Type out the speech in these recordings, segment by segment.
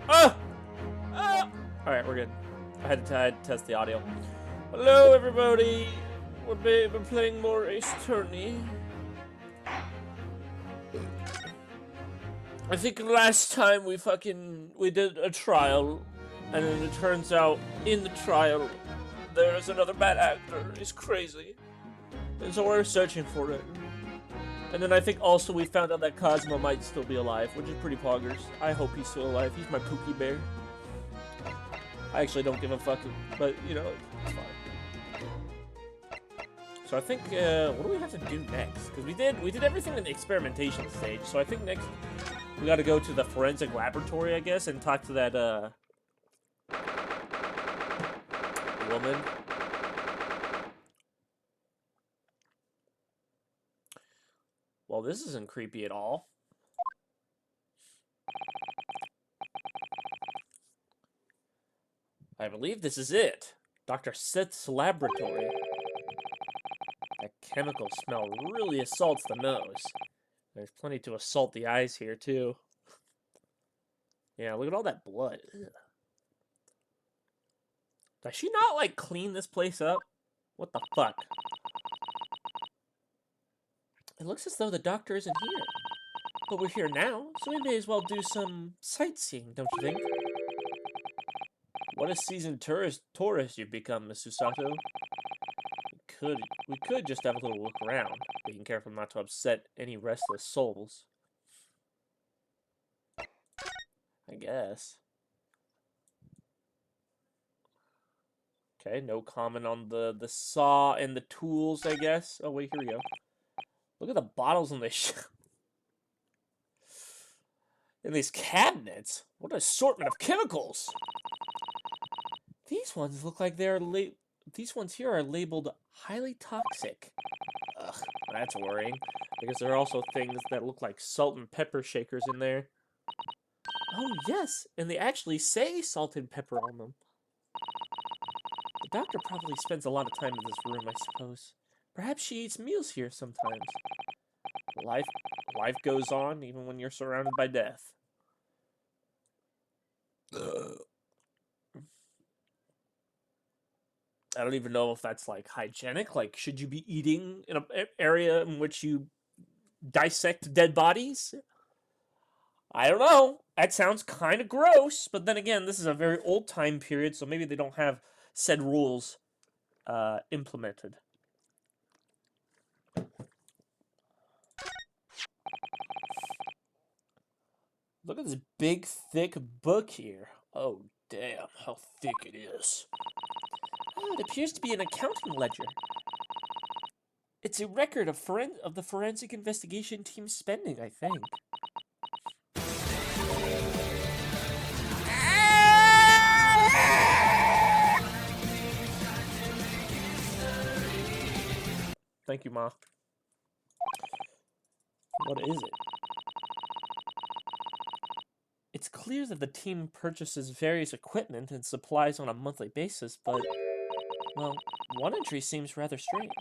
Ah! Ah! Alright, we're good. I had to test the audio. Hello, everybody. We're playing more Ace Attorney. I think last time we did a trial, and then it turns out in the trial there's another bad actor. He's crazy, and so we're searching for it. And then I think also we found out that Cosmo might still be alive, which is pretty poggers. I hope he's still alive. He's my Pookie Bear. I actually don't give a fuck, but you know, it's fine. So I think, what do we have to do next? Because we did everything in the experimentation stage. So I think next we got to go to the forensic laboratory, I guess, and talk to that woman. Well, this isn't creepy at all. I believe this is it. Dr. Sith's laboratory. That chemical smell really assaults the nose. There's plenty to assault the eyes here, too. Yeah, look at all that blood. Ugh. Does she not, like, clean this place up? What the fuck? It looks as though the doctor isn't here. But we're here now, so we may as well do some sightseeing, don't you think? What a seasoned tourist you've become, Miss Susato. We could just have a little look around, being careful not to upset any restless souls. I guess. Okay, no comment on the saw and the tools, I guess. Oh, wait, here we go. Look at the bottles in this in these cabinets. What an assortment of chemicals! These ones look like these ones here are labeled highly toxic. Ugh, that's worrying. Because there are also things that look like salt and pepper shakers in there. Oh, yes, and they actually say salt and pepper on them. The doctor probably spends a lot of time in this room, I suppose. Perhaps she eats meals here sometimes. Life, life goes on even when you're surrounded by death. Ugh. I don't even know if that's like hygienic. Like, should you be eating in an area in which you dissect dead bodies? I don't know. That sounds kind of gross. But then again, this is a very old time period, so maybe they don't have said rules implemented. Look at this big, thick book here. Oh, damn, how thick it is. Oh, it appears to be an accounting ledger. It's a record of the forensic investigation team's spending, I think. Thank you, Ma. What is it? It's clear that the team purchases various equipment and supplies on a monthly basis, but, well, one entry seems rather strange.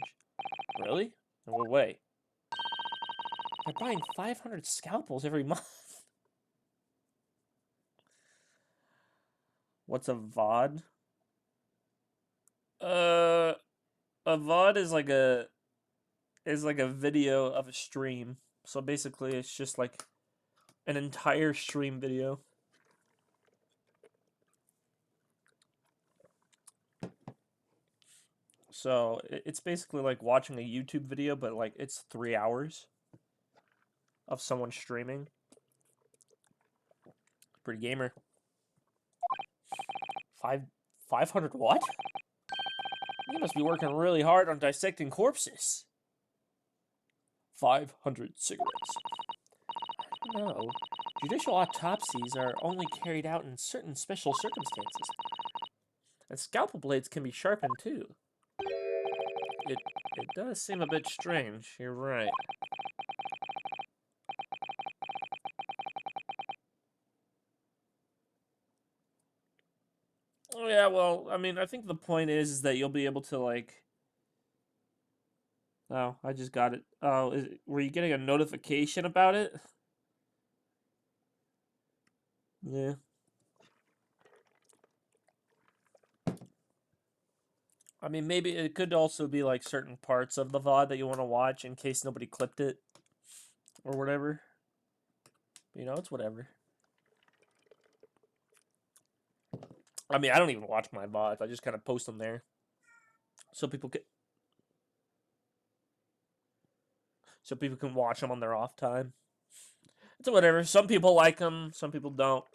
Really? In what way? They're buying 500 scalpels every month. What's a VOD? A VOD is like a video of a stream. So basically it's just like an entire stream video. So it's basically like watching a YouTube video, but like it's 3 hours of someone streaming. Pretty gamer. 500 what? You must be working really hard on dissecting corpses. 500 cigarettes. No. Judicial autopsies are only carried out in certain special circumstances. And scalpel blades can be sharpened too. It does seem a bit strange, you're right. Oh yeah, well, I mean, I think the point is that you'll be able to, like... Oh, I just got it. Oh, were you getting a notification about it? Yeah. I mean, maybe it could also be like certain parts of the VOD that you want to watch in case nobody clipped it or whatever. You know, it's whatever. I mean, I don't even watch my VODs. I just kind of post them there so people can watch them on their off time. It's whatever. Some people like them, some people don't.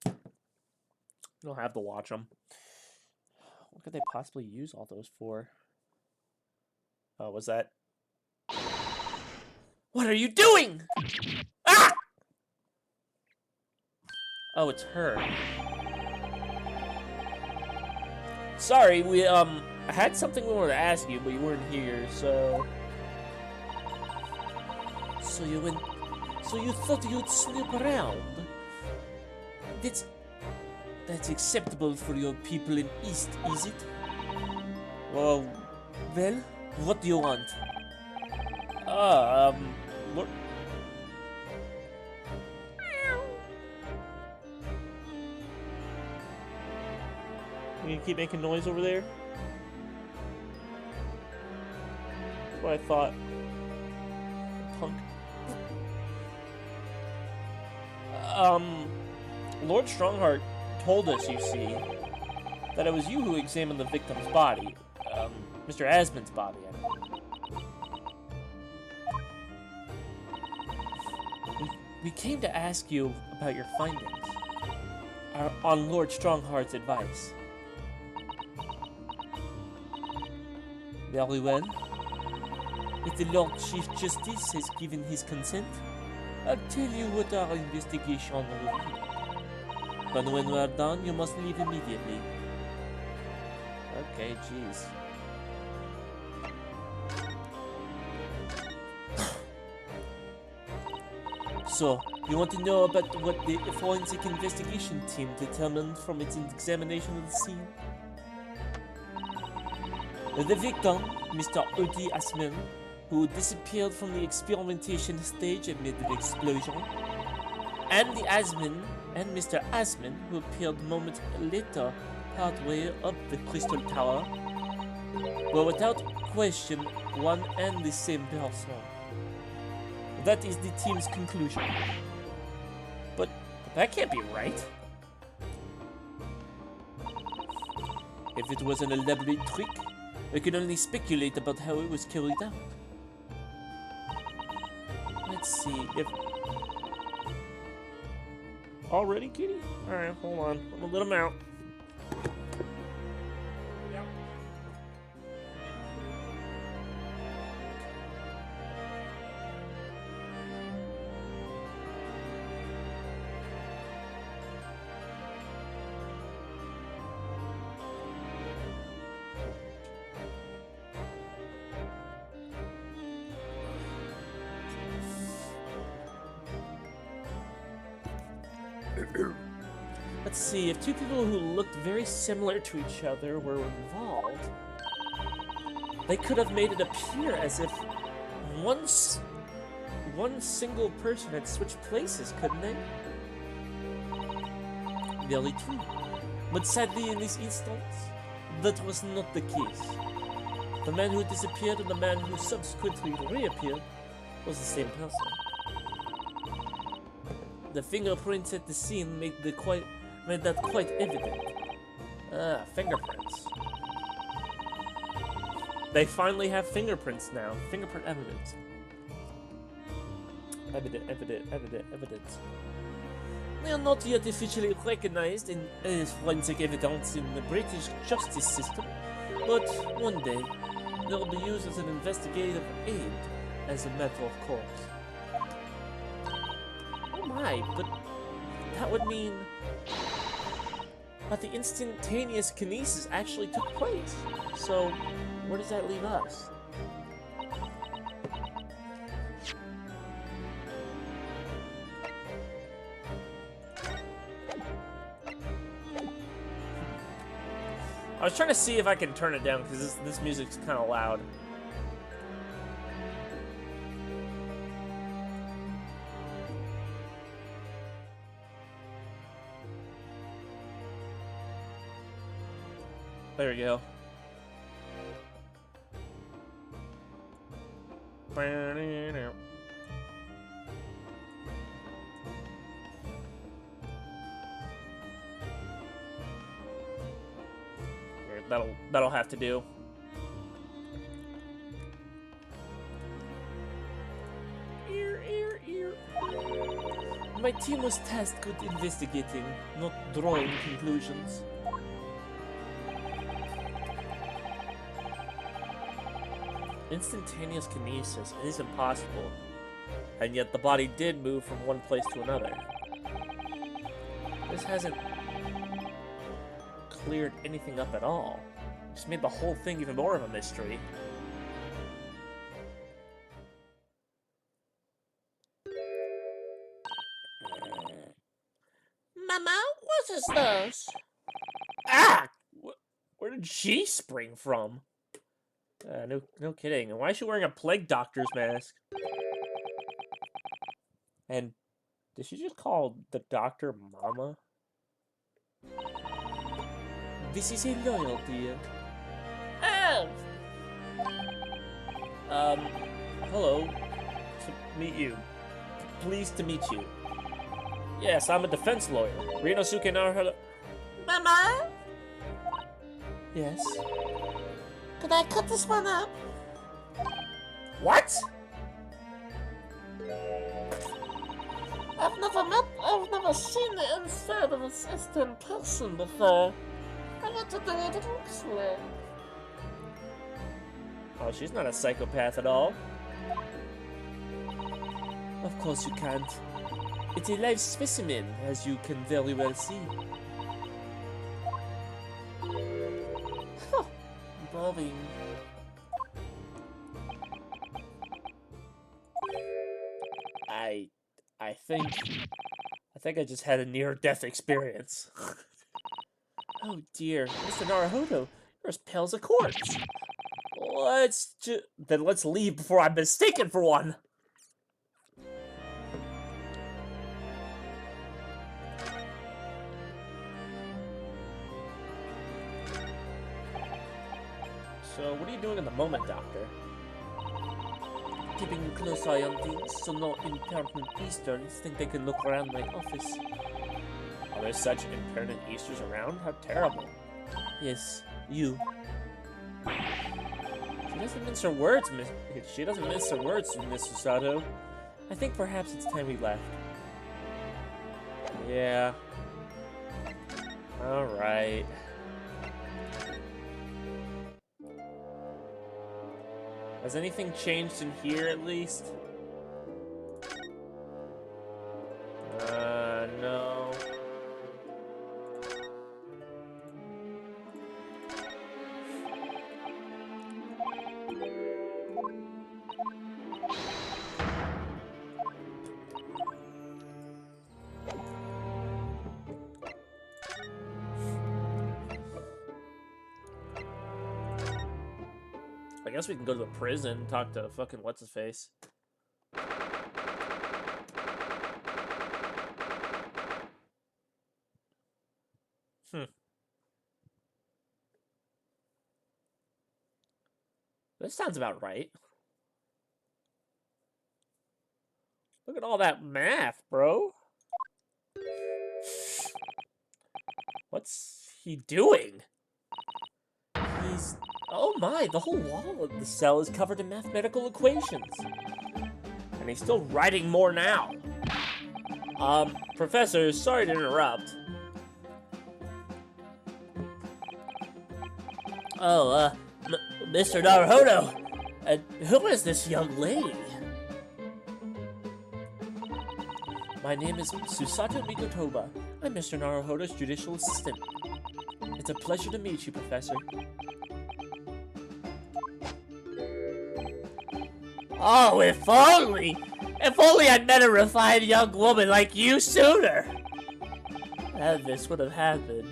You don't have to watch them. What could they possibly use all those for? Oh, was that? What are you doing? Ah! Oh, it's her. Sorry, I had something we wanted to ask you, but you weren't here, so... So you thought you'd snoop around? That's acceptable for your people in East, is it? Well, what do you want? Lord... You gonna keep making noise over there? That's what I thought. Punk. Lord Strongheart told us, you see, that it was you who examined the victim's body. Mr. Asmon's body, We came to ask you about your findings. On Lord Strongheart's advice. Very well. If the Lord Chief Justice has given his consent, I'll tell you what our investigation will be. But when we are done, you must leave immediately. Okay, jeez. So, you want to know about what the forensic investigation team determined from its examination of the scene? The victim, Mr. Udi Asman, who disappeared from the experimentation stage amid the explosion, and the Asman and Mr. Asman, who appeared moments later partway up the Crystal Tower, were without question one and the same person. That is the team's conclusion. But that can't be right. If it was an elaborate trick, we can only speculate about how it was carried out. Let's see if... Already, kitty? Alright, hold on. I'm gonna let him out. Let's see, if two people who looked very similar to each other were involved, they could have made it appear as if one single person had switched places, couldn't they? Very true. But sadly, in this instance, that was not the case. The man who disappeared and the man who subsequently reappeared was the same person. The fingerprints at the scene made that quite evident. Ah, fingerprints. They finally have fingerprints now. Fingerprint evidence. Evidence. They are not yet officially recognized as forensic evidence in the British justice system, but one day they'll be used as an investigative aid as a matter of course. Oh my, but that would mean that the instantaneous kinesis actually took place. So, where does that leave us? I was trying to see if I can turn it down because this music's kind of loud. There we go. That'll have to do. Ear. My team was tasked with investigating, not drawing conclusions. Instantaneous kinesis is impossible, and yet the body did move from one place to another. This hasn't cleared anything up at all. Just made the whole thing even more of a mystery. Mama, what is this? Ah! Where did she spring from? No kidding. And why is she wearing a plague doctor's mask? And did she just call the doctor Mama? This is a loyalty. Oh! Hello. To meet you. Pleased to meet you. Yes, I'm a defense lawyer. Rinosuke Naruhodo. Mama? Yes? Could I cut this one up? What? I've never seen the inside of a sister in person before. I want to do what it looks like. Oh, she's not a psychopath at all. Of course you can't. It's a live specimen, as you can very well see. Bobbing. I think I just had a near-death experience. Oh dear, Mr. Naruhodo, you're as pale as a corpse. Then let's leave before I'm mistaken for one. So, what are you doing at the moment, Doctor? Keeping a close eye on things so no impertinent Easters think they can look around my office. Are there such impertinent Easters around? How terrible. Yes, you. She doesn't mince her words, Miss Susato. I think perhaps it's time we left. Yeah. Alright. Has anything changed in here, at least? No. I guess we can go to the prison and talk to fucking what's-his-face. This sounds about right. Look at all that math, bro. What's he doing? Oh my, the whole wall of the cell is covered in mathematical equations. And he's still writing more now. Professor, sorry to interrupt. Oh, Mr. Naruhodo, who is this young lady? My name is Susato Mikotoba. I'm Mr. Naruhodo's judicial assistant. It's a pleasure to meet you, Professor. Oh, if only I'd met a refined young woman like you sooner! None of this would have happened.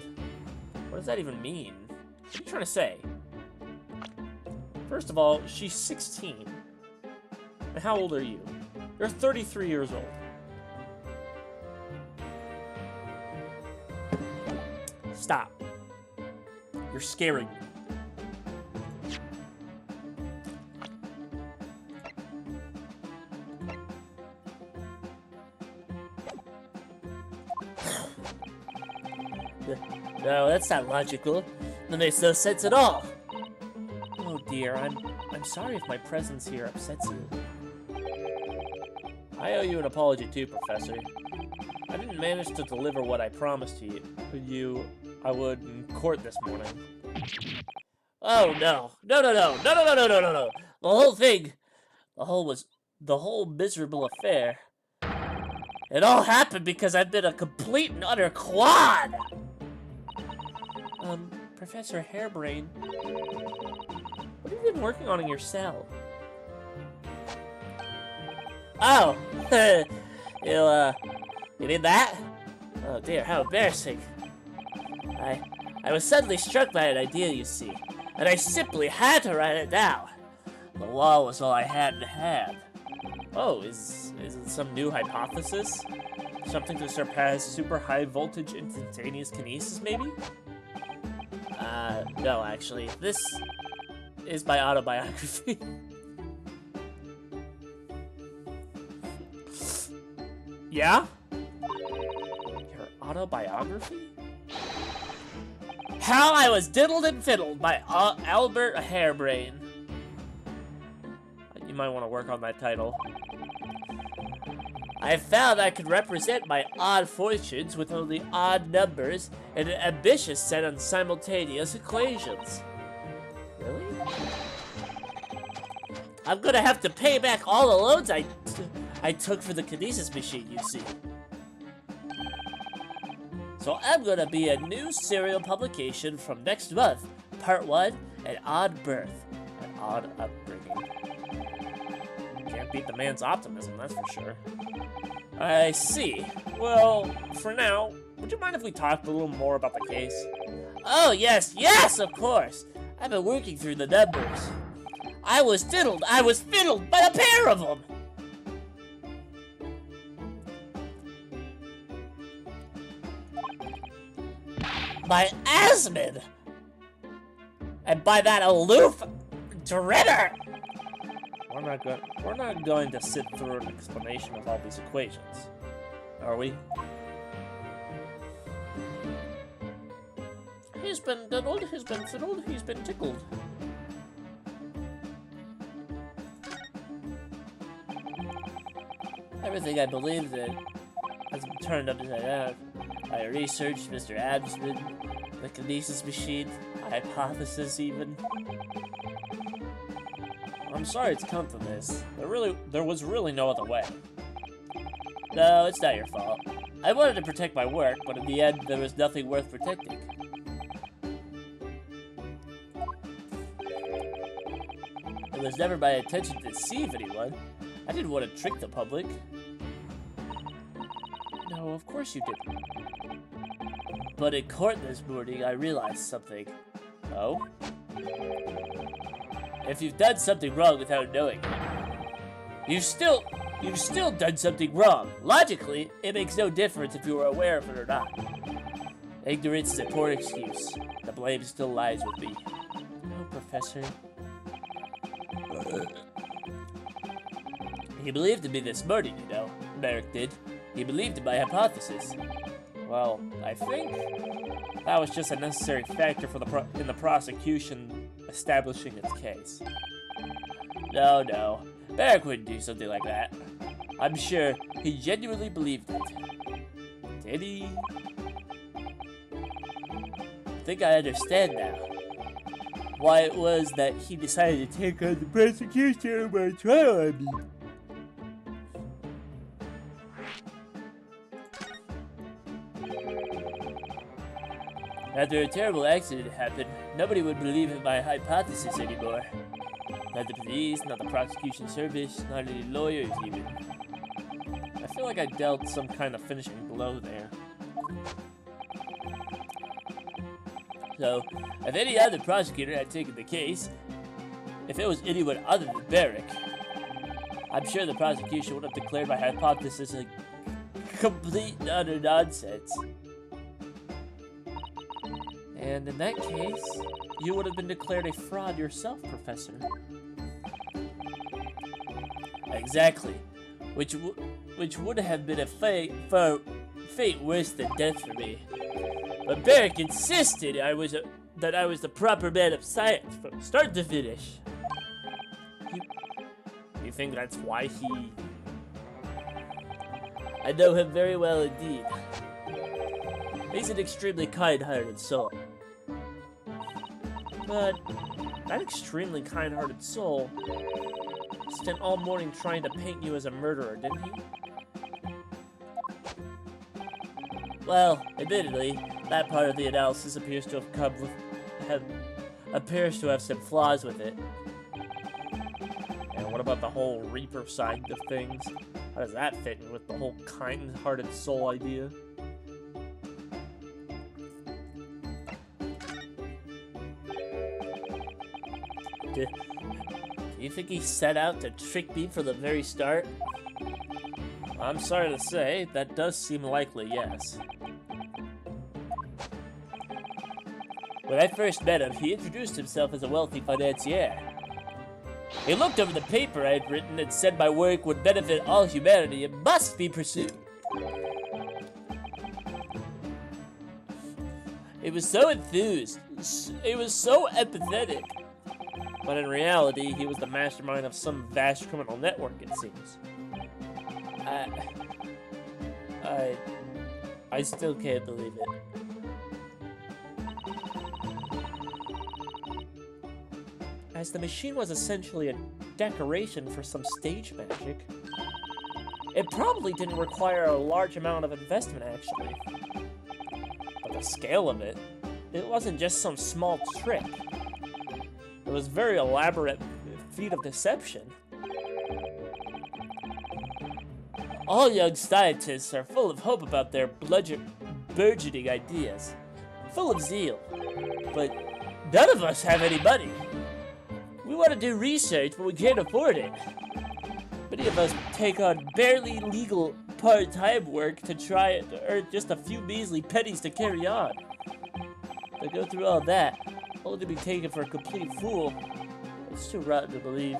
What does that even mean? What are you trying to say? First of all, she's 16. And how old are you? You're 33 years old. Stop. You're scaring me. No, that's not logical. That makes no sense at all. Oh dear, I'm sorry if my presence here upsets you. I owe you an apology too, Professor. I didn't manage to deliver what I promised to you I would in court this morning. Oh no. No. The whole thing, the whole miserable affair. It all happened because I've been a complete and utter clod! Professor Hairbrain, what have you been working on in your cell? Oh, you did that? Oh dear, how embarrassing. I was suddenly struck by an idea, you see, and I simply had to write it down. The law was all I had to have. Oh, is it some new hypothesis? Something to surpass super high voltage instantaneous kinesis, maybe? No, actually. This is my autobiography. Yeah? Your autobiography? How I Was Diddled and Fiddled by Albert Hairbrain. You might want to work on that title. I found I could represent my odd fortunes with only odd numbers and an ambitious set of simultaneous equations. Really? I'm gonna have to pay back all the loans I took for the kinesis machine, you see. So I'm gonna be a new serial publication from next month. Part 1, An Odd Birth, An Odd Upbringing. Can't beat the man's optimism, that's for sure. I see. Well, for now, would you mind if we talked a little more about the case? Oh, yes, of course. I've been working through the numbers. I was diddled, I was fiddled by a pair of them! By Asmund! And by that aloof Dritter! We're not going to sit through an explanation of all these equations, are we? He's been diddled, he's been fiddled, he's been tickled. Everything I believed in has been turned upside down. I researched Mr. Adamsman, the kinesis machine, a hypothesis even. I'm sorry it's come to this. There was really no other way. No, it's not your fault. I wanted to protect my work, but in the end, there was nothing worth protecting. It was never my intention to deceive anyone. I didn't want to trick the public. No, of course you didn't. But in court this morning, I realized something. Oh? If you've done something wrong without knowing it, you've still done something wrong. Logically, it makes no difference if you were aware of it or not. Ignorance is a poor excuse. The blame still lies with me. No, Professor. He believed in me this morning, you know. Merrick did. He believed in my hypothesis. Well, I think that was just a necessary factor for in the prosecution establishing its case. No. Merrick wouldn't do something like that. I'm sure he genuinely believed it. Did he? I think I understand now. Why it was that he decided to take on the prosecution of my trial on me. After a terrible accident happened, nobody would believe in my hypothesis anymore. Not the police, not the prosecution service, not any lawyers even. I feel like I dealt some kind of finishing blow there. So, if any other prosecutor had taken the case, if it was anyone other than Barrick, I'm sure the prosecution would have declared my hypothesis a complete and utter nonsense. And in that case, you would have been declared a fraud yourself, Professor. Exactly. Which would have been a fate worse than death for me. But Barrick insisted that I was the proper man of science from start to finish. You think that's why he... I know him very well indeed. He's an extremely kind-hearted soul. But that extremely kind-hearted soul spent all morning trying to paint you as a murderer, didn't he? Well, admittedly, that part of the analysis appears to have some flaws with it. And what about the whole Reaper side of things? How does that fit in with the whole kind-hearted soul idea? Do you think he set out to trick me from the very start? I'm sorry to say, that does seem likely, yes. When I first met him, he introduced himself as a wealthy financier. He looked over the paper I had written and said my work would benefit all humanity and must be pursued. He was so enthused. He was so empathetic. But in reality, he was the mastermind of some vast criminal network, it seems. I still can't believe it. As the machine was essentially a decoration for some stage magic, it probably didn't require a large amount of investment, actually. But the scale of it, it wasn't just some small trick. It was a very elaborate feat of deception. All young scientists are full of hope about their burgeoning ideas, full of zeal, but none of us have any money. We want to do research, but we can't afford it. Many of us take on barely legal part-time work to try to earn just a few measly pennies to carry on. To go through all that, only to be taken for a complete fool, it's too rotten to believe.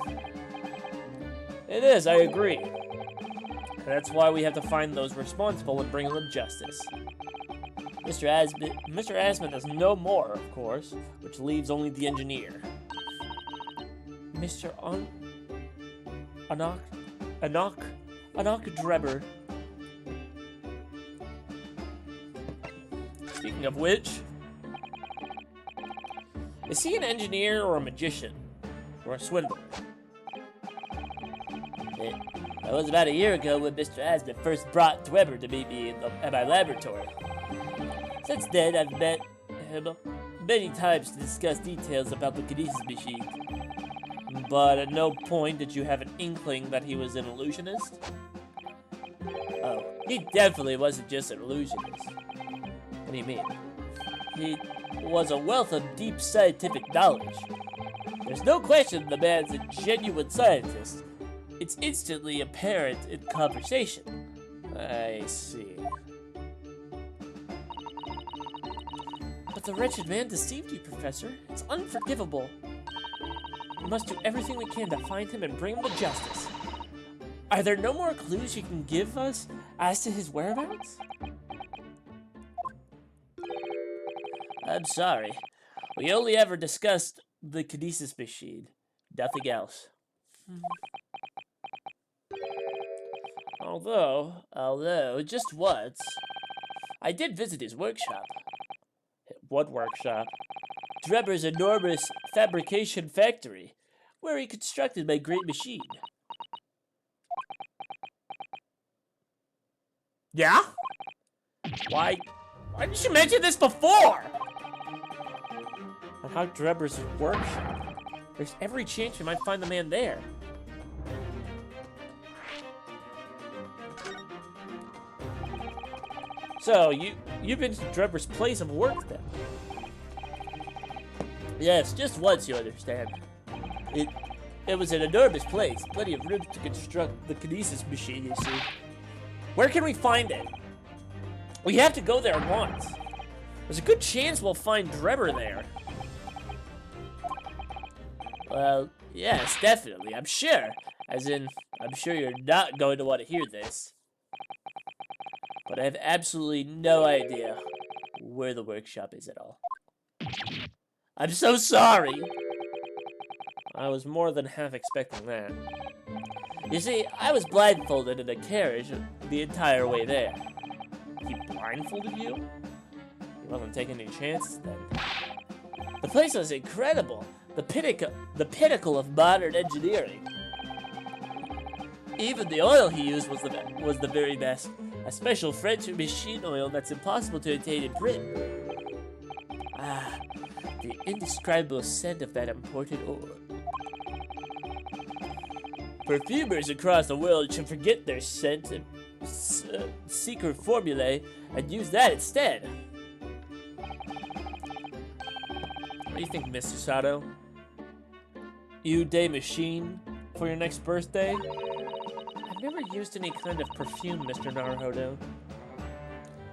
It is, I agree. And that's why we have to find those responsible and bring them to justice. Mr. Asman is no more, of course, which leaves only the engineer. Mr. Anak Drebber. Speaking of which, is he an engineer or a magician? Or a swindler? That was about a year ago when Mr. Asman first brought Dweber to meet me at my laboratory. Since then, I've met him many times to discuss details about the Kinesis machine. But at no point did you have an inkling that he was an illusionist? Oh, he definitely wasn't just an illusionist. What do you mean? He was a wealth of deep scientific knowledge. There's no question the man's a genuine scientist. It's instantly apparent in conversation. I see. But the wretched man deceived you, Professor. It's unforgivable. We must do everything we can to find him and bring him to justice. Are there no more clues you can give us as to his whereabouts? I'm sorry. We only ever discussed the Kinesis machine. Nothing else. Although, just once, I did visit his workshop. What workshop? Drebber's enormous fabrication factory, where he constructed my great machine. Yeah? Why didn't you mention this before? About Drebber's workshop. There's every chance we might find the man there. So, you've been to Drebber's place of work then? Yes, just once, you understand. It was an enormous place, plenty of room to construct the Kinesis machine, you see. Where can we find it? We have to go there once. There's a good chance we'll find Drebber there. Well, yes, definitely, I'm sure. As in, I'm sure you're not going to want to hear this. But I have absolutely no idea where the workshop is at all. I'm so sorry! I was more than half expecting that. You see, I was blindfolded in a carriage the entire way there. He blindfolded you? He wasn't taking any chances then. The place was incredible. The pinnacle of modern engineering. Even the oil he used was the very best. A special French machine oil that's impossible to obtain in Britain. Ah, the indescribable scent of that imported oil. Perfumers across the world should forget their scent and secret formulae and use that instead. What do you think, Mr. Sato? You day machine for your next birthday? I've never used any kind of perfume, Mr. Naruhodo.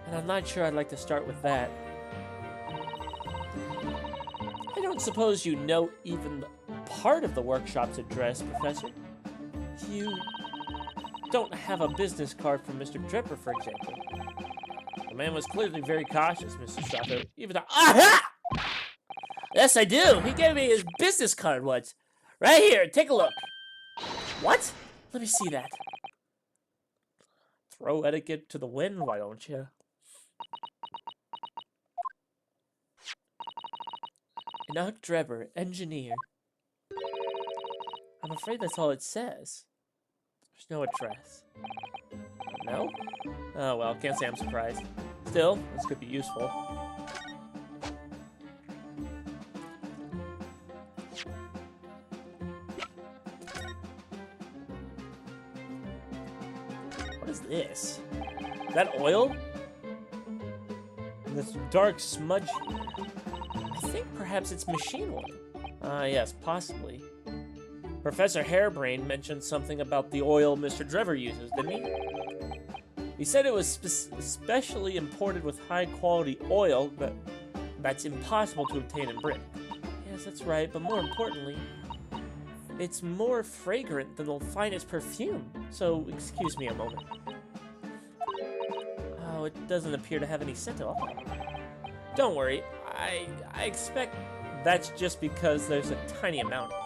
And I'm not sure I'd like to start with that. I don't suppose you know even part of the workshop's address, Professor? You don't have a business card from Mr. Drebber, for example. The man was clearly very cautious, Mr. Sato. Even though— Aha! Yes, I do! He gave me his business card once. Right here, take a look. What? Let me see that. Throw etiquette to the wind, why don't you? Enoch Drebber, engineer. I'm afraid that's all it says. There's no address. No? Oh well, can't say I'm surprised. Still, this could be useful. What is this? Is that oil? And this dark smudge here. I think perhaps it's machine oil. Yes, possibly. Professor Harebrained mentioned something about the oil Mr. Drebber uses, didn't he? He said it was specially imported with high-quality oil that's impossible to obtain in Britain. Yes, that's right, but more importantly, it's more fragrant than the finest perfume. So, excuse me a moment. Oh, it doesn't appear to have any scent at all. Don't worry, I expect that's just because there's a tiny amount here.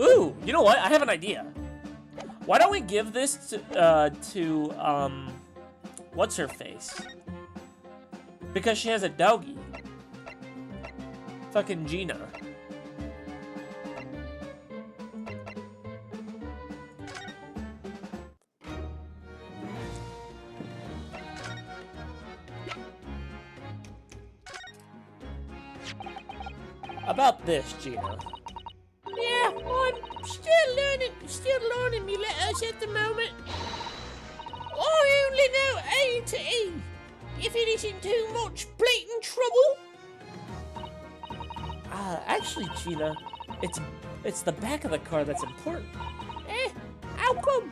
Ooh, you know what? I have an idea. Why don't we give this to what's her face? Because she has a doggy. Fucking Gina. About this, Gina. Yeah, I'm still learning me letters at the moment. I only know A to E. If it isn't too much blatant trouble. Actually, Gina, it's the back of the car that's important. How come?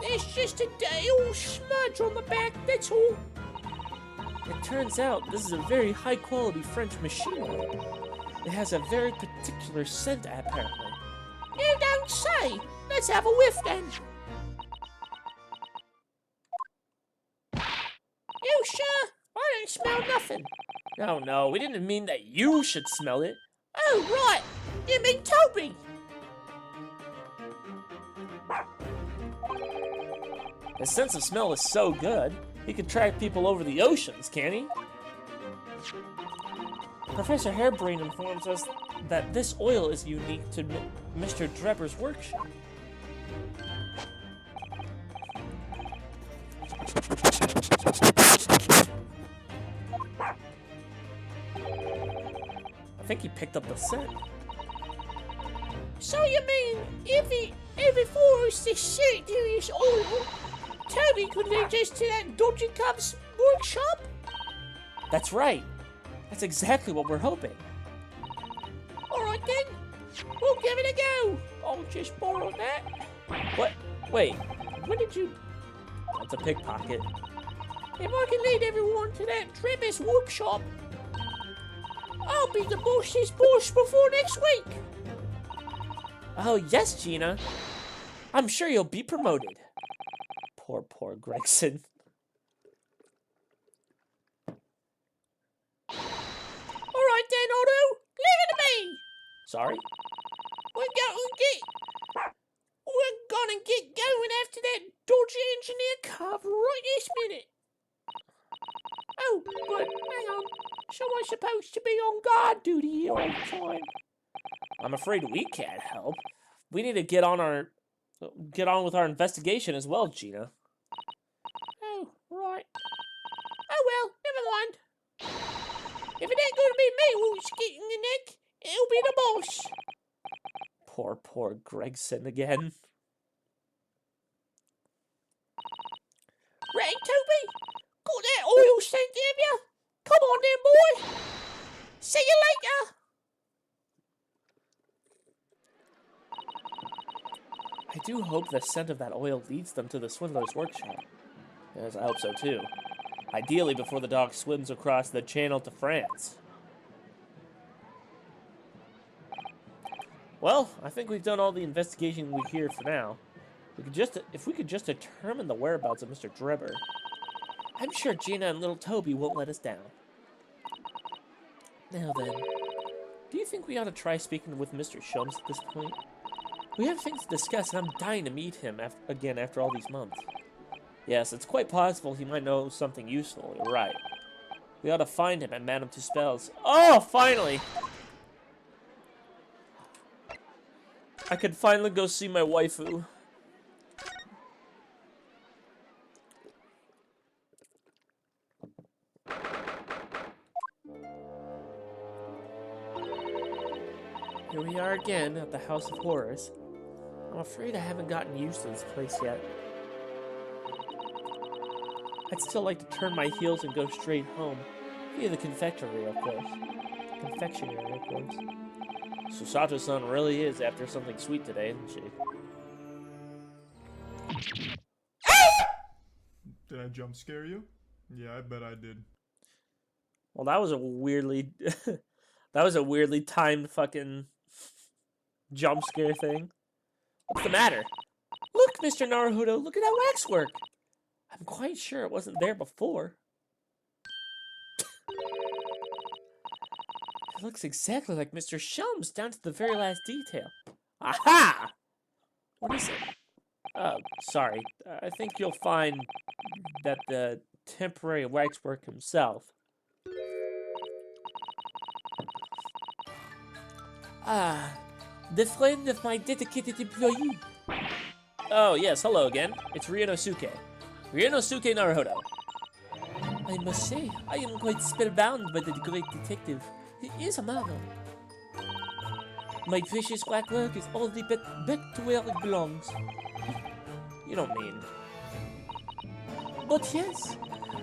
There's just a dirty old smudge on the back, that's all. It turns out this is a very high-quality French machine oil. It has a very particular scent, apparently. You don't say. Let's have a whiff then. You sure? I don't smell nothing. No, we didn't mean that you should smell it. Oh, right. You mean Toby? His sense of smell is so good, he can track people over the oceans, can't he? Professor Harebrained informs us that this oil is unique to Mr. Drebber's workshop. I think he picked up the scent. So you mean if he forced this serious oil, Toby could lead us to that dodgy cub's workshop? That's right. That's exactly what we're hoping. Alright then, we'll give it a go. I'll just borrow that. What? Wait, when did you... to pickpocket. If I can lead everyone to that Travis workshop, I'll be the boss's boss before next week. Oh, yes, Gina. I'm sure you'll be promoted. Poor Gregson. All right then, Otto. Leave it to me. Sorry? We're gonna get going after that dodgy engineer car right this minute. Oh, but hang on. Someone's supposed to be on guard duty here all the time. I'm afraid we can't help. We need to get on with our investigation as well, Gina. Oh, right. Oh well, never mind. If it ain't gonna be me who's getting the neck, it'll be the boss. Poor Gregson again. Right, Toby? Got that oil sent to you? Come on then, boy. See you later. I do hope the scent of that oil leads them to the swindler's workshop. Yes, I hope so too. Ideally before the dog swims across the channel to France. Well, I think we've done all the investigation we here for now. If we could just determine the whereabouts of Mr. Drebber, I'm sure Gina and little Toby won't let us down. Now then, do you think we ought to try speaking with Mr. Shums at this point? We have things to discuss, and I'm dying to meet him again after all these months. Yes, it's quite possible he might know something useful. You're right. We ought to find him at Madame Tuspel's. Oh, finally! I could finally go see my waifu. Here we are again at the House of Horrors. I'm afraid I haven't gotten used to this place yet. I'd still like to turn my heels and go straight home. Via the confectionery, of course. Susato-san really is after something sweet today, isn't she? Did I jump scare you? Yeah, I bet I did. Well, that was a weirdly... that was a weirdly timed fucking jump scare thing. What's the matter? Look, Mr. Naruhodo, look at that waxwork! I'm quite sure it wasn't there before. It looks exactly like Mr. Shums, down to the very last detail. Aha! What is it? Oh, sorry. I think you'll find that the temporary waxwork himself. Ah, the friend of my dedicated employee. Oh, yes, hello again. It's Ryunosuke. Ryunosuke Naruhodo. I must say, I am quite spellbound by the great detective. He is a marvel. My precious waxwork is all the back to where it belongs. You don't mean. But yes,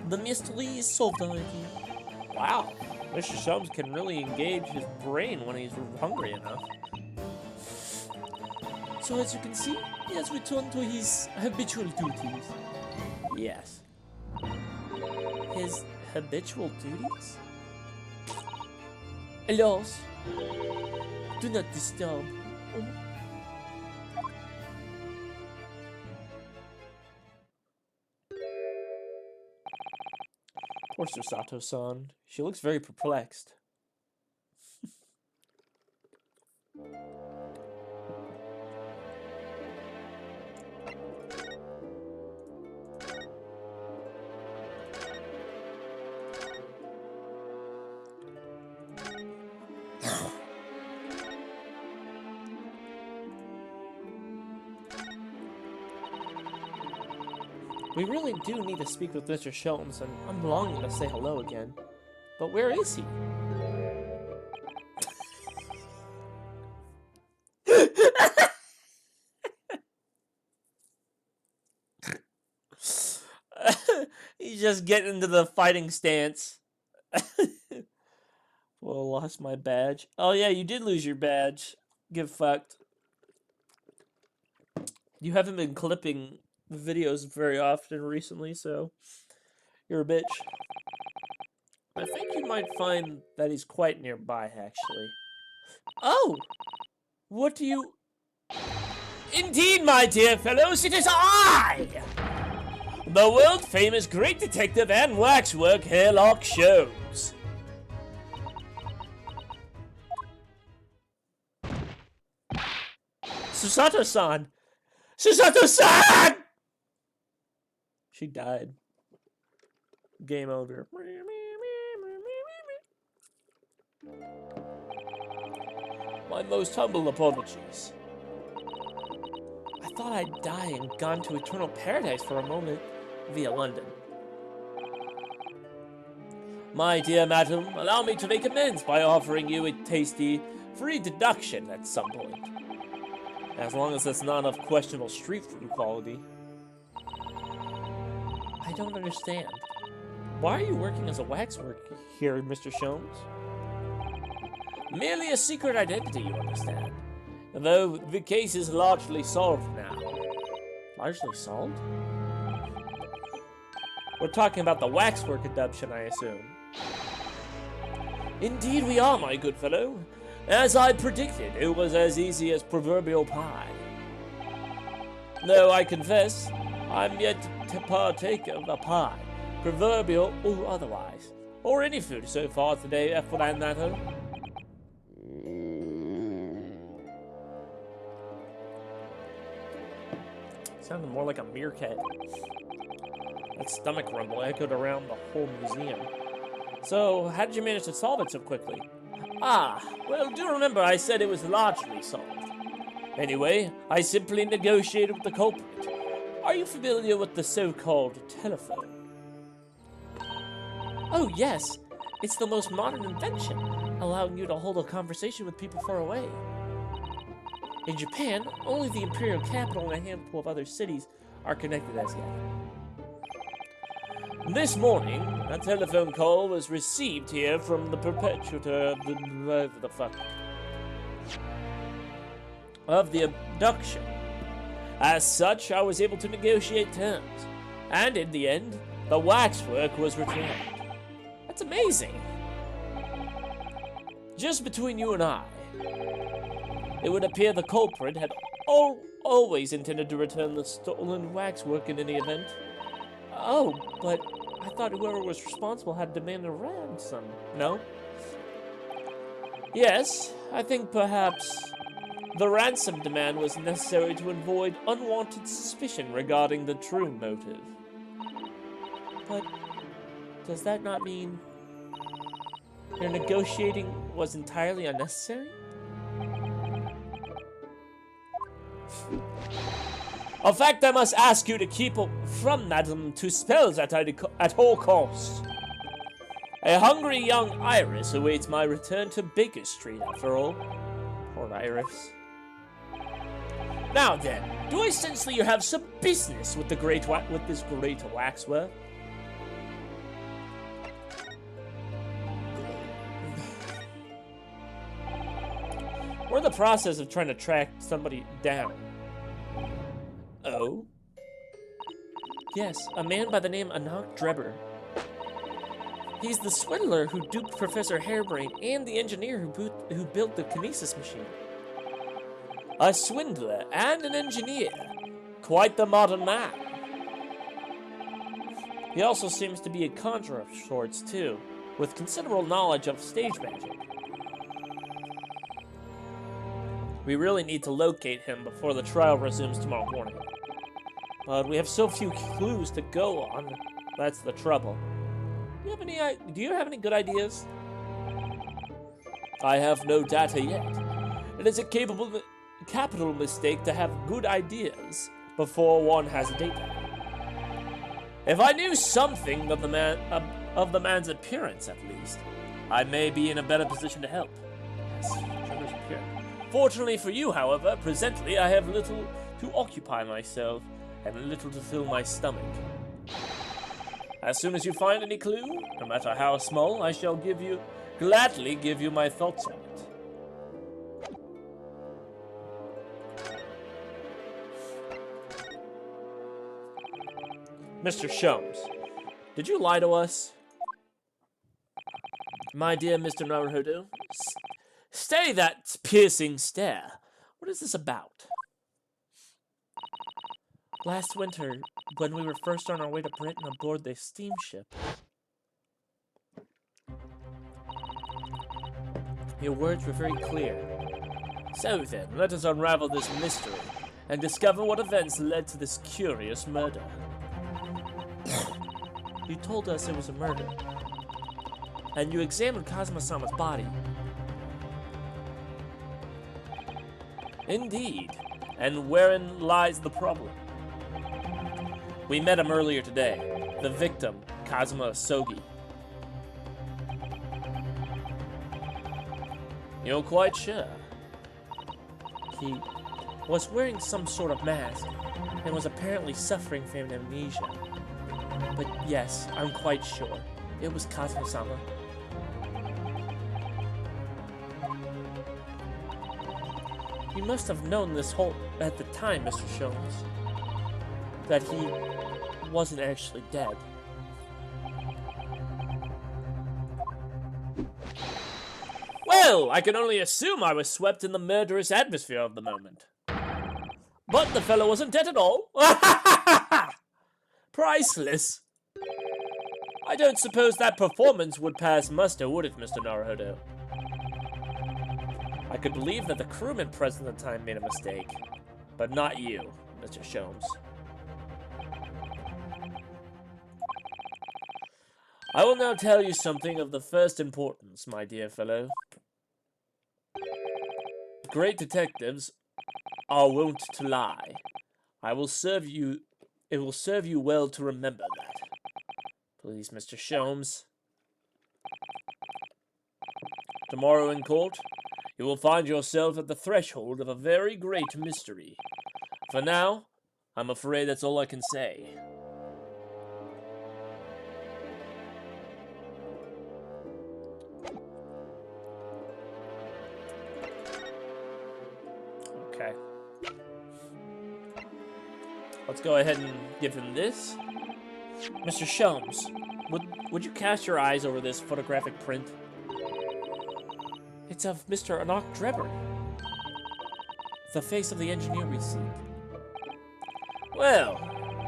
the mystery is solved already. Wow, Mr. Shums can really engage his brain when he's hungry enough. So as you can see, he has returned to his habitual duties. Yes. His habitual duties? Alas, do not disturb. Poor Susato-san. She looks very perplexed. We really do need to speak with Mr. Shums, and I'm longing to say hello again. But where is he? He's just getting into the fighting stance. Well, lost my badge. Oh yeah, you did lose your badge. Get fucked. You haven't been clipping videos very often recently, so you're a bitch. I think you might find that he's quite nearby, actually. Oh! What do you... Indeed, my dear fellows, it is I! The world-famous great detective and waxwork Hairlock Sholmes. Susato-san! Susato-san! She died. Game over. My most humble apologies. I thought I'd die and gone to eternal paradise for a moment via London. My dear madam, allow me to make amends by offering you a tasty, free deduction at some point. As long as it's not of questionable street food quality. I don't understand. Why are you working as a waxwork here, Mr. Sholmes? Merely a secret identity, you understand. Though the case is largely solved now. Largely solved? We're talking about the waxwork adoption, I assume. Indeed we are, my good fellow. As I predicted, it was as easy as proverbial pie. Though I confess, I'm yet to partake of the pie, proverbial or otherwise, or any food so far today, for that matter. Sounded more like a meerkat. That stomach rumble echoed around the whole museum. So, how did you manage to solve it so quickly? Ah, well, do remember I said it was largely solved. Anyway, I simply negotiated with the culprit. Are you familiar with the so-called telephone? Oh, yes. It's the most modern invention, allowing you to hold a conversation with people far away. In Japan, only the imperial capital and a handful of other cities are connected as yet. This morning, a telephone call was received here from the perpetrator of the abduction. As such, I was able to negotiate terms, and in the end, the waxwork was returned. That's amazing. Just between you and I, it would appear the culprit had always intended to return the stolen waxwork in any event. Oh, but I thought whoever was responsible had demanded a ransom. No? Yes, I think perhaps the ransom demand was necessary to avoid unwanted suspicion regarding the true motive. But does that not mean your negotiating was entirely unnecessary? A fact I must ask you to keep from Madam Tuspel's at all costs. A hungry young Iris awaits my return to Baker Street, after all. Poor Iris. Now then, do I sense that you have some business with this great waxwork? We're in the process of trying to track somebody down. Oh? Yes, a man by the name Anak Drebber. He's the swindler who duped Professor Harebrain and the engineer who built the kinesis machine. A swindler and an engineer. Quite the modern man. He also seems to be a conjurer of sorts, too, with considerable knowledge of stage magic. We really need to locate him before the trial resumes tomorrow morning. But we have so few clues to go on. That's the trouble. Do you have any good ideas? I have no data yet. It is a capital mistake to have good ideas before one has data. If I knew something of the man's appearance, at least, I may be in a better position to help. Yes, Trevor's appearance. Fortunately for you, however, presently I have little to occupy myself and little to fill my stomach. As soon as you find any clue, no matter how small, I shall gladly give you my thoughts on it. Mr. Sholmes, did you lie to us? My dear Mr. Naruhodo, stay that piercing stare. What is this about? Last winter, when we were first on our way to Britain aboard the steamship, your words were very clear. So then, let us unravel this mystery and discover what events led to this curious murder. You told us it was a murder, and you examined Kazuma-sama's body. Indeed, and wherein lies the problem? We met him earlier today, the victim, Kazuma Asogi. You're quite sure? He was wearing some sort of mask and was apparently suffering from amnesia. But yes, I'm quite sure. It was Kazuma-sama. You must have known this whole at the time, Mr. Sholmes, that he wasn't actually dead. Well, I can only assume I was swept in the murderous atmosphere of the moment. But the fellow wasn't dead at all. Priceless. I don't suppose that performance would pass muster, would it, Mr. Naruhodo? I could believe that the crewman present at the time made a mistake, but not you, Mr. Sholmes. I will now tell you something of the first importance, my dear fellow. Great detectives are wont to lie. It will serve you well to remember that. Please, Mr. Sholmes. Tomorrow in court, you will find yourself at the threshold of a very great mystery. For now, I'm afraid that's all I can say. Okay. Let's go ahead and give him this. Mr. Sholmes, would you cast your eyes over this photographic print? It's of Mr. Enoch Drebber, the face of the engineer we seek. Well,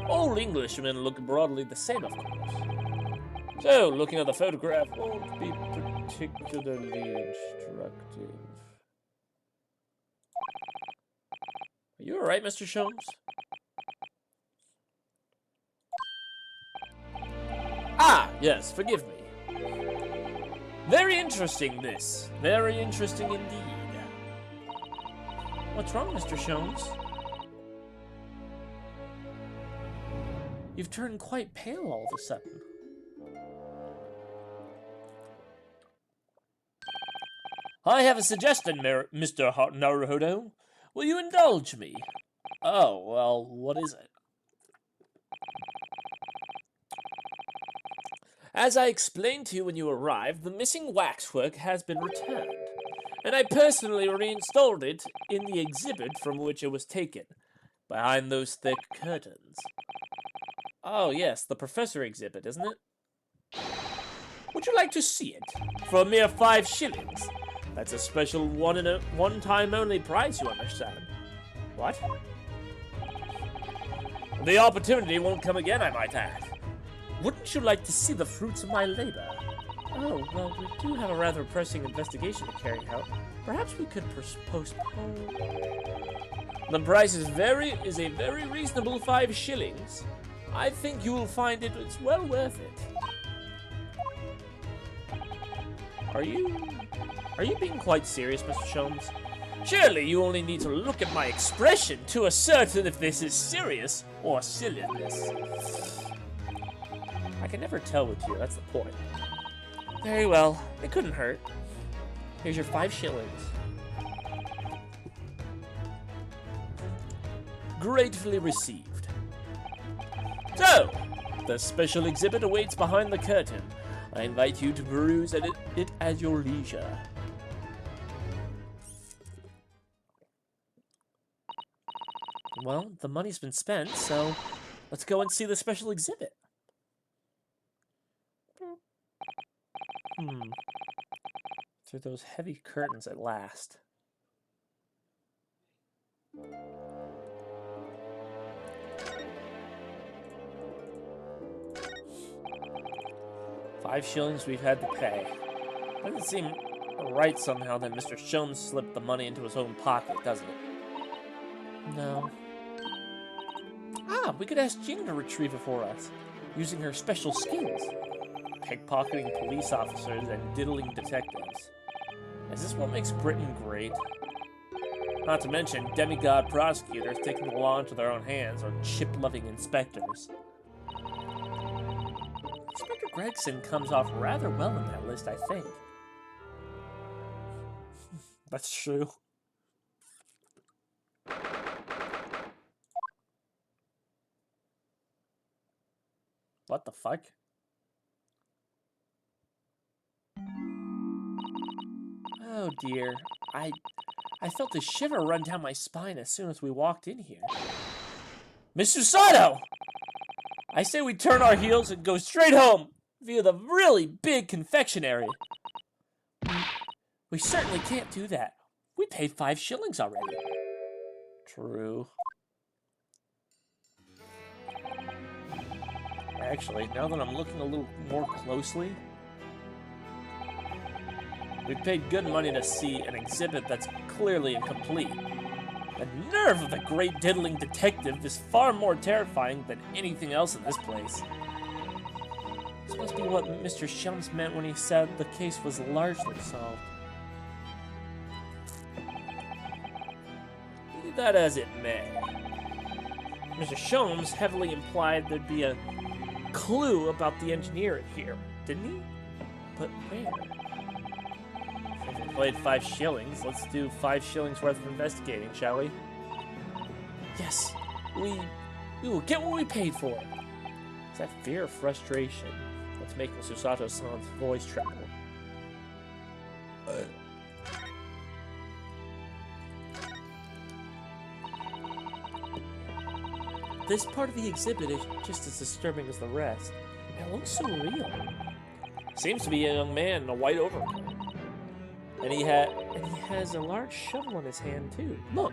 all Englishmen look broadly the same, of course. So, looking at the photograph won't be particularly instructive. Are you alright, Mr. Sholmes? Ah, yes, forgive me. Very interesting, this. Very interesting indeed. What's wrong, Mr. Sholmes? You've turned quite pale all of a sudden. I have a suggestion, Mr. Naruhodo. Will you indulge me? Oh, well, what is it? As I explained to you when you arrived, the missing waxwork has been returned, and I personally reinstalled it in the exhibit from which it was taken, behind those thick curtains. Oh yes, the Professor exhibit, isn't it? Would you like to see it? For a mere 5 shillings. That's a special one-time only price, you understand. What? The opportunity won't come again, I might add. Wouldn't you like to see the fruits of my labor? Oh, well, we do have a rather pressing investigation to carry out. Perhaps we could postpone... The price is a very reasonable 5 shillings. I think you will find it's well worth it. Are you being quite serious, Mr. Sholmes? Surely you only need to look at my expression to ascertain if this is serious or silliness. I can never tell with you, that's the point. Very well, it couldn't hurt. Here's your 5 shillings. Gratefully received. So, the special exhibit awaits behind the curtain. I invite you to peruse it at your leisure. Well, the money's been spent, so Let's go and see the special exhibit. Through those heavy curtains at last. $5 we've had to pay. Doesn't seem right somehow that Mr. Sholmes slipped the money into his own pocket, does it? No. Ah, we could ask Gina to retrieve it for us, using her special skills. Pickpocketing police officers and diddling detectives. Is this what makes Britain great? Not to mention demigod prosecutors taking the law into their own hands, or chip-loving inspectors. Inspector Gregson comes off rather well in that list, I think. That's true. What the fuck? Oh dear. I felt a shiver run down my spine as soon as we walked in here. Mr. Sato! I say we turn our heels and go straight home via the really big confectionery. We certainly can't do that. We paid $5 already. True. Actually, now that I'm looking a little more closely, we paid good money to see an exhibit that's clearly incomplete. The nerve of the great diddling detective is far more terrifying than anything else in this place. This must be what Mr. Sholmes meant when he said the case was largely solved. Be that as it may, Mr. Sholmes heavily implied there'd be a clue about the engineer in here, didn't he? But where? If we played $5, let's do $5 worth of investigating, shall we? Yes, we will get what we paid for. Is that fear or frustration that's making Susato-san's voice tremble? This part of the exhibit is just as disturbing as the rest. It looks so real. Seems to be a young man in a white overcoat. And he has a large shovel in his hand too. Look.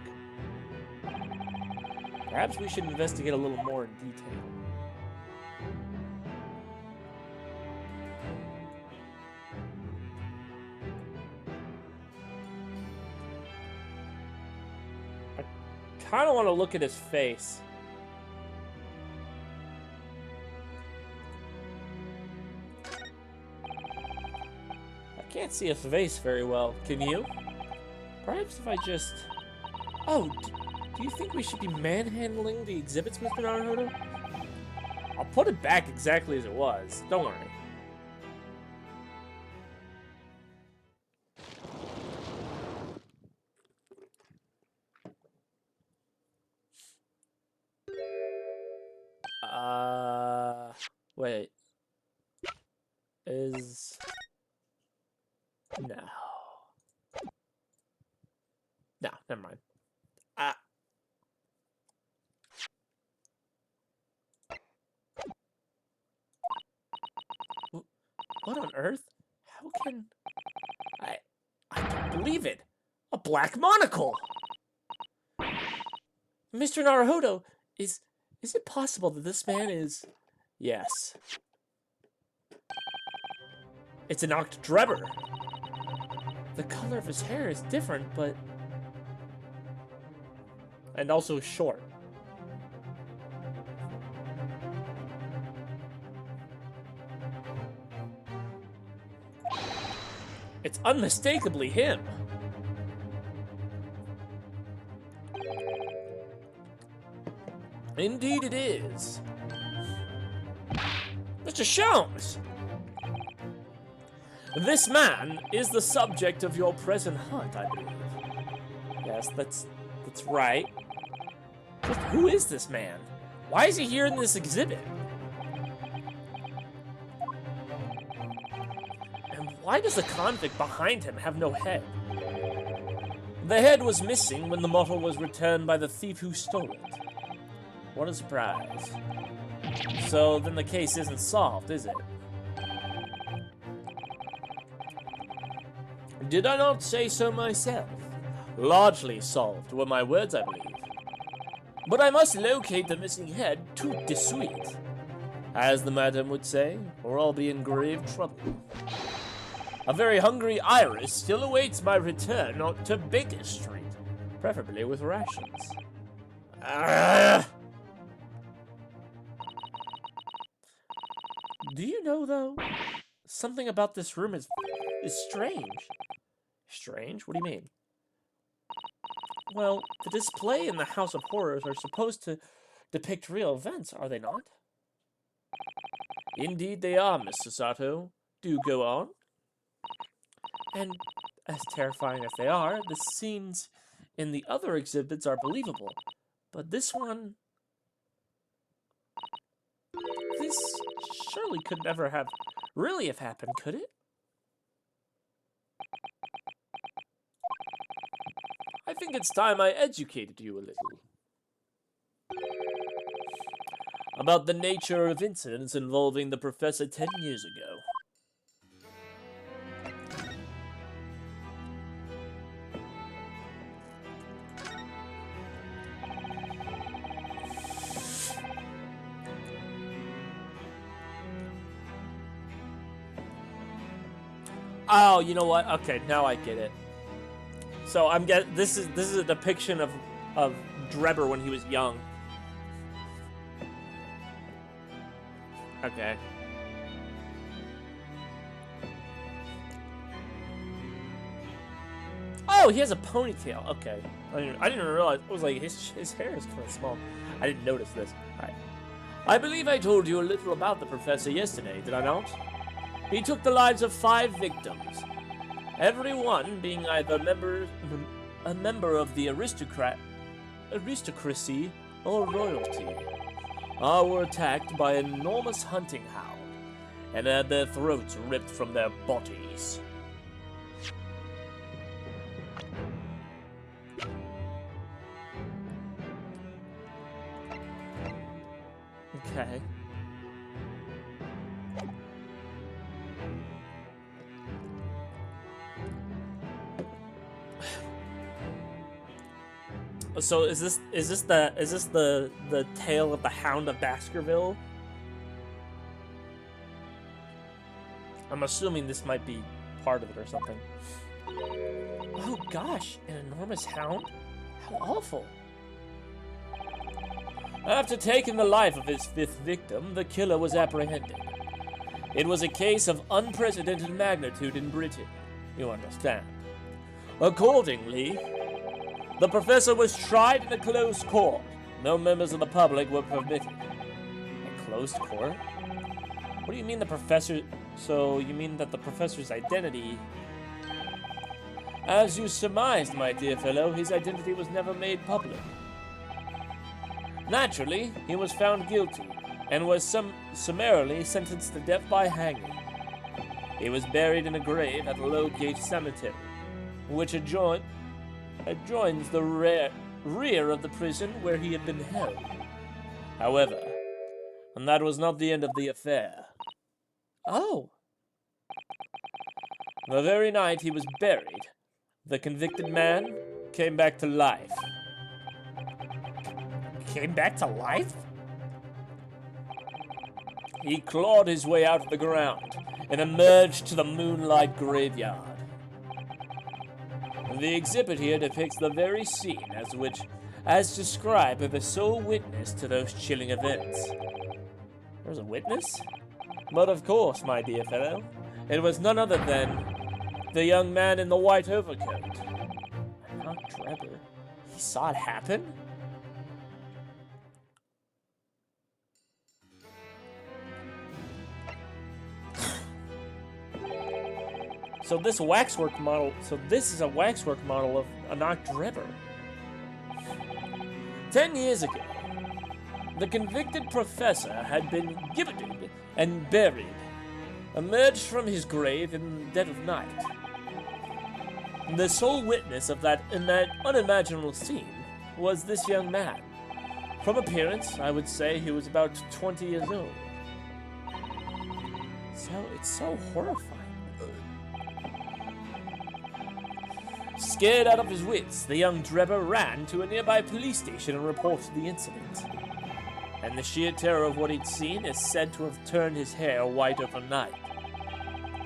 Perhaps we should investigate a little more in detail. I kind of want to look at his face. I can't see his face very well. Can you? Perhaps if I just... Oh, do you think we should be manhandling the exhibits, Mr. Naruhodo? I'll put it back exactly as it was. Don't worry. Wait. No. No, never mind. What on earth? How can... I don't believe it. A black monocle! Mr. Naruhodo, is it possible that this man is... Yes. It's an Octodrebber. The color of his hair is different, but... And also short. It's unmistakably him. Indeed it is. Mr. Sholmes! This man is the subject of your present hunt, I believe. Yes, that's right. Just who is this man? Why is he here in this exhibit? And why does the convict behind him have no head? The head was missing when the model was returned by the thief who stole it. What a surprise. So then the case isn't solved, is it? Did I not say so myself? Largely solved were my words, I believe. But I must locate the missing head tout de suite, as the madam would say, or I'll be in grave trouble. A very hungry Iris still awaits my return to Baker Street, preferably with rations. Do you know, though, something about this room is strange. Strange? What do you mean? Well, the display in the House of Horrors are supposed to depict real events, are they not? Indeed they are, Miss Sasato. Do go on. And as terrifying as they are, the scenes in the other exhibits are believable. But this one... This surely could never have really have happened, could it? I think it's time I educated you a little about the nature of incidents involving the professor 10 years ago. Oh, you know what? Okay, now I get it. So this is a depiction of Drebber when he was young. Okay. Oh, he has a ponytail. Okay. I didn't even realize. It was like his hair is kind of small. I didn't notice this. All right. I believe I told you a little about the professor yesterday, did I not? He took the lives of 5 victims. Every one being either a member of the aristocracy or royalty. All were attacked by an enormous hunting hound and had their throats ripped from their bodies. Okay. So is this the tale of the Hound of Baskerville? I'm assuming this might be part of it or something. Oh gosh, an enormous hound? How awful. After taking the life of his 5th victim, the killer was apprehended. It was a case of unprecedented magnitude in Britain, you understand. Accordingly, the professor was tried in a closed court. No members of the public were permitted. A closed court? What do you mean the professor... So, you mean that the professor's identity... As you surmised, my dear fellow, his identity was never made public. Naturally, he was found guilty, and was summarily sentenced to death by hanging. He was buried in a grave at Lowgate Cemetery, which adjoins the rear of the prison where he had been held. However, and that was not the end of the affair. Oh! The very night he was buried, the convicted man came back to life. Came back to life? He clawed his way out of the ground and emerged to the moonlight graveyard. The exhibit here depicts the very scene as described by the sole witness to those chilling events. There's a witness? But of course, my dear fellow, it was none other than the young man in the white overcoat. Not Drebber. He saw it happen? So this is a waxwork model of Anak Drebber. 10 years ago, the convicted professor had been gibbeted and buried, emerged from his grave in the dead of night. The sole witness of that unimaginable scene was this young man, From appearance, I would say he was about 20 years old. It's so horrifying. Scared out of his wits, the young Drebber ran to a nearby police station and reported the incident. And the sheer terror of what he'd seen is said to have turned his hair white overnight.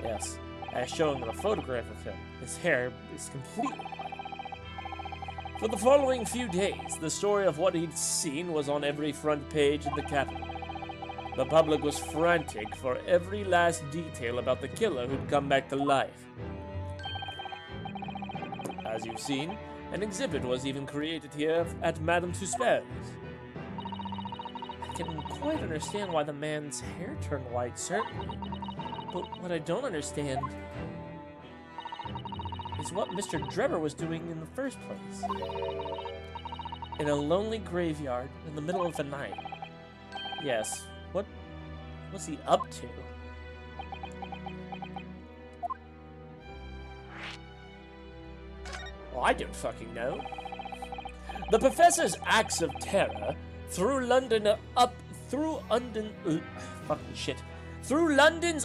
Yes, as shown in a photograph of him, his hair is completely white. For the following few days, the story of what he'd seen was on every front page in the capital. The public was frantic for every last detail about the killer who'd come back to life. As you've seen, an exhibit was even created here at Madame Tussauds. I can quite understand why the man's hair turned white, certainly. But what I don't understand is what Mr. Drebber was doing in the first place. In a lonely graveyard in the middle of the night. Yes, what was he up to? Well, I don't fucking know. The professor's acts of terror threw London's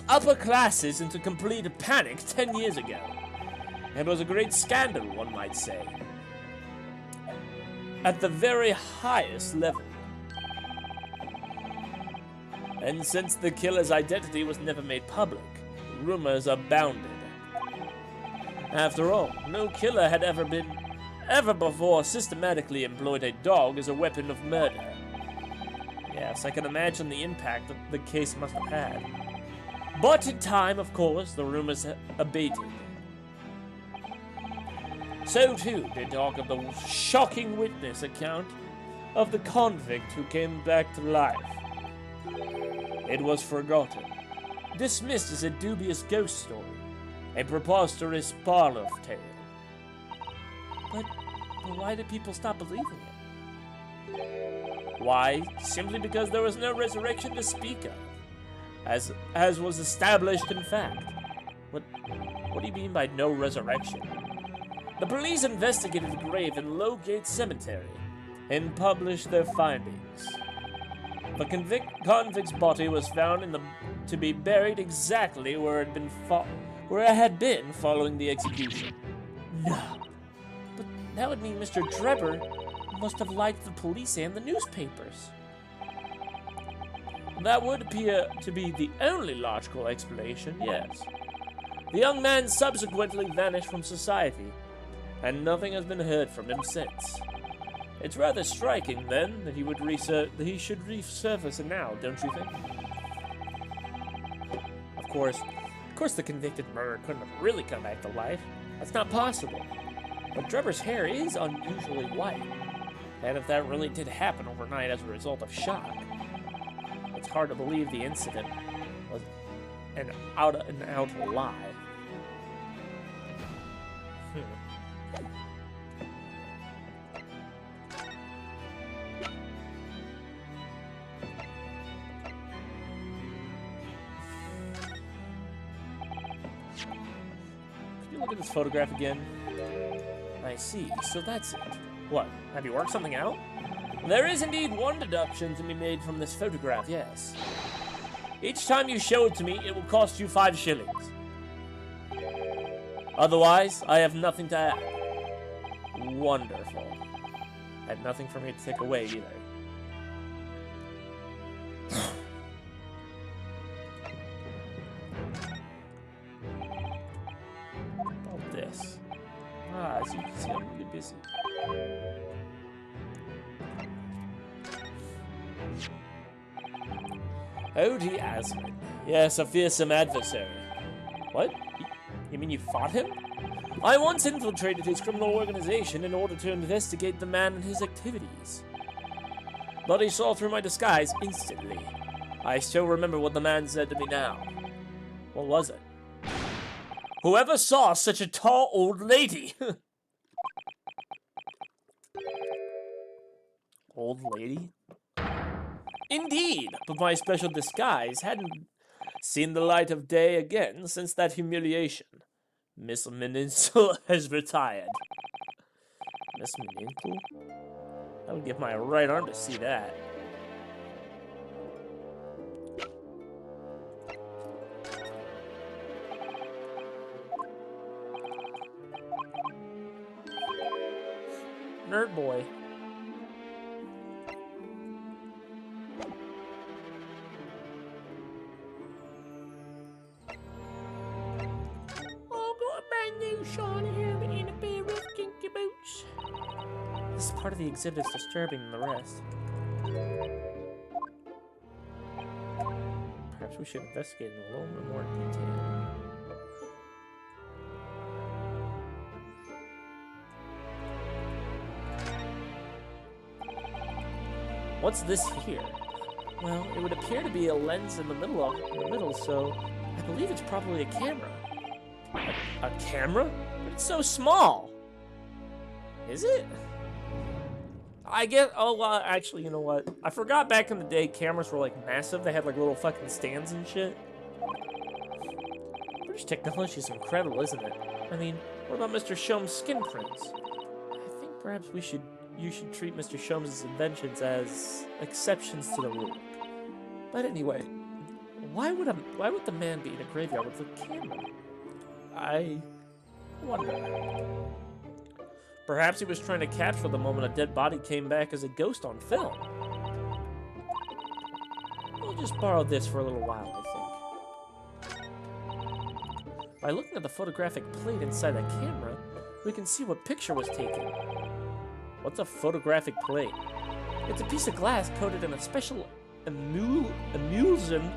upper classes into complete panic 10 years ago. It was a great scandal, one might say. At the very highest level. And since the killer's identity was never made public, rumors abounded. After all, no killer had ever before systematically employed a dog as a weapon of murder. Yes, I can imagine the impact that the case must have had. But in time, of course, the rumors abated. So too did talk of the shocking witness account of the convict who came back to life. It was forgotten, dismissed as a dubious ghost story, a preposterous parlor tale. But why did people stop believing it? Why? Simply because there was no resurrection to speak of, as was established in fact. What do you mean by no resurrection? The police investigated the grave in Lowgate Cemetery and published their findings. The convict's body was found to be buried exactly where it had been following the execution. No, but that would mean Mr. Drebber must have lied to the police and the newspapers. That would appear to be the only logical explanation, yes. The young man subsequently vanished from society, and nothing has been heard from him since. It's rather striking, then, that he should resurface now, don't you think? Of course the convicted murderer couldn't have really come back to life. That's not possible. But Drebber's hair is unusually white. And if that really did happen overnight as a result of shock, it's hard to believe the incident was an out-and-out lie. Could you look at this photograph again? I see, so that's it. What, have you worked something out? There is indeed one deduction to be made from this photograph, yes. Each time you show it to me, it will cost you 5 shillings. Otherwise, I have nothing to add. Wonderful. Had nothing for me to take away either. About this. As you can see, I'm really busy. Odie Asmund. Yes, a fearsome adversary. What? You mean you fought him? I once infiltrated his criminal organization in order to investigate the man and his activities. But he saw through my disguise instantly. I still remember what the man said to me now. What was it? Whoever saw such a tall old lady? Old lady? Indeed, but my special disguise hadn't seen the light of day again since that humiliation. Miss Meninsel has retired. Miss Meninsel? I would give my right arm to see that. Nerd boy. Oh, got a brand new shiny helmet and a pair of kinky boots. This part of the exhibit is disturbing than the rest. Perhaps we should investigate in a little bit more detail. What's this here? Well, it would appear to be a lens in the middle, so I believe it's probably a camera. A camera? But it's so small. Is it? I guess. Oh, actually, you know what? I forgot back in the day, cameras were like massive. They had like little fucking stands and shit. British technology is incredible, isn't it? I mean, what about Mr. Sholmes' skin prints? I think perhaps you should treat Mr. Sholmes' inventions as exceptions to the rule. But anyway, why would the man be in a graveyard with a camera? I wonder. Perhaps he was trying to capture the moment a dead body came back as a ghost on film. We'll just borrow this for a little while, I think. By looking at the photographic plate inside the camera, we can see what picture was taken. What's a photographic plate? It's a piece of glass coated in a special emulsion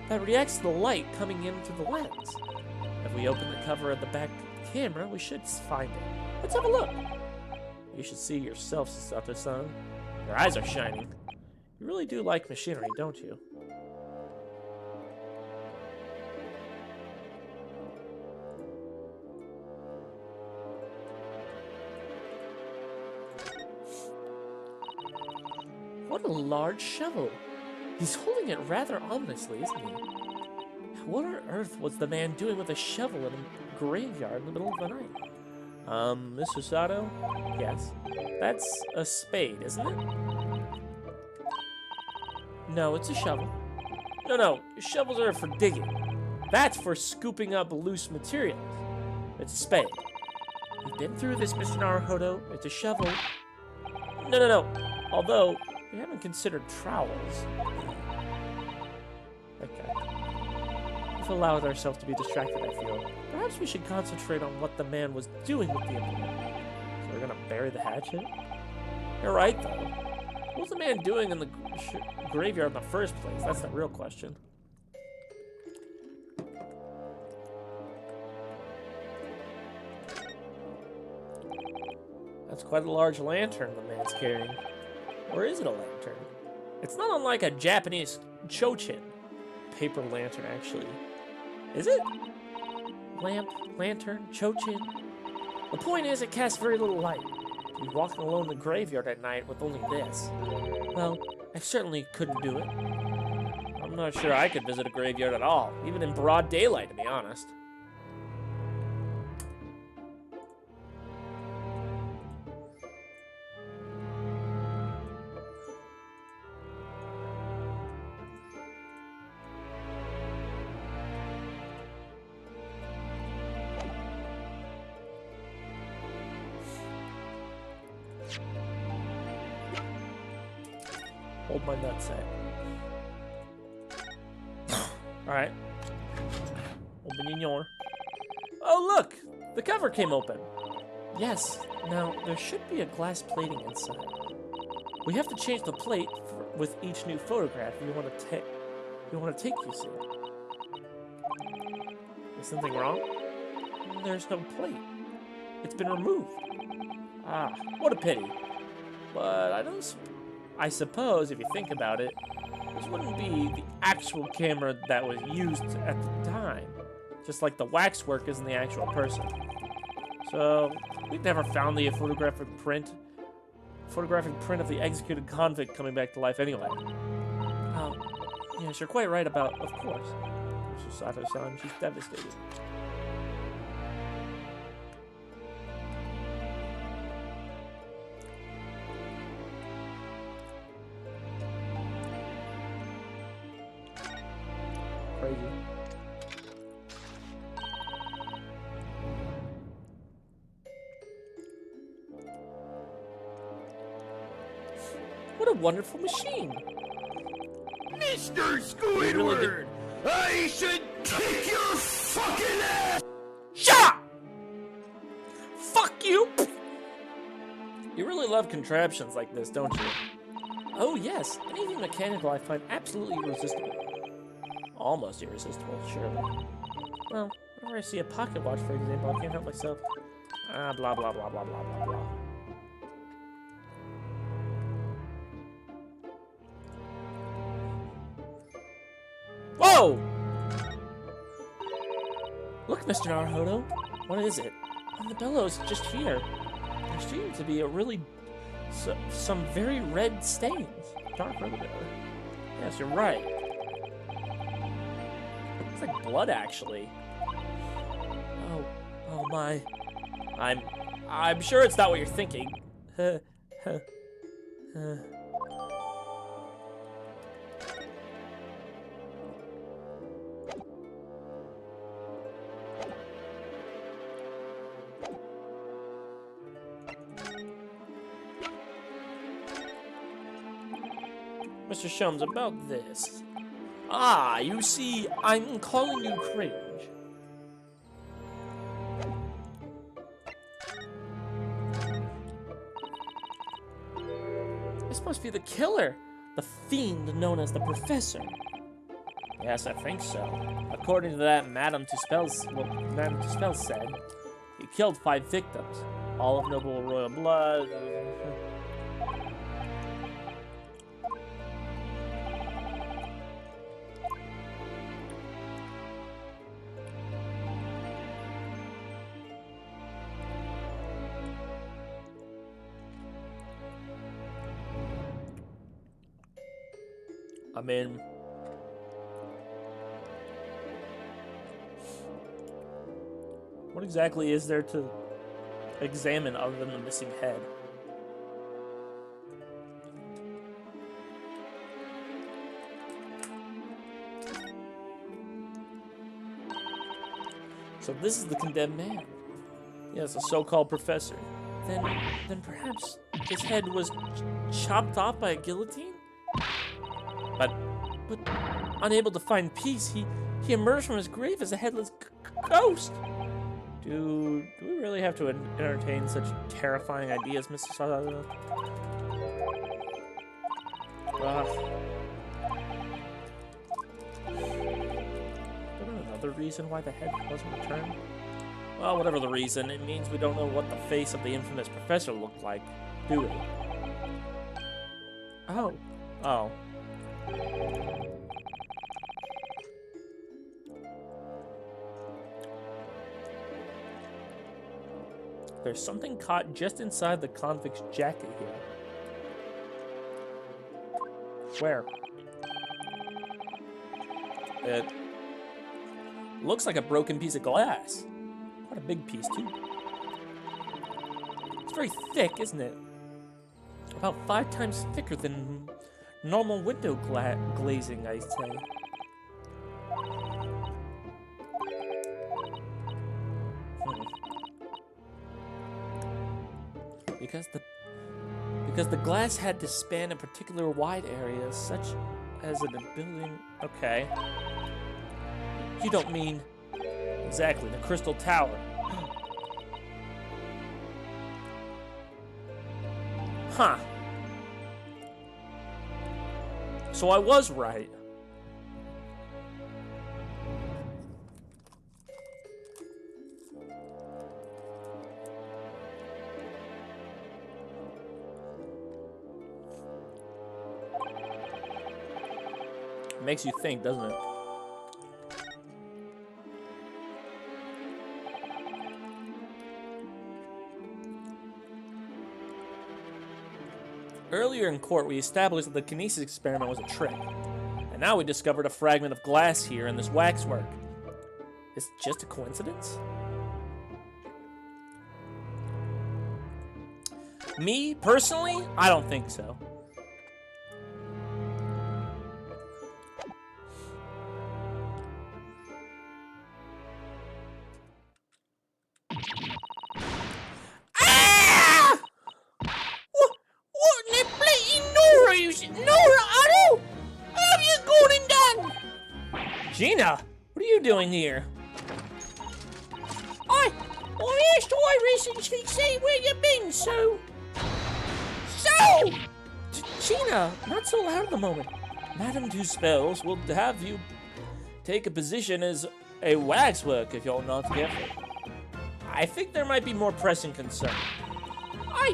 that reacts to the light coming in through the lens. If we open the cover of the back camera, we should find it. Let's have a look. You should see yourself, Sato-san. Your eyes are shining. You really do like machinery, don't you? What a large shovel. He's holding it rather ominously, isn't he? What on earth was the man doing with a shovel in a graveyard in the middle of the night? Mr. Sato? Yes. That's a spade, isn't it? No, it's a shovel. No, shovels are for digging. That's for scooping up loose materials. It's a spade. You've been through this, Mr. Naruhodo. It's a shovel. No. Although, we haven't considered trowels. Okay. We've allowed ourselves to be distracted, I feel. Perhaps we should concentrate on what the man was doing with the implement. So we're gonna bury the hatchet? You're right, though. What was the man doing in the graveyard in the first place? That's the real question. That's quite a large lantern the man's carrying. Or is it a lantern? It's not unlike a Japanese chochin. Paper lantern, actually. Is it? Lamp, lantern, chochin. The point is, it casts very little light. To be walking alone in the graveyard at night with only this. Well, I certainly couldn't do it. I'm not sure I could visit a graveyard at all, even in broad daylight, to be honest. Hold my nutsack. Alright. Open your. Oh, look! The cover came open. Yes. Now, there should be a glass plating inside. We have to change the plate with each new photograph you want to take, you see. Is something wrong? There's no plate. It's been removed. Ah, what a pity. But I suppose, if you think about it, this wouldn't be the actual camera that was used at the time. Just like the waxwork isn't the actual person. So, we've never found the photographic print of the executed convict coming back to life anyway. Oh, yes, you're quite right about, of course. Mr. Sato-san, she's devastated. crazy. What a wonderful machine! Mr. Squidward, I should kick your fucking ass! Shut up! Fuck you! You really love contraptions like this, don't you? Oh yes, anything mechanical I find absolutely irresistible. Almost irresistible, surely. Well, whenever I see a pocket watch, for example, I can't help myself. Ah, blah blah blah blah blah blah blah. Whoa! Look, Mr. Naruhodo. What is it? On the bellows just here. There seems to be a really... some very red stains. Dark red there. Yes, you're right. It's like blood, actually. Oh my. I'm sure it's not what you're thinking. Mr. Shums, about this. Ah, you see, I'm calling you cringe. This must be the killer, the fiend known as the Professor. Yes, I think so. According to that Madame Tuspel said, he killed 5 victims, all of noble royal blood. I mean, what exactly is there to examine other than the missing head? So this is the condemned man. Yes, a so-called professor. Then perhaps his head was chopped off by a guillotine? But unable to find peace, he emerged from his grave as a headless ghost. Do we really have to entertain such terrifying ideas, Mr. Sada? Another reason why the head wasn't returned? Well, whatever the reason, it means we don't know what the face of the infamous professor looked like, do we? Oh. There's something caught just inside the convict's jacket here. Where? It looks like a broken piece of glass. Quite a big piece, too. It's very thick, isn't it? About 5 times thicker than normal window glazing, I'd say. Because the glass had to span a particular wide area, such as in a building. Okay. You don't mean exactly the Crystal Tower. Huh. So I was right. Makes you think, doesn't it? Earlier in court, we established that the kinesis experiment was a trick. And now we discovered a fragment of glass here in this waxwork. Is it just a coincidence? Me, personally, I don't think so. Ah! What in the bleeding Nora is it? Nora, Otto? What have you gone and done? Gina, what are you doing here? I asked Iris and she said where you been, so... Gina, not so loud at the moment. Madame Two Spells will have you take a position as a waxwork if you're not careful. I think there might be more pressing concern. I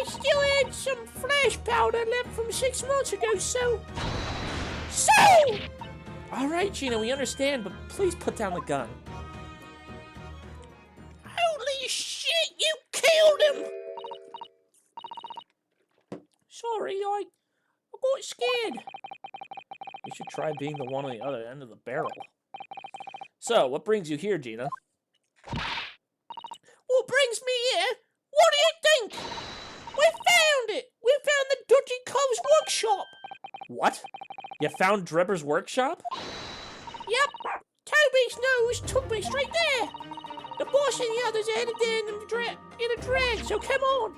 still had some flash powder left from 6 months ago, so... All right, Gina, we understand, but please put down the gun. Holy shit, you killed him! Sorry, I got scared. You should try being the one on the other end of the barrel. So, what brings you here, Gina? What brings me here? What do you think? We found it! We found the Dodgy Cove's workshop! What? You found Drebber's workshop? Yep, Toby's nose took me straight there. The boss and the others are headed there in a drag, so come on.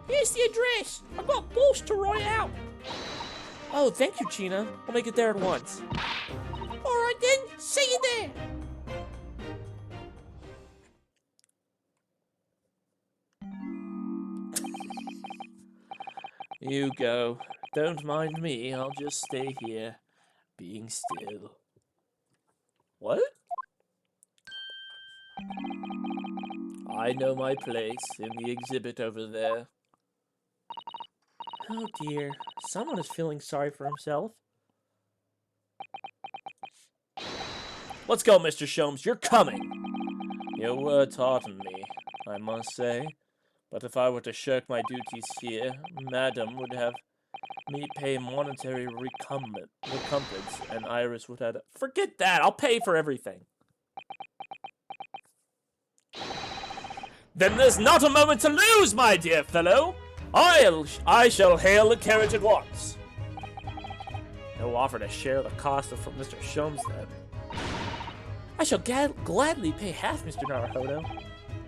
Here's the address. I got boss to write out. Oh, thank you, Gina. I'll make it there at once. Alright then, see you there. You go. Don't mind me. I'll just stay here, being still. What? I know my place in the exhibit over there. Oh dear, someone is feeling sorry for himself. Let's go, Mr. Sholmes. You're coming. Your words hearten me, I must say. But if I were to shirk my duties here, Madam would have me pay monetary recompense, and Iris would have... Forget that! I'll pay for everything! Then there's not a moment to lose, my dear fellow! I shall hail the carriage at once. No offer to share the cost of Mr. Sholmes, then. I shall gladly pay half, Mr. Naruhodo.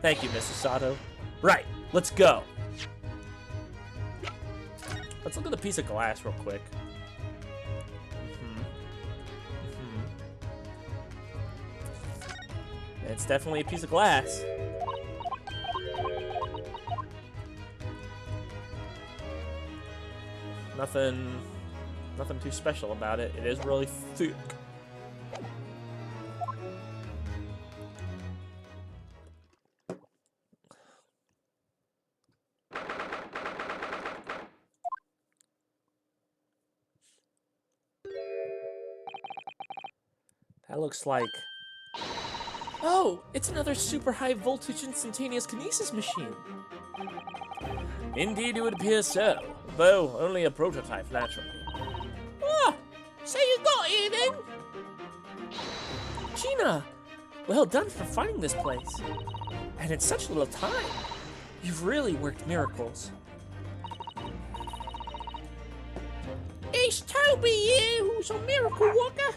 Thank you, Mrs. Sato. Right, let's go. Let's look at the piece of glass real quick. It's definitely a piece of glass. Nothing too special about it. It is really thick. That looks like... Oh, it's another super high voltage instantaneous kinesis machine. Indeed, it would appear so, though only a prototype, naturally. Ah, so you got here then? Gina, well done for finding this place. And in such little time. You've really worked miracles. It's Toby here, who's a miracle worker.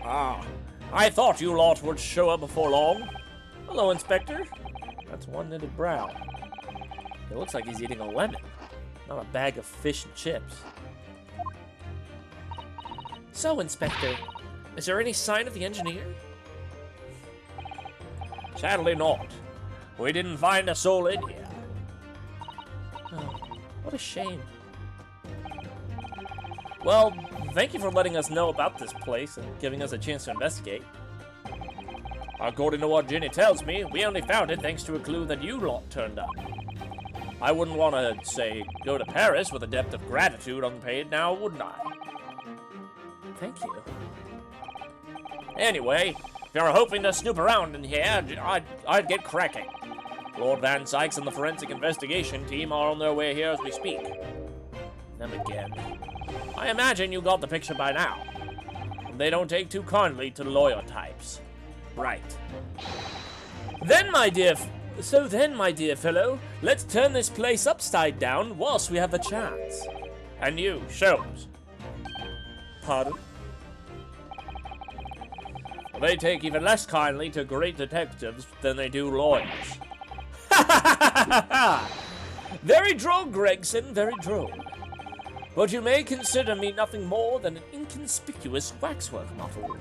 Ah, I thought you lot would show up before long. Hello, Inspector. That's one knitted brow. It looks like he's eating a lemon, not a bag of fish and chips. So, Inspector, is there any sign of the engineer? Sadly not. We didn't find a soul in here. Oh, what a shame. Well, thank you for letting us know about this place and giving us a chance to investigate. According to what Ginny tells me, we only found it thanks to a clue that you lot turned up. I wouldn't want to, say, go to Paris with a debt of gratitude unpaid now, wouldn't I? Thank you. Anyway, if you're hoping to snoop around in here, I'd get cracking. Lord Van Sykes and the forensic investigation team are on their way here as we speak. Them again. I imagine you got the picture by now. They don't take too kindly to lawyer types. Right. Then, my dear fellow, let's turn this place upside down whilst we have the chance. And you, Sholmes. Pardon? They take even less kindly to great detectives than they do lawyers. Very droll, Gregson, very droll. But you may consider me nothing more than an inconspicuous waxwork model.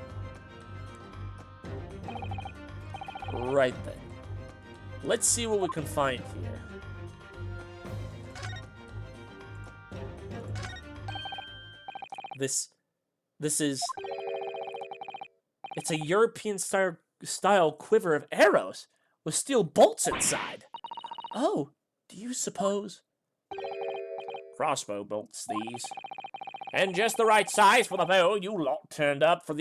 Right then. Let's see what we can find here. This is... It's a European style quiver of arrows with steel bolts inside. Oh, do you suppose? Crossbow bolts, these. And just the right size for the bow you lot turned up for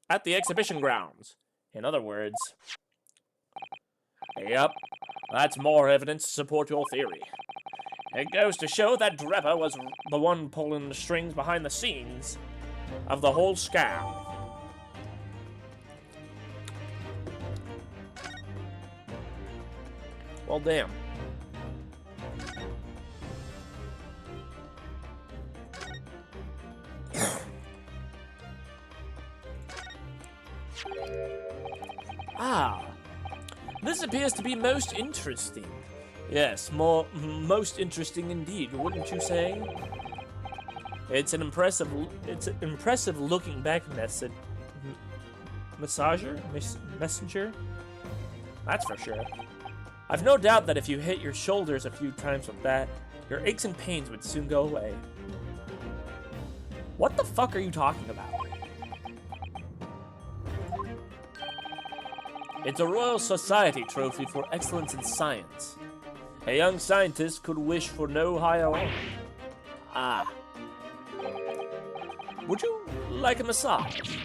at the exhibition grounds. In other words... Yep, that's more evidence to support your theory. It goes to show that Drebber was the one pulling the strings behind the scenes of the whole scam. Well, damn. Ah, this appears to be most interesting. Yes, most interesting indeed, wouldn't you say? It's an impressive looking back messenger. That's for sure. I've no doubt that if you hit your shoulders a few times with that, your aches and pains would soon go away. What the fuck are you talking about? It's a Royal Society trophy for excellence in science. A young scientist could wish for no higher honor. Ah. Would you like a massage?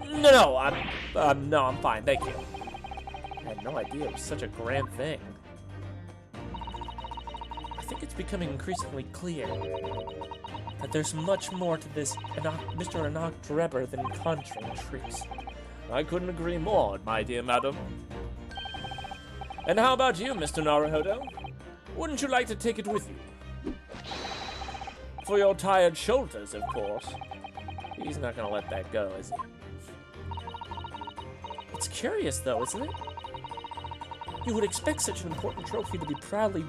No, I'm fine, thank you. I had no idea it was such a grand thing. I think it's becoming increasingly clear that there's much more to this Mr. Enoch Drebber than conjuring tricks. I couldn't agree more, my dear madam. And how about you, Mr. Naruhodo? Wouldn't you like to take it with you? For your tired shoulders, of course. He's not gonna let that go, is he? It's curious, though, isn't it? You would expect such an important trophy to be proudly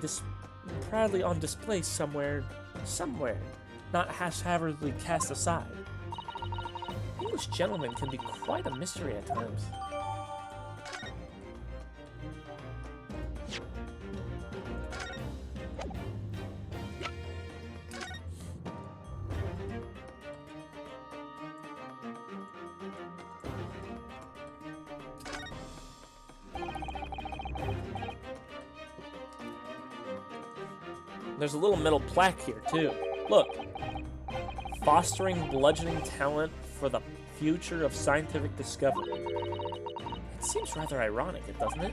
on display somewhere, not haphazardly cast aside. English gentlemen can be quite a mystery at times. There's a little metal plaque here, too. Look. Fostering bludgeoning talent for the future of scientific discovery. It seems rather ironic, doesn't it?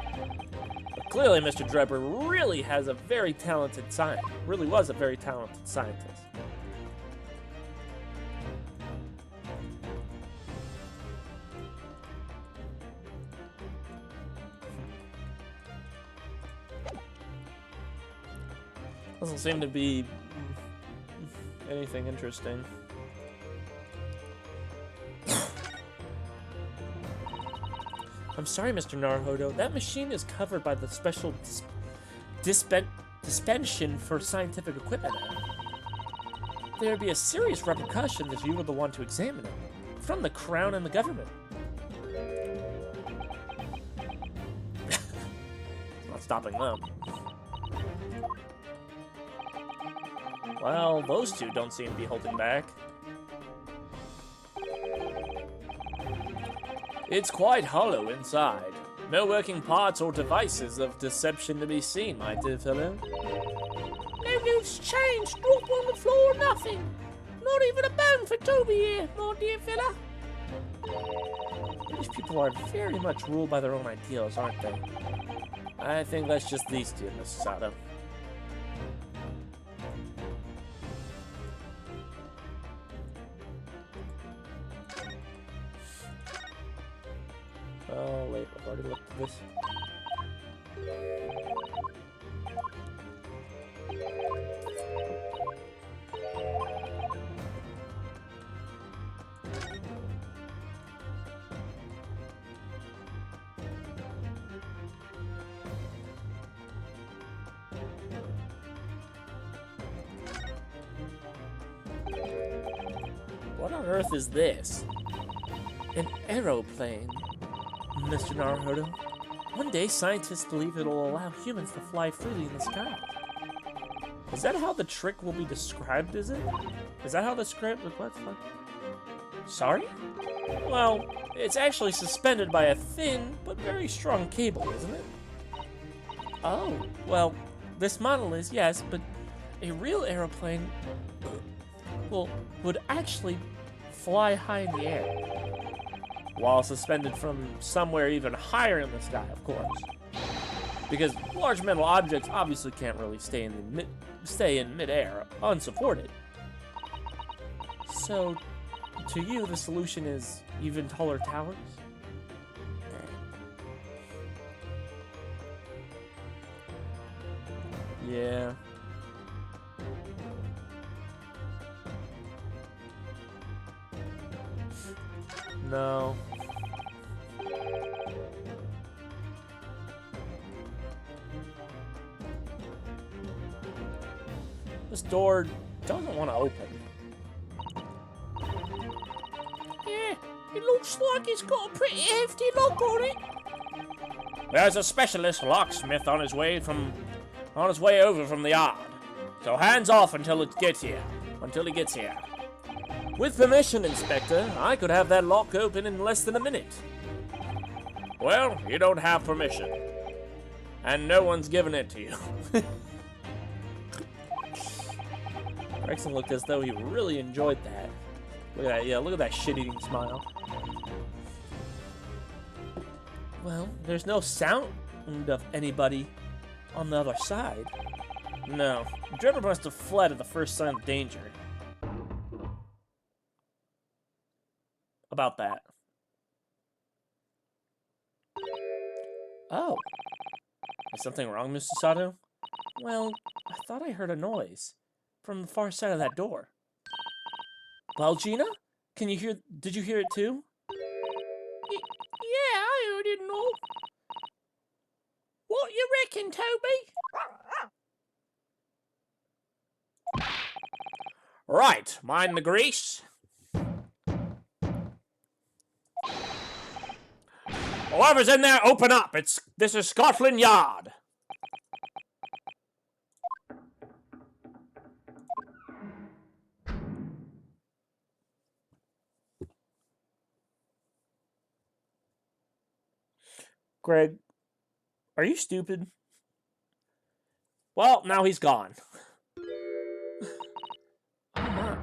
But clearly Mr. Drebber really has a very talented was a very talented scientist. Doesn't seem to be anything interesting. I'm sorry, Mr. Naruhodo. That machine is covered by the special dispensation for scientific equipment. There would be a serious repercussion if you were the one to examine it. From the Crown and the government. Not stopping them. Well, those two don't seem to be holding back. It's quite hollow inside. No working parts or devices of deception to be seen, my dear fellow. No loose change, drop on the floor, nothing. Not even a bone for Toby here, my dear fella. British people are very much ruled by their own ideals, aren't they? I think that's just these two, Mrs. Sato. Oh, wait, I've already looked at this. on earth is this? An aeroplane, Mr. Naruhodo. One day, scientists believe it'll allow humans to fly freely in the sky. Is that how the trick will be described, is it? Is that how the script... What the fuck? Sorry? Well, it's actually suspended by a thin, but very strong cable, isn't it? Oh, well, this model is, yes, but a real aeroplane, well, would actually fly high in the air. While suspended from somewhere even higher in the sky, of course. Because large metal objects obviously can't really stay in midair unsupported. So, to you, the solution is even taller towers? Yeah. No. This door doesn't want to open. Yeah, it looks like it's got a pretty hefty lock on it. There's a specialist locksmith on his way over from the yard. So hands off until it gets here. Until he gets here. With permission, Inspector, I could have that lock open in less than a minute. Well, you don't have permission. And no one's given it to you. Gregson looked as though he really enjoyed that. Look at that, yeah, look at that shit-eating smile. Well, there's no sound of anybody on the other side. No, Drebber must have fled at the first sign of danger. About that. Oh. Is something wrong, Mr. Sato? Well, I thought I heard a noise from the far side of that door. Well, Gina? Did you hear it too? Yeah, I heard it and all. What you reckon, Toby? Right, mind the grease. Whoever's in there, open up. This is Scotland Yard. Greg, are you stupid? Well, now he's gone. Oh my.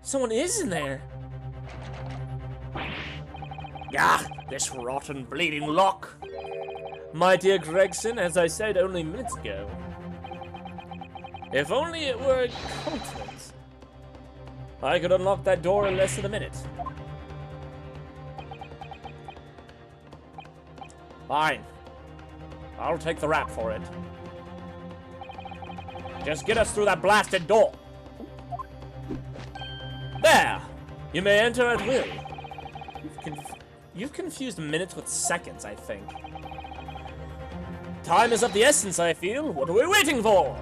Someone is in there. Ah, this rotten bleeding lock. My dear Gregson, as I said only minutes ago, if only it were a coincidence, I could unlock that door in less than a minute. Fine. I'll take the rap for it. Just get us through that blasted door. There! You may enter at will. You've confused minutes with seconds, I think. Time is of the essence, I feel. What are we waiting for?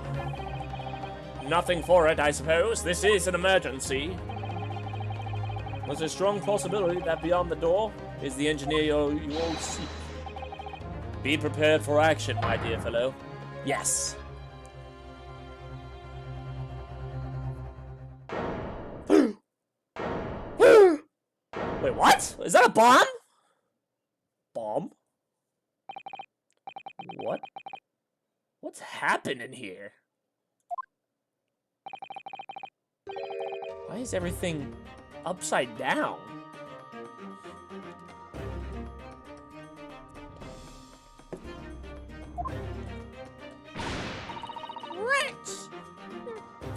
Nothing for it, I suppose. This is an emergency. There's a strong possibility that beyond the door is the engineer you all seek. Be prepared for action, my dear fellow. Yes. Wait, what? Is that a bomb? Bomb? What? What's happening here? Why is everything upside down? Rats!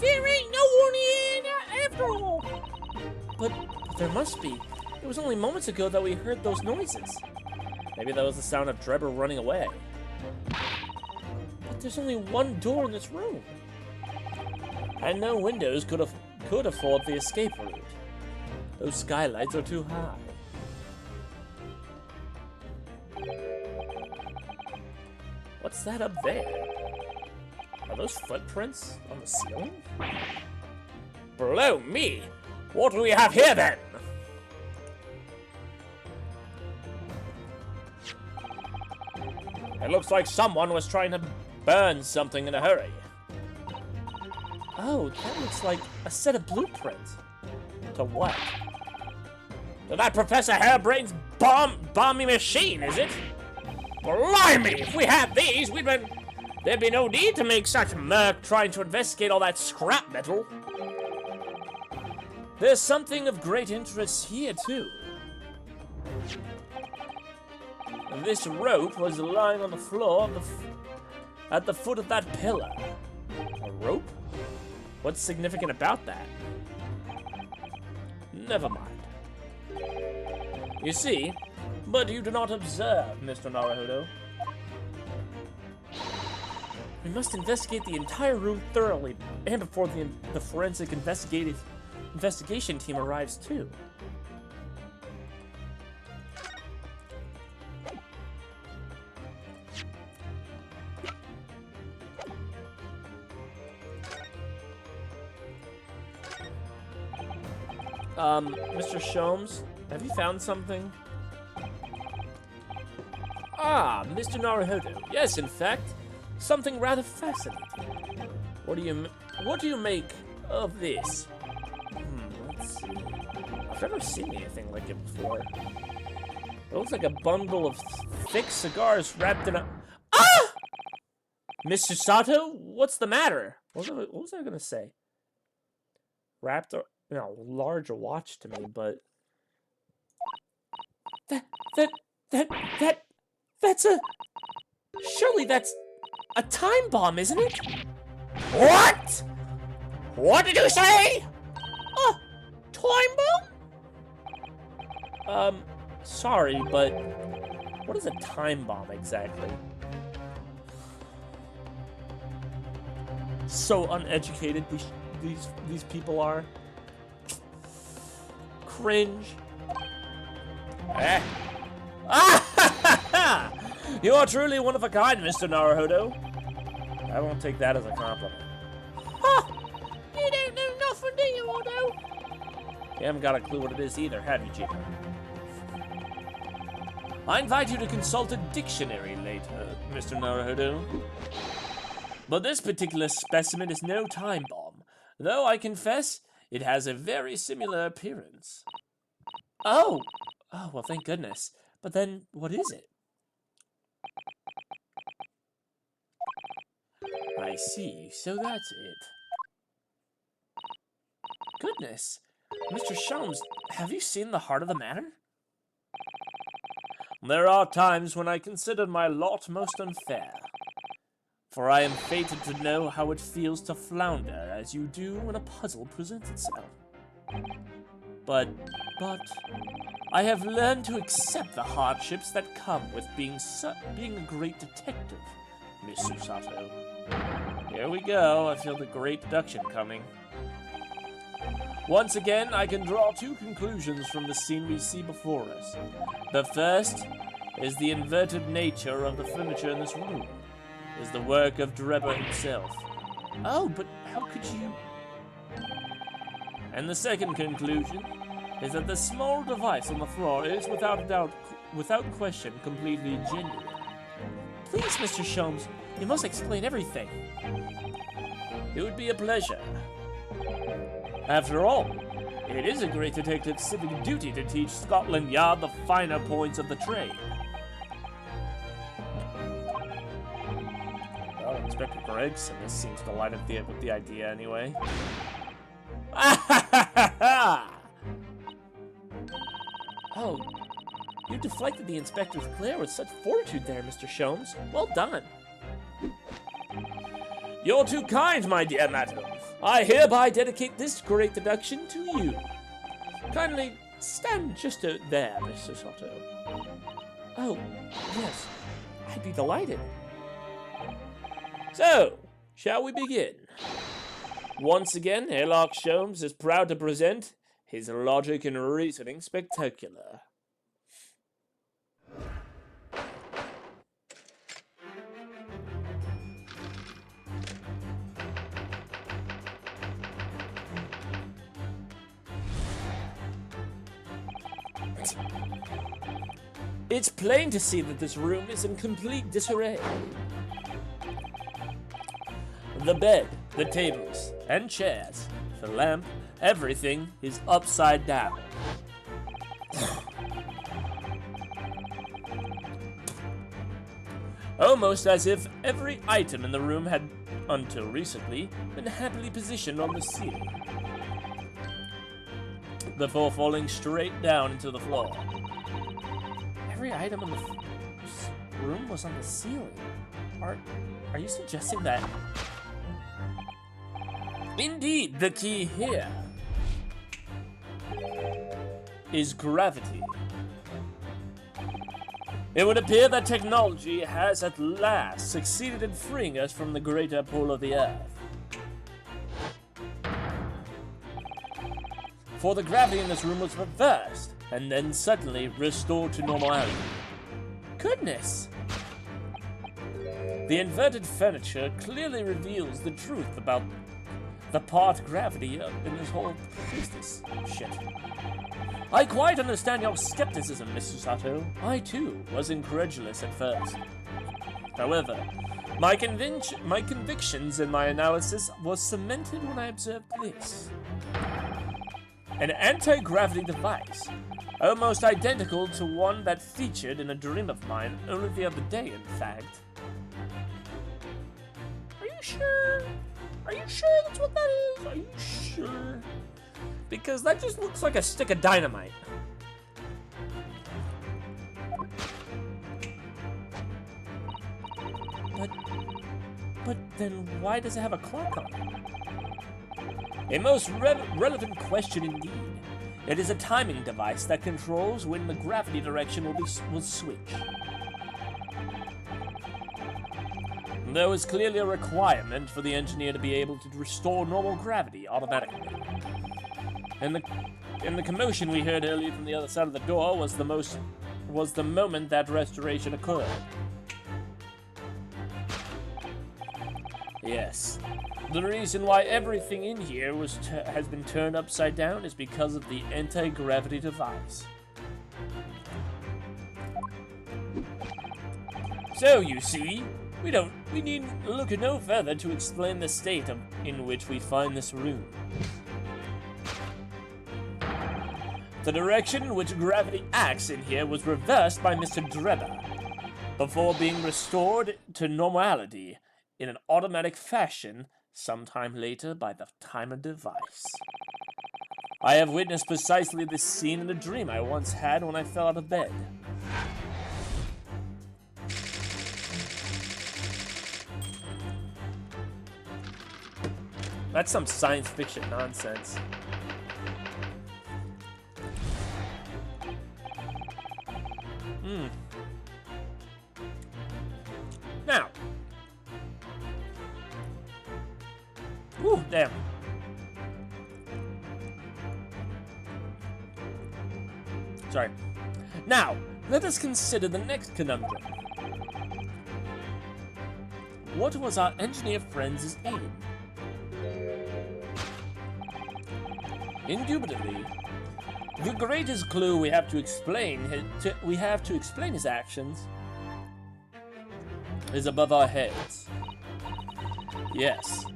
There ain't no one here after all. But there must be. It was only moments ago that we heard those noises. Maybe that was the sound of Drebber running away. But there's only one door in this room. And no windows could afford the escape route. Those skylights are too high. What's that up there? Are those footprints on the ceiling? Blow me! What do we have here then? It looks like someone was trying to burn something in a hurry. Oh, that looks like a set of blueprints. To what? To that Professor Hairbrain's bombing machine, is it? Blimey! If we had these, there'd be no need to make such murk trying to investigate all that scrap metal. There's something of great interest here, too. This rope was lying on the floor at the foot of that pillar. A rope? What's significant about that? Never mind. You see, but you do not observe, Mr. Naruhodo. We must investigate the entire room thoroughly, and before the forensic investigation team arrives too. Mr. Sholmes, have you found something? Ah, Mr. Naruhodo. Yes, in fact, something rather fascinating. What do you make of this? Let's see. I've never seen anything like it before. It looks like a bundle of thick cigars wrapped in a... Ah! Mr. Sato, what's the matter? What was I gonna say? Wrapped or... large watch to me, but... That's a... Surely that's a time bomb, isn't it? What? What did you say? A time bomb? Sorry, but what is a time bomb exactly? So uneducated these people are. Cringe. You are truly one of a kind, Mr. Naruhodo. I won't take that as a compliment. Ha! You don't know nothing, do you, Odo? You haven't got a clue what it is either, have you, Chico? I invite you to consult a dictionary later, Mr. Naruhodo. But this particular specimen is no time bomb, though I confess it has a very similar appearance. Oh, well, thank goodness. But then, what is it? I see, so that's it. Goodness. Mr. Sholmes, have you seen the heart of the matter? There are times when I consider my lot most unfair. For I am fated to know how it feels to flounder as you do when a puzzle presents itself. But I have learned to accept the hardships that come with being a great detective, Miss Susato. Here we go, I feel the great deduction coming. Once again, I can draw two conclusions from the scene we see before us. The first is the inverted nature of the furniture in this room. Is the work of Drebber himself. Oh, but how could you... And the second conclusion is that the small device on the floor is, without question, completely genuine. Please, Mr. Sholmes, you must explain everything. It would be a pleasure. After all, it is a great detective's civic duty to teach Scotland Yard the finer points of the trade. Well, Inspector Gregson seems delighted with the idea anyway. Oh, you deflected the inspector's glare with such fortitude there, Mr. Sholmes. Well done. You're too kind, my dear madam. I hereby dedicate this great deduction to you. Kindly stand just there, Mr. Sato. Oh, yes, I'd be delighted. So, shall we begin? Once again, Herlock Sholmes is proud to present his logic and reasoning spectacular. It's plain to see that this room is in complete disarray. The bed, the tables, and chairs, the lamp, everything is upside down. Almost as if every item in the room had, until recently, been happily positioned on the ceiling, before falling straight down into the floor. Every item in the room was on the ceiling. Are you suggesting that? Indeed, the key here is gravity. It would appear that technology has at last succeeded in freeing us from the greater pull of the Earth. For the gravity in this room was reversed, and then suddenly restored to normality. Goodness! The inverted furniture clearly reveals the truth about the part gravity in this whole business shit. I quite understand your skepticism, Mr. Sato. I too was incredulous at first. However, my convictions and my analysis was cemented when I observed this. An anti-gravity device, almost identical to one that featured in a dream of mine only the other day, in fact. Are you sure? Are you sure that's what that is? Are you sure? Because that just looks like a stick of dynamite. But then why does it have a clock on it? A most relevant question indeed. It is a timing device that controls when the gravity direction will switch. There was clearly a requirement for the engineer to be able to restore normal gravity automatically. And the commotion we heard earlier from the other side of the door was the moment that restoration occurred. Yes. The reason why everything in here has been turned upside down is because of the anti-gravity device. So, you see, we need look no further to explain the state in which we find this room. The direction in which gravity acts in here was reversed by Mr. Drebber, before being restored to normality in an automatic fashion sometime later by the timer device. I have witnessed precisely this scene in a dream I once had when I fell out of bed. That's some science fiction nonsense. Now. Ooh, damn. Sorry. Now, let us consider the next conundrum. What was our engineer friend's aim? Indubitably, the greatest clue we have to explain his actions is above our heads. Yes.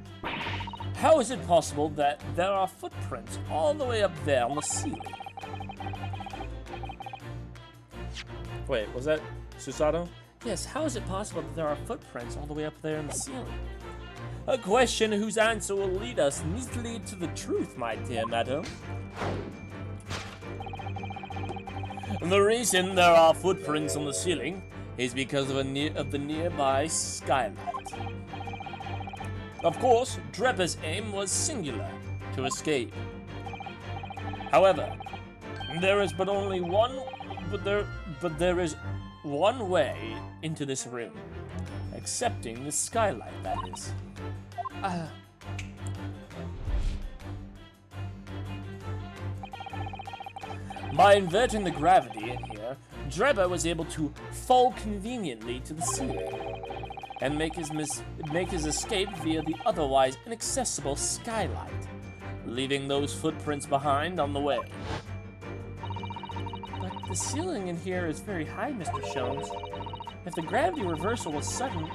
How is it possible that there are footprints all the way up there on the ceiling? Wait, was that Susato? Yes, how is it possible that there are footprints all the way up there in the ceiling? A question whose answer will lead us neatly to the truth, my dear madam. The reason there are footprints on the ceiling is because of the nearby skylight. Of course, Drebber's aim was singular, to escape. However, there is one way into this room, excepting the skylight, that is. By inverting the gravity in here, Drebber was able to fall conveniently to the ceiling and make his escape via the otherwise inaccessible skylight, leaving those footprints behind on the way. But The ceiling in here is very high, Mr. Sholmes. If the gravity reversal was sudden,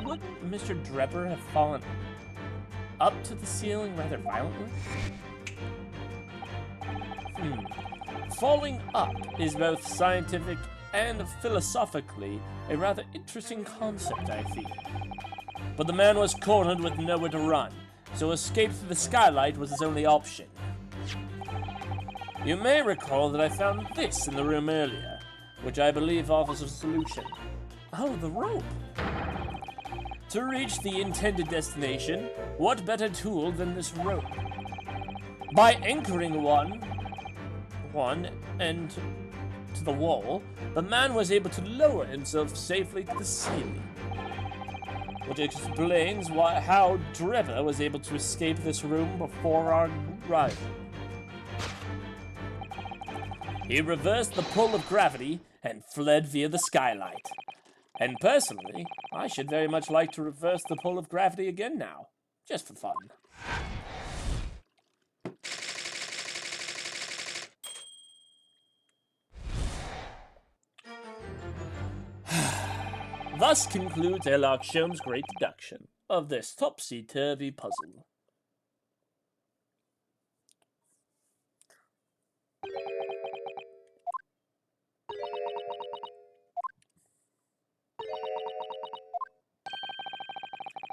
wouldn't Mr. Drebber have fallen up to the ceiling rather violently? Falling up is both scientific and philosophically a rather interesting concept, I feel. But the man was cornered with nowhere to run, so escape through the skylight was his only option. You may recall that I found this in the room earlier, which I believe offers a solution. Oh, the rope! To reach the intended destination, what better tool than this rope? By anchoring one end to the wall, the man was able to lower himself safely to the ceiling. Which explains how Drebber was able to escape this room before our arrival. He reversed the pull of gravity and fled via the skylight. And personally, I should very much like to reverse the pull of gravity again now, just for fun. Thus concludes Sherlock Sholmes' great deduction of this topsy-turvy puzzle.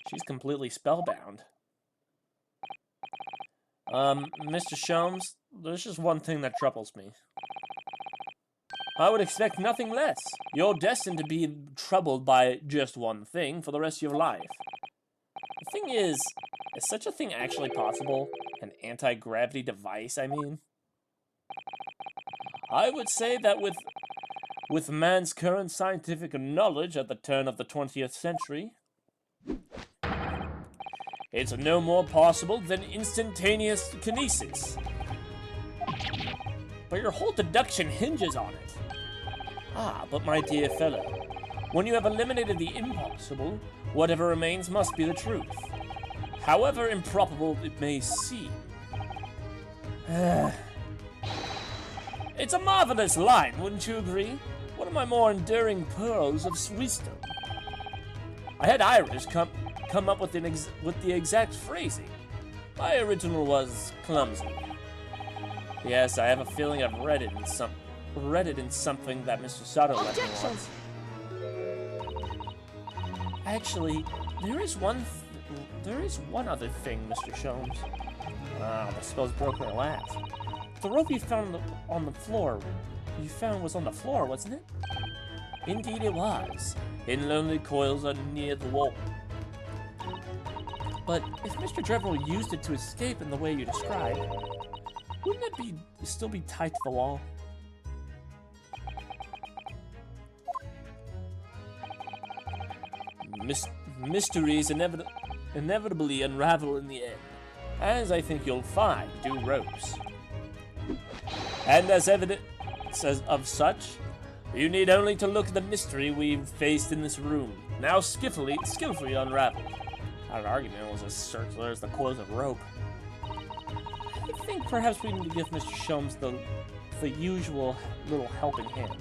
She's completely spellbound. Mr. Sholmes, there's just one thing that troubles me. I would expect nothing less. You're destined to be troubled by just one thing for the rest of your life. The thing is such a thing actually possible? An anti-gravity device, I mean? I would say that with man's current scientific knowledge at the turn of the 20th century, it's no more possible than instantaneous kinesis. But your whole deduction hinges on it. Ah, but my dear fellow, when you have eliminated the impossible, whatever remains must be the truth. However improbable it may seem. It's a marvelous line, wouldn't you agree? One of my more enduring pearls of wisdom. I had Irish come up with the exact phrasing. My original was clumsy. Yes, I have a feeling I've read it in something that Mr. Sato left me once. Actually, there is one other thing, Mr. Sholmes. Ah, the spell's broken at last. The rope you found on the floor, was on the floor, wasn't it? Indeed it was, in lonely coils near the wall. But if Mr. Drebber used it to escape in the way you described, wouldn't it still be tied to the wall? Mysteries inevitably unravel in the end, as I think you'll find do ropes. And as evidence of such, you need only to look at the mystery we've faced in this room, now skillfully unraveled. That argument was as circular as the coils of rope. I think perhaps we need to give Mr. Sholmes the usual little helping hand.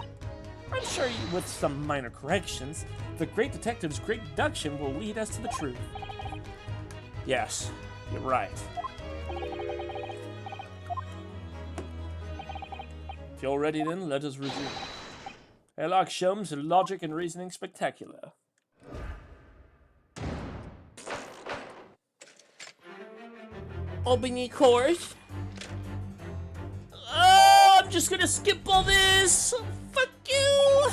I'm sure with some minor corrections, the great detective's great deduction will lead us to the truth. Yes, you're right. If you're ready then, let us resume. Sherlock Sholmes' logic and reasoning spectacular. Open your course. Oh, I'm just gonna skip all this. Fuck you.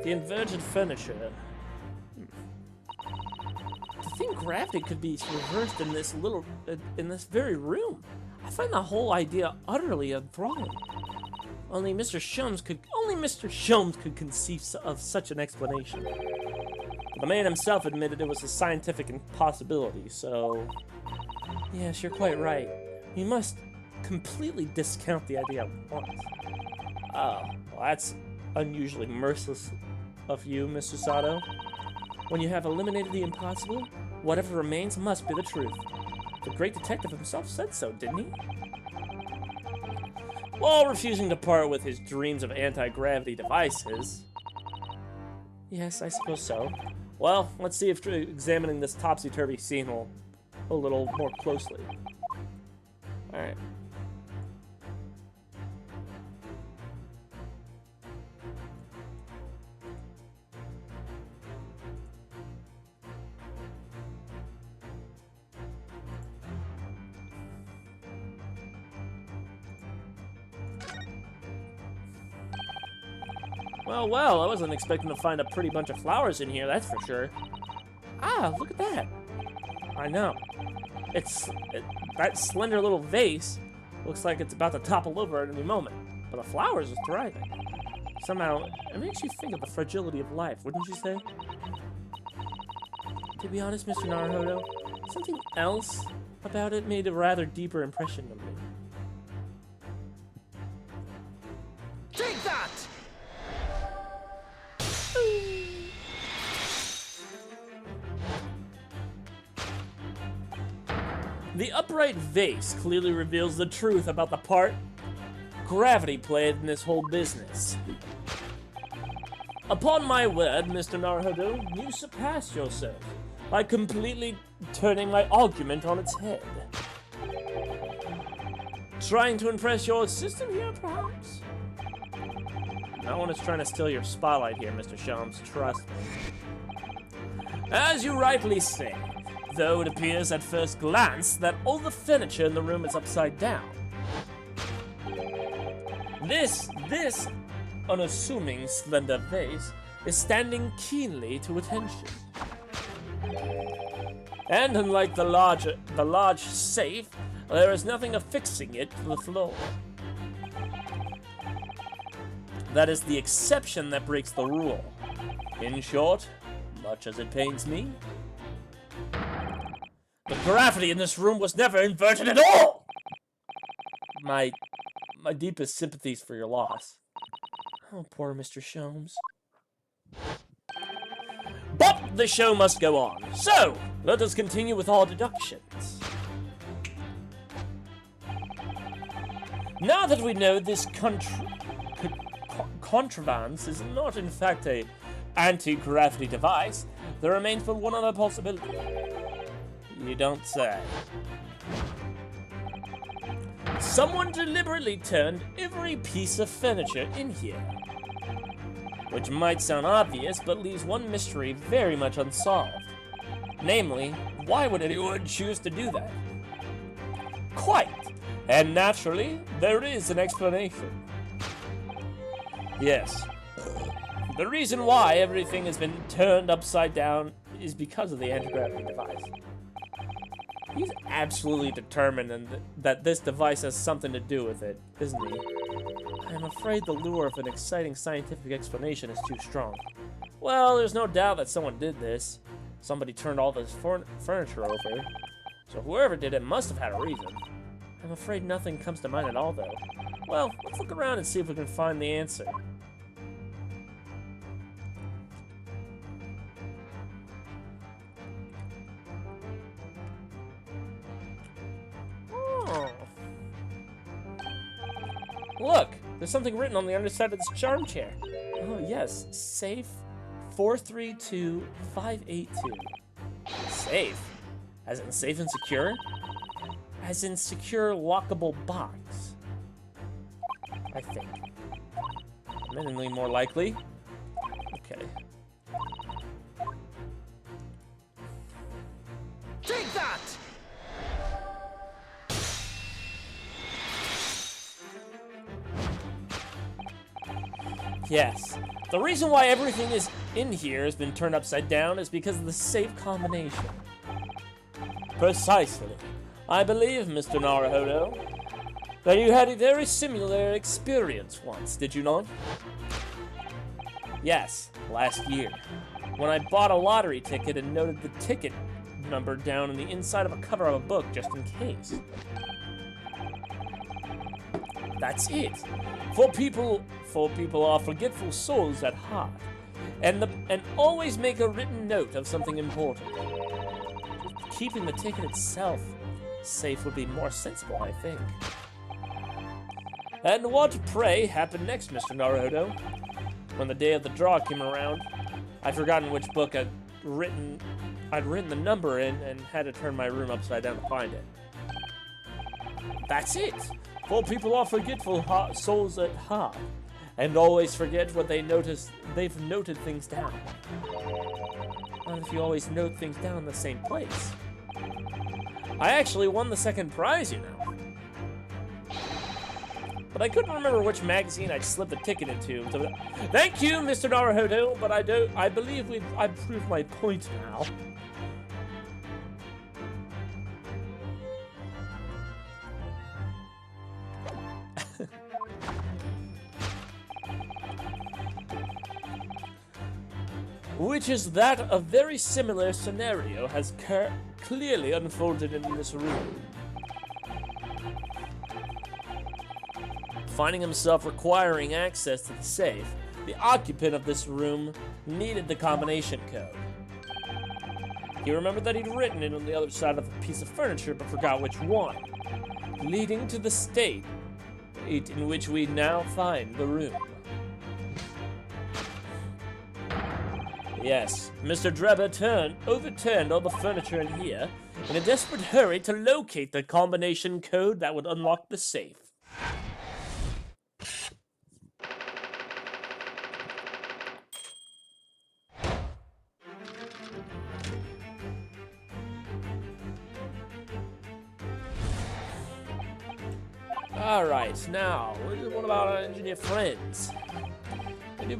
The inverted furniture. To think gravity could be reversed in this very room. I find the whole idea utterly enthralling. Only Mr. Sholmes could conceive of such an explanation. But the man himself admitted it was a scientific impossibility, so... Yes, you're quite right. We must completely discount the idea at once. Oh, well, that's unusually merciless of you, Mr. Sato. When you have eliminated the impossible, whatever remains must be the truth. The great detective himself said so, didn't he? While refusing to part with his dreams of anti-gravity devices. Yes, I suppose so. Well, let's see if examining this topsy-turvy scene will a little more closely. Alright. Well, I wasn't expecting to find a pretty bunch of flowers in here, that's for sure. Ah, look at that. I know. That slender little vase looks like it's about to topple over at any moment, but the flowers are thriving. Somehow, it makes you think of the fragility of life, wouldn't you say? To be honest, Mr. Naruhodo, something else about it made a rather deeper impression on me. Take that! The upright vase clearly reveals the truth about the part gravity played in this whole business. Upon my word, Mr. Naruhodo, you surpassed yourself by completely turning my argument on its head. Trying to impress your assistant here, perhaps? No one is trying to steal your spotlight here, Mr. Shams, trust me. As you rightly say, though it appears at first glance that all the furniture in the room is upside down. This unassuming slender vase is standing keenly to attention. And unlike the large safe, there is nothing affixing it to the floor. That is the exception that breaks the rule. In short, much as it pains me, the gravity in this room was never inverted at all! My deepest sympathies for your loss. Oh, poor Mr. Sholmes. But the show must go on. So, let us continue with our deductions. Now that we know this contrivance is not in fact a anti-gravity device, there remains but one other possibility. You don't say. Someone deliberately turned every piece of furniture in here. Which might sound obvious, but leaves one mystery very much unsolved. Namely, why would anyone choose to do that? Quite. And naturally, there is an explanation. Yes. The reason why everything has been turned upside down is because of the anti-gravity device. He's absolutely determined that this device has something to do with it, isn't he? I'm afraid the lure of an exciting scientific explanation is too strong. Well, there's no doubt that someone did this. Somebody turned all this furniture over. So whoever did it must have had a reason. I'm afraid nothing comes to mind at all, though. Well, let's look around and see if we can find the answer. Oh. Look! There's something written on the underside of this charm chair. Oh, yes. Safe 432582. Safe? As in safe and secure? As in secure lockable box. I think. Minimally more likely. Okay. Take that! Yes. The reason why everything is in here has been turned upside down is because of the safe combination. Precisely. I believe, Mr. Naruhodo, that you had a very similar experience once, did you not? Yes, last year, when I bought a lottery ticket and noted the ticket number down on the inside of a cover of a book just in case. That's it. For people are forgetful souls at heart, and always make a written note of something important. Keeping the ticket itself safe would be more sensible, I think. And what, pray, happened next, Mr. Naruhodo? When the day of the draw came around, I'd forgotten which book I'd written the number in and had to turn my room upside down to find it. That's it. For people are forgetful souls at heart, and always forget what they've noted things down. Not if you always note things down in the same place. I actually won the second prize, you know. But I couldn't remember which magazine I'd slipped the ticket into. So thank you, Mr. Naruhodo, but I believe I've proved my point now. Which is that a very similar scenario has clearly unfolded in this room. Finding himself requiring access to the safe, the occupant of this room needed the combination code. He remembered that he'd written it on the other side of a piece of furniture but forgot which one, leading to the state in which we now find the room. Yes, Mr. Drebber overturned all the furniture in here in a desperate hurry to locate the combination code that would unlock the safe. Alright, now, what about our engineer friends? How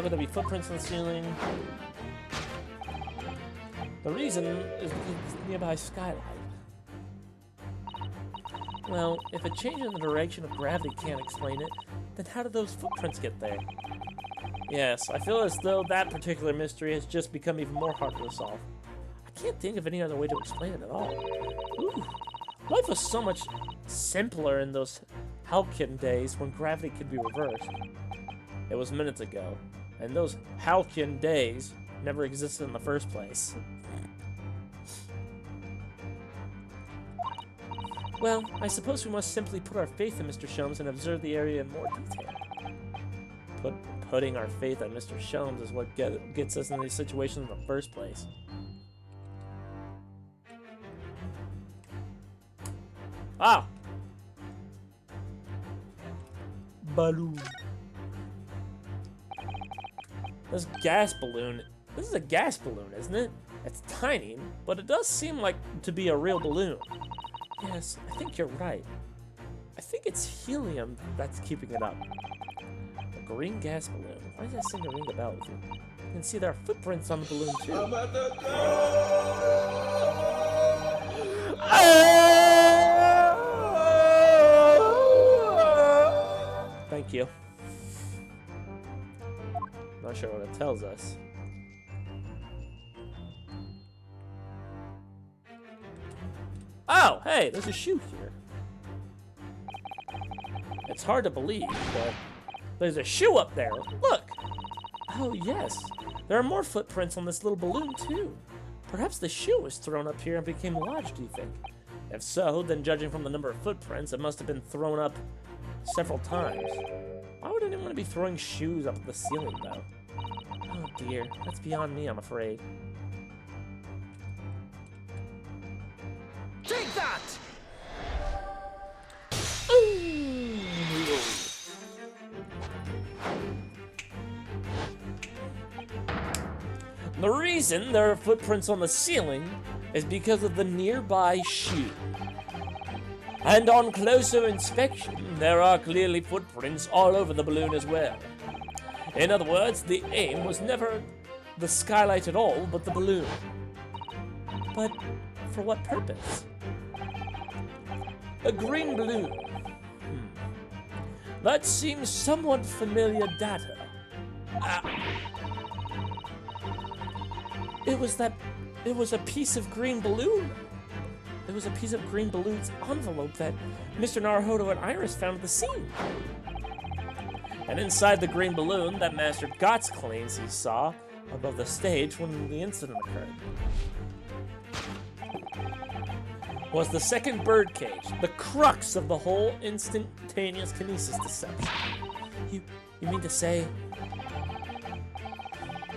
could there be footprints on the ceiling? The reason is because it's a nearby skylight. Well, if a change in the direction of gravity can't explain it, then how did those footprints get there? Yes, I feel as though that particular mystery has just become even more hard to solve. I can't think of any other way to explain it at all. Ooh, life was so much simpler in those Halcyon days when gravity could be reversed. It was minutes ago, and those Halcyon days never existed in the first place. Well, I suppose we must simply put our faith in Mr. Sholmes and observe the area in more detail. Putting our faith in Mr. Sholmes is what gets us in these situations in the first place. Ah! Balloon. This gas balloon. This is a gas balloon, isn't it? It's tiny, but it does seem like to be a real balloon. Yes, I think you're right. I think it's helium that's keeping it up. A green gas balloon. Why does that seem to ring a bell with you? You can see there are footprints on the balloon too. Thank you. Not sure what it tells us. Oh, hey, there's a shoe here. It's hard to believe, but there's a shoe up there. Look! Oh, yes. There are more footprints on this little balloon, too. Perhaps the shoe was thrown up here and became lodged, do you think? If so, then judging from the number of footprints, it must have been thrown up several times. Why would anyone be throwing shoes up the ceiling, though? Oh dear, that's beyond me, I'm afraid. Take that! The reason there are footprints on the ceiling is because of the nearby shoe. And on closer inspection, there are clearly footprints all over the balloon as well. In other words, the aim was never the skylight at all, but the balloon. But for what purpose? A green balloon. That seems somewhat familiar data. It was a piece of green balloon. It was a piece of green balloon's envelope that Mr. Naruhodo and Iris found at the scene. And inside the green balloon that Master Gotts claims he saw above the stage when the incident occurred was the second birdcage, the crux of the whole instantaneous kinesis deception. You mean to say...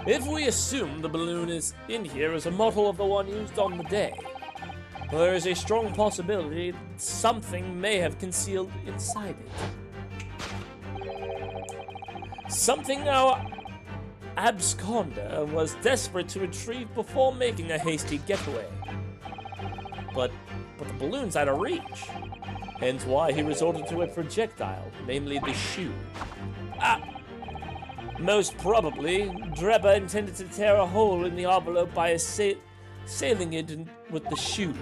If we assume the balloon is in here as a model of the one used on the day, there is a strong possibility that something may have concealed inside it. Something our absconder was desperate to retrieve before making a hasty getaway. But the balloon's out of reach, hence why he resorted to a projectile, namely the shoe. Most probably, Drebber intended to tear a hole in the envelope by sailing it with the shoe.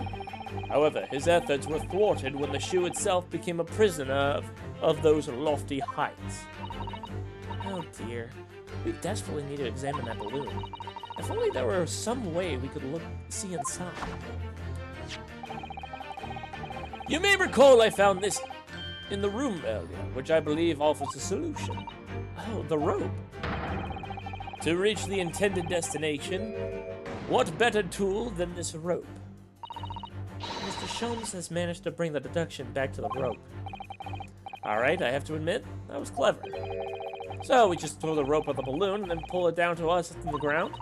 However, his efforts were thwarted when the shoe itself became a prisoner of those lofty heights. Oh dear, we desperately need to examine that balloon. If only there were some way we could see inside. You may recall I found this in the room earlier, which I believe offers a solution. Oh, the rope. To reach the intended destination, what better tool than this rope? Mr. Sholmes has managed to bring the deduction back to the rope. Alright, I have to admit, that was clever. So we just throw the rope on the balloon and then pull it down to us from the ground,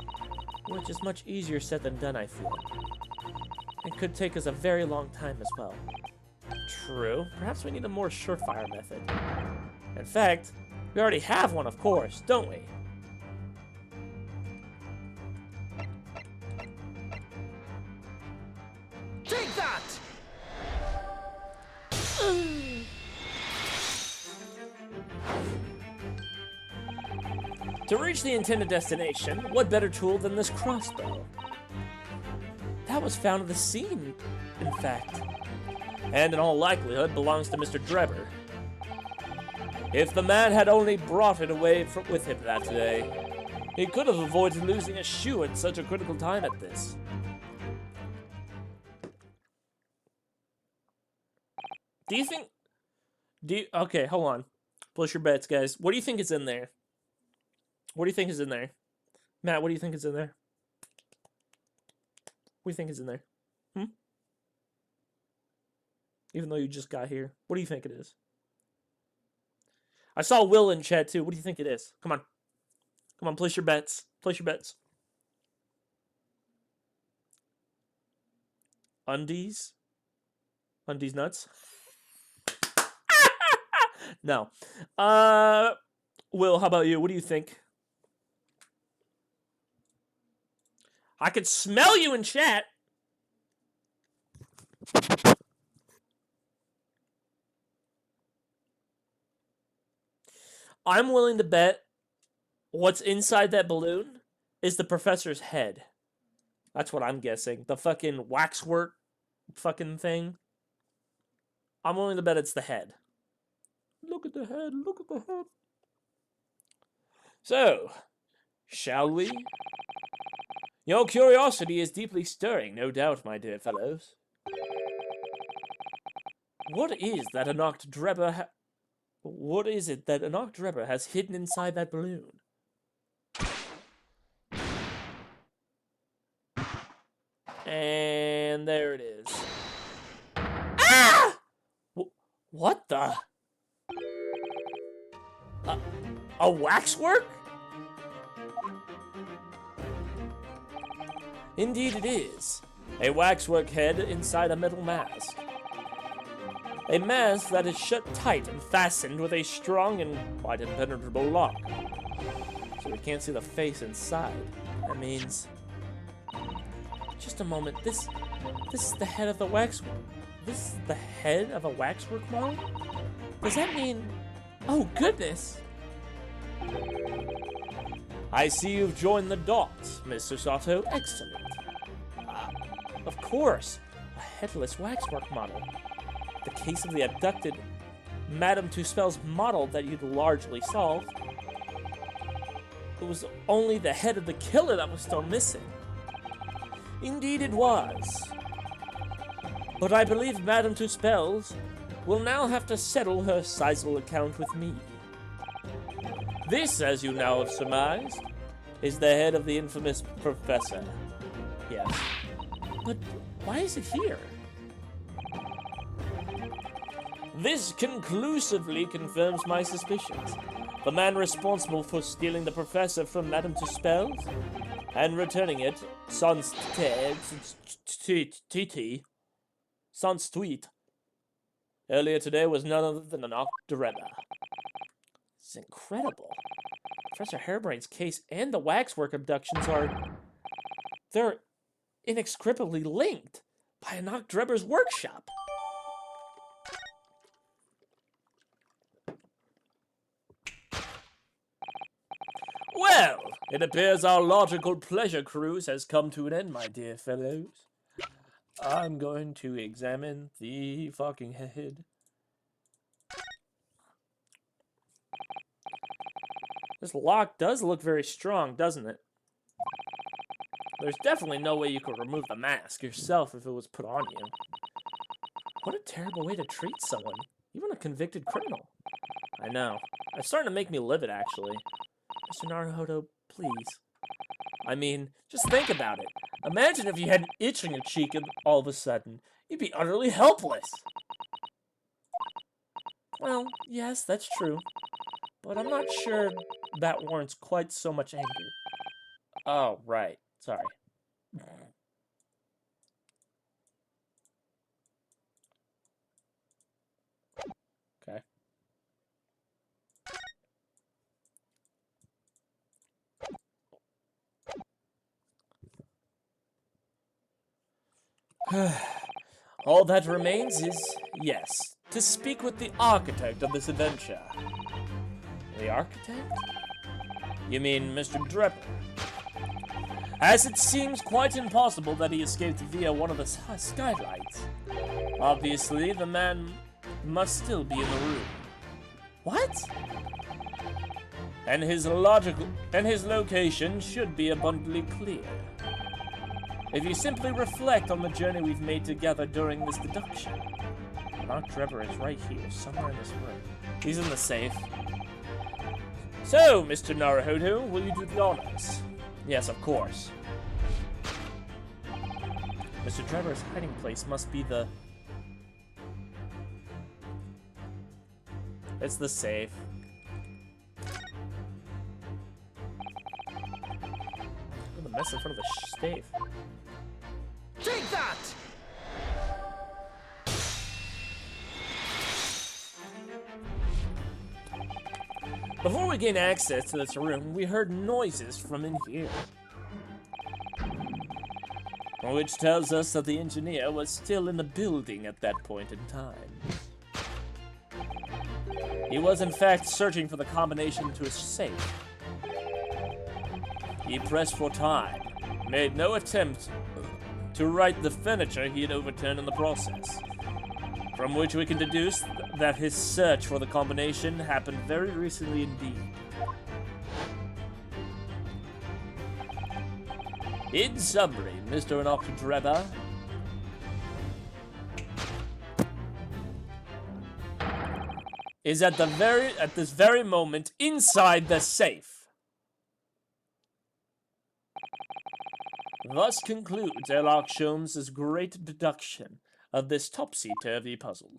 which is much easier said than done, I feel. It could take us a very long time as well. True, perhaps we need a more surefire method. In fact, we already have one, of course, don't we? Take that! To reach the intended destination, what better tool than this crossbow? That was found at the scene, in fact. And in all likelihood belongs to Mr. Drebber. If the man had only brought it away with him that day, he could have avoided losing a shoe at such a critical time at this. Okay, hold on. Place your bets, guys. What do you think is in there? What do you think is in there? Matt, what do you think is in there? What do you think is in there? Even though you just got here. What do you think it is? I saw Will in chat too. What do you think it is? Come on. Come on, place your bets. Place your bets. Undies? Undies nuts? No. Will, how about you? What do you think? I could smell you in chat. I'm willing to bet what's inside that balloon is the professor's head. That's what I'm guessing. The fucking waxwork fucking thing. I'm willing to bet it's the head. Look at the head, look at the head. So, shall we? Your curiosity is deeply stirring, no doubt, my dear fellows. What is that Enoch Drebber What is it that Enoch Drebber has hidden inside that balloon? And there it is. Ah! What the? A waxwork? Indeed it is. A waxwork head inside a metal mask. A mask that is shut tight and fastened with a strong and quite impenetrable lock. So we can't see the face inside. That means... Just a moment, this is the head of the waxwork. This is the head of a waxwork model? Does that mean... Oh, goodness! I see you've joined the dots, Mr. Sato. Excellent. Of course, a headless waxwork model. The case of the abducted Madame Tuspel's model that you'd largely solved. It was only the head of the killer that was still missing. Indeed it was. But I believe Madame Tuspells will now have to settle her Sizel account with me. This, as you now have surmised, is the head of the infamous professor. Yes. But why is it here? This conclusively confirms my suspicions. The man responsible for stealing the professor from Madame Tuspells and returning it, sans tweet, earlier today was none other than an Octoreba. It's incredible. Professor Hairbrain's case and the waxwork abductions they're inextricably linked by an Octoreba's workshop. Well, it appears our logical pleasure cruise has come to an end, my dear fellows. I'm going to examine the fucking head. This lock does look very strong, doesn't it? There's definitely no way you could remove the mask yourself if it was put on you. What a terrible way to treat someone, even a convicted criminal. I know. It's starting to make me livid, actually. Mr. Naruhodo, please. I mean, just think about it. Imagine if you had an itch on your cheek and all of a sudden, you'd be utterly helpless. Well, yes, that's true. But I'm not sure that warrants quite so much anger. Oh, right. Sorry. Okay. All that remains is, yes, to speak with the architect of this adventure. The architect? You mean Mr. Drepper? As it seems quite impossible that he escaped via one of the skylights. Obviously, the man must still be in the room. What? And his location should be abundantly clear. If you simply reflect on the journey we've made together during this deduction. Mark Trevor is right here, somewhere in this room. He's in the safe. So, Mr. Naruhodo, will you do the honors? Yes, of course. Mr. Trevor's hiding place must be the... It's the safe. Look at the mess in front of the safe. Take that! Before we gain access to this room, we heard noises from in here. Which tells us that the engineer was still in the building at that point in time. He was in fact searching for the combination to his safe. He pressed for time, made no attempt to right the furniture he had overturned in the process, from which we can deduce that his search for the combination happened very recently indeed. In summary, Mr. Octoreba, is at this very moment inside the safe. Thus concludes Sherlock Holmes' great deduction of this topsy-turvy puzzle.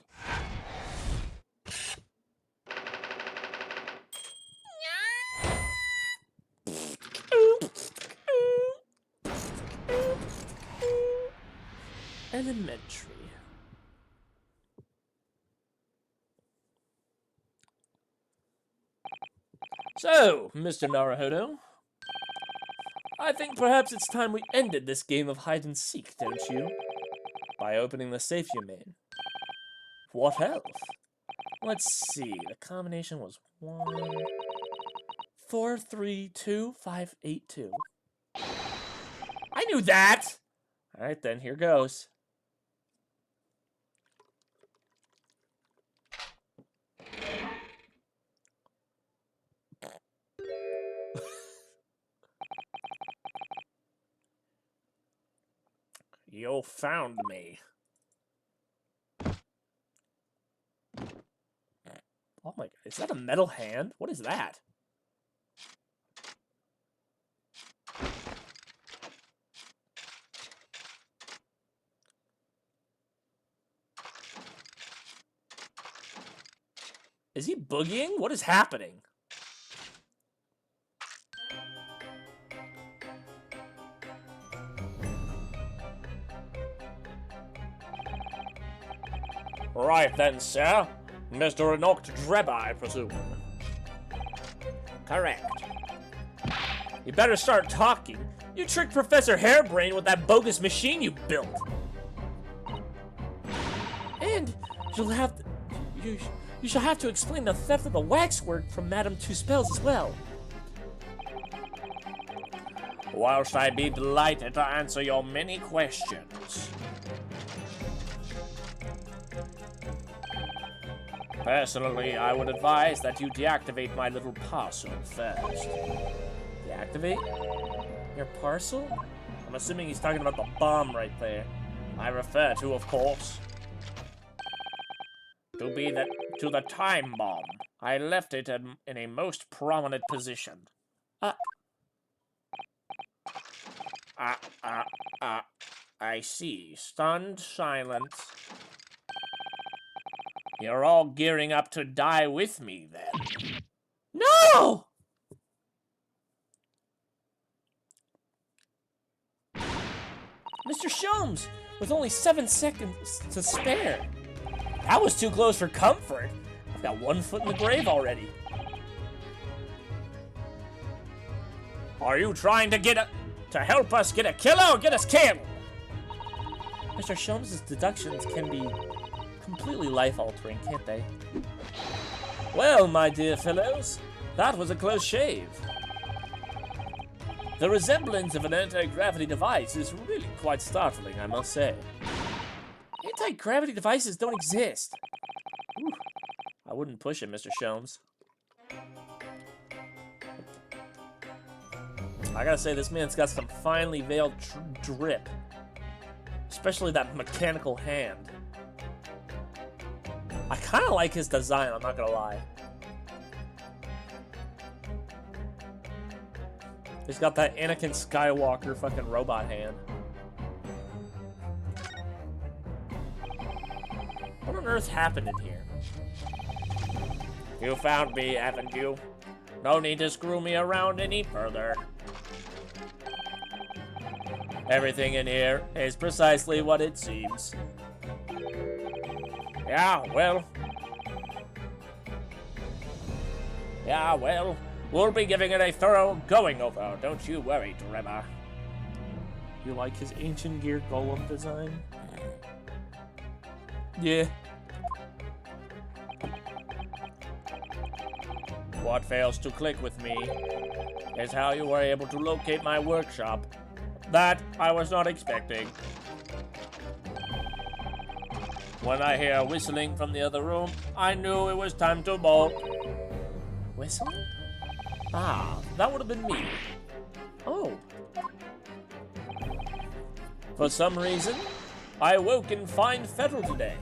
Elementary. So, Mr. Naruhodo, I think perhaps it's time we ended this game of hide-and-seek, don't you? By opening the safe you made. What else? Let's see, the combination was 1432582. I knew that! Alright then, here goes. You found me. my god, is that a metal hand? What is that? Is he boogieing? What is happening? Right then, sir. Mr. Enoch Dreba, I presume. Correct. You better start talking. You tricked Professor Hairbrain with that bogus machine you built. And you'll have to, you shall have to explain the theft of the waxwork from Madame Two Spells as well. Whilst I be delighted to answer your many questions. Personally, I would advise that you deactivate my little parcel first. Deactivate? Your parcel? I'm assuming he's talking about the bomb right there. I refer to, of course, to the time bomb. I left it in a most prominent position. I see. Stunned silence. You're all gearing up to die with me, then. No! Mr. Sholmes, with only 7 seconds to spare. That was too close for comfort. I've got 1 foot in the grave already. Are you trying to help us get a killer or get us killed? Mr. Sholmes' deductions can be completely life-altering, can't they? Well, my dear fellows, that was a close shave. The resemblance of an anti-gravity device is really quite startling, I must say. Anti-gravity devices don't exist. Ooh, I wouldn't push it, Mr. Sholmes. I gotta say, this man's got some finely veiled drip. Especially that mechanical hand. I kind of like his design, I'm not gonna lie. He's got that Anakin Skywalker fucking robot hand. What on earth happened in here? You found me, haven't you? No need to screw me around any further. Everything in here is precisely what it seems. Yeah, well, we'll be giving it a thorough going over, don't you worry, Dreba. You like his ancient gear golem design? Yeah. What fails to click with me is how you were able to locate my workshop. That I was not expecting. When I hear whistling from the other room, I knew it was time to bolt. Whistling? Ah, that would have been me. Oh. For some reason, I awoke in fine fettle today.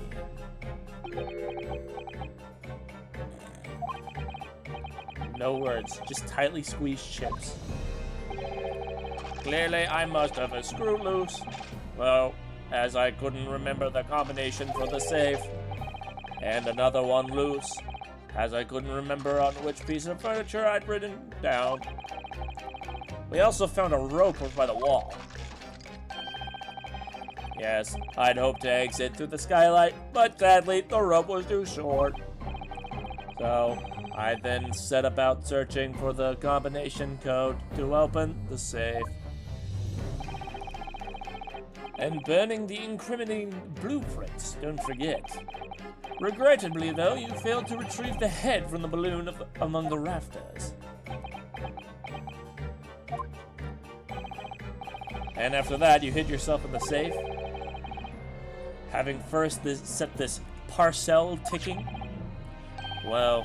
No words, just tightly squeezed chips. Clearly, I must have a screw loose. Well, as I couldn't remember the combination for the safe. And another one loose, as I couldn't remember on which piece of furniture I'd written down. We also found a rope over by the wall. Yes, I'd hoped to exit through the skylight, but sadly, the rope was too short. So, I then set about searching for the combination code to open the safe. And burning the incriminating blueprints, don't forget. Regrettably, though, you failed to retrieve the head from the balloon among the rafters. And after that, you hid yourself in the safe, having first set this parcel ticking. Well,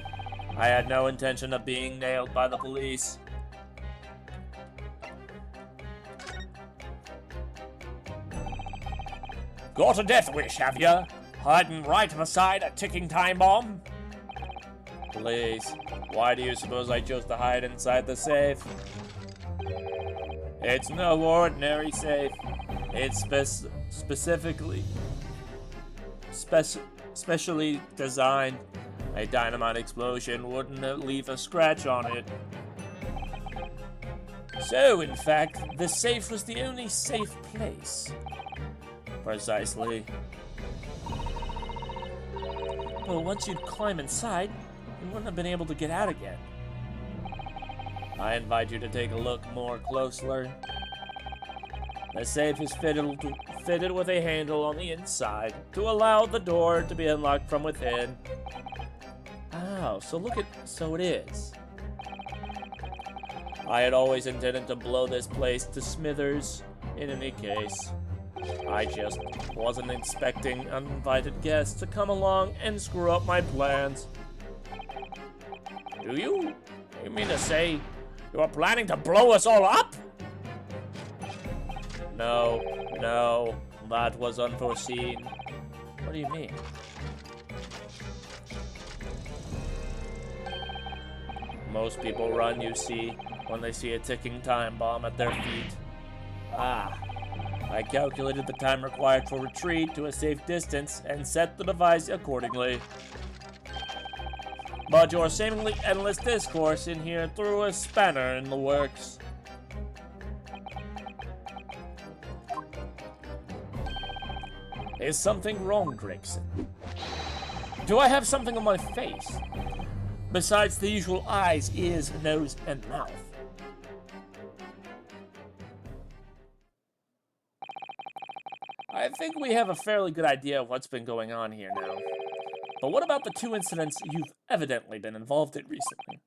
I had no intention of being nailed by the police. Got a death wish, have ya? Hiding right beside a ticking time bomb? Please, why do you suppose I chose to hide inside the safe? It's no ordinary safe. It's specially designed. A dynamite explosion wouldn't leave a scratch on it. So, in fact, the safe was the only safe place. Precisely. But once you'd climb inside, you wouldn't have been able to get out again. I invite you to take a look more closely. The safe is fitted with a handle on the inside to allow the door to be unlocked from within. Oh, so it is. I had always intended to blow this place to smithers in any case. I just wasn't expecting uninvited guests to come along and screw up my plans. Do you? You mean to say you are planning to blow us all up? No, that was unforeseen. What do you mean? Most people run, you see, when they see a ticking time bomb at their feet. I calculated the time required for retreat to a safe distance and set the device accordingly. But your seemingly endless discourse in here threw a spanner in the works. Is something wrong, Gregson? Do I have something on my face? Besides the usual eyes, ears, nose, and mouth. I think we have a fairly good idea of what's been going on here now. But what about the two incidents you've evidently been involved in recently?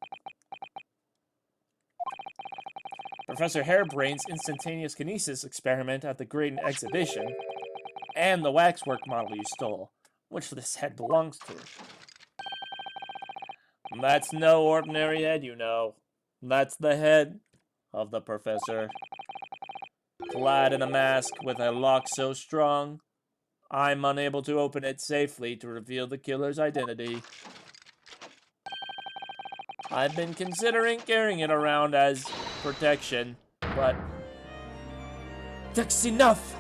Professor Harebrain's instantaneous kinesis experiment at the Graydon exhibition, and the waxwork model you stole, which this head belongs to. That's no ordinary head, you know. That's the head of the professor. Clad in a mask with a lock so strong, I'm unable to open it safely to reveal the killer's identity. I've been considering carrying it around as protection, but that's enough!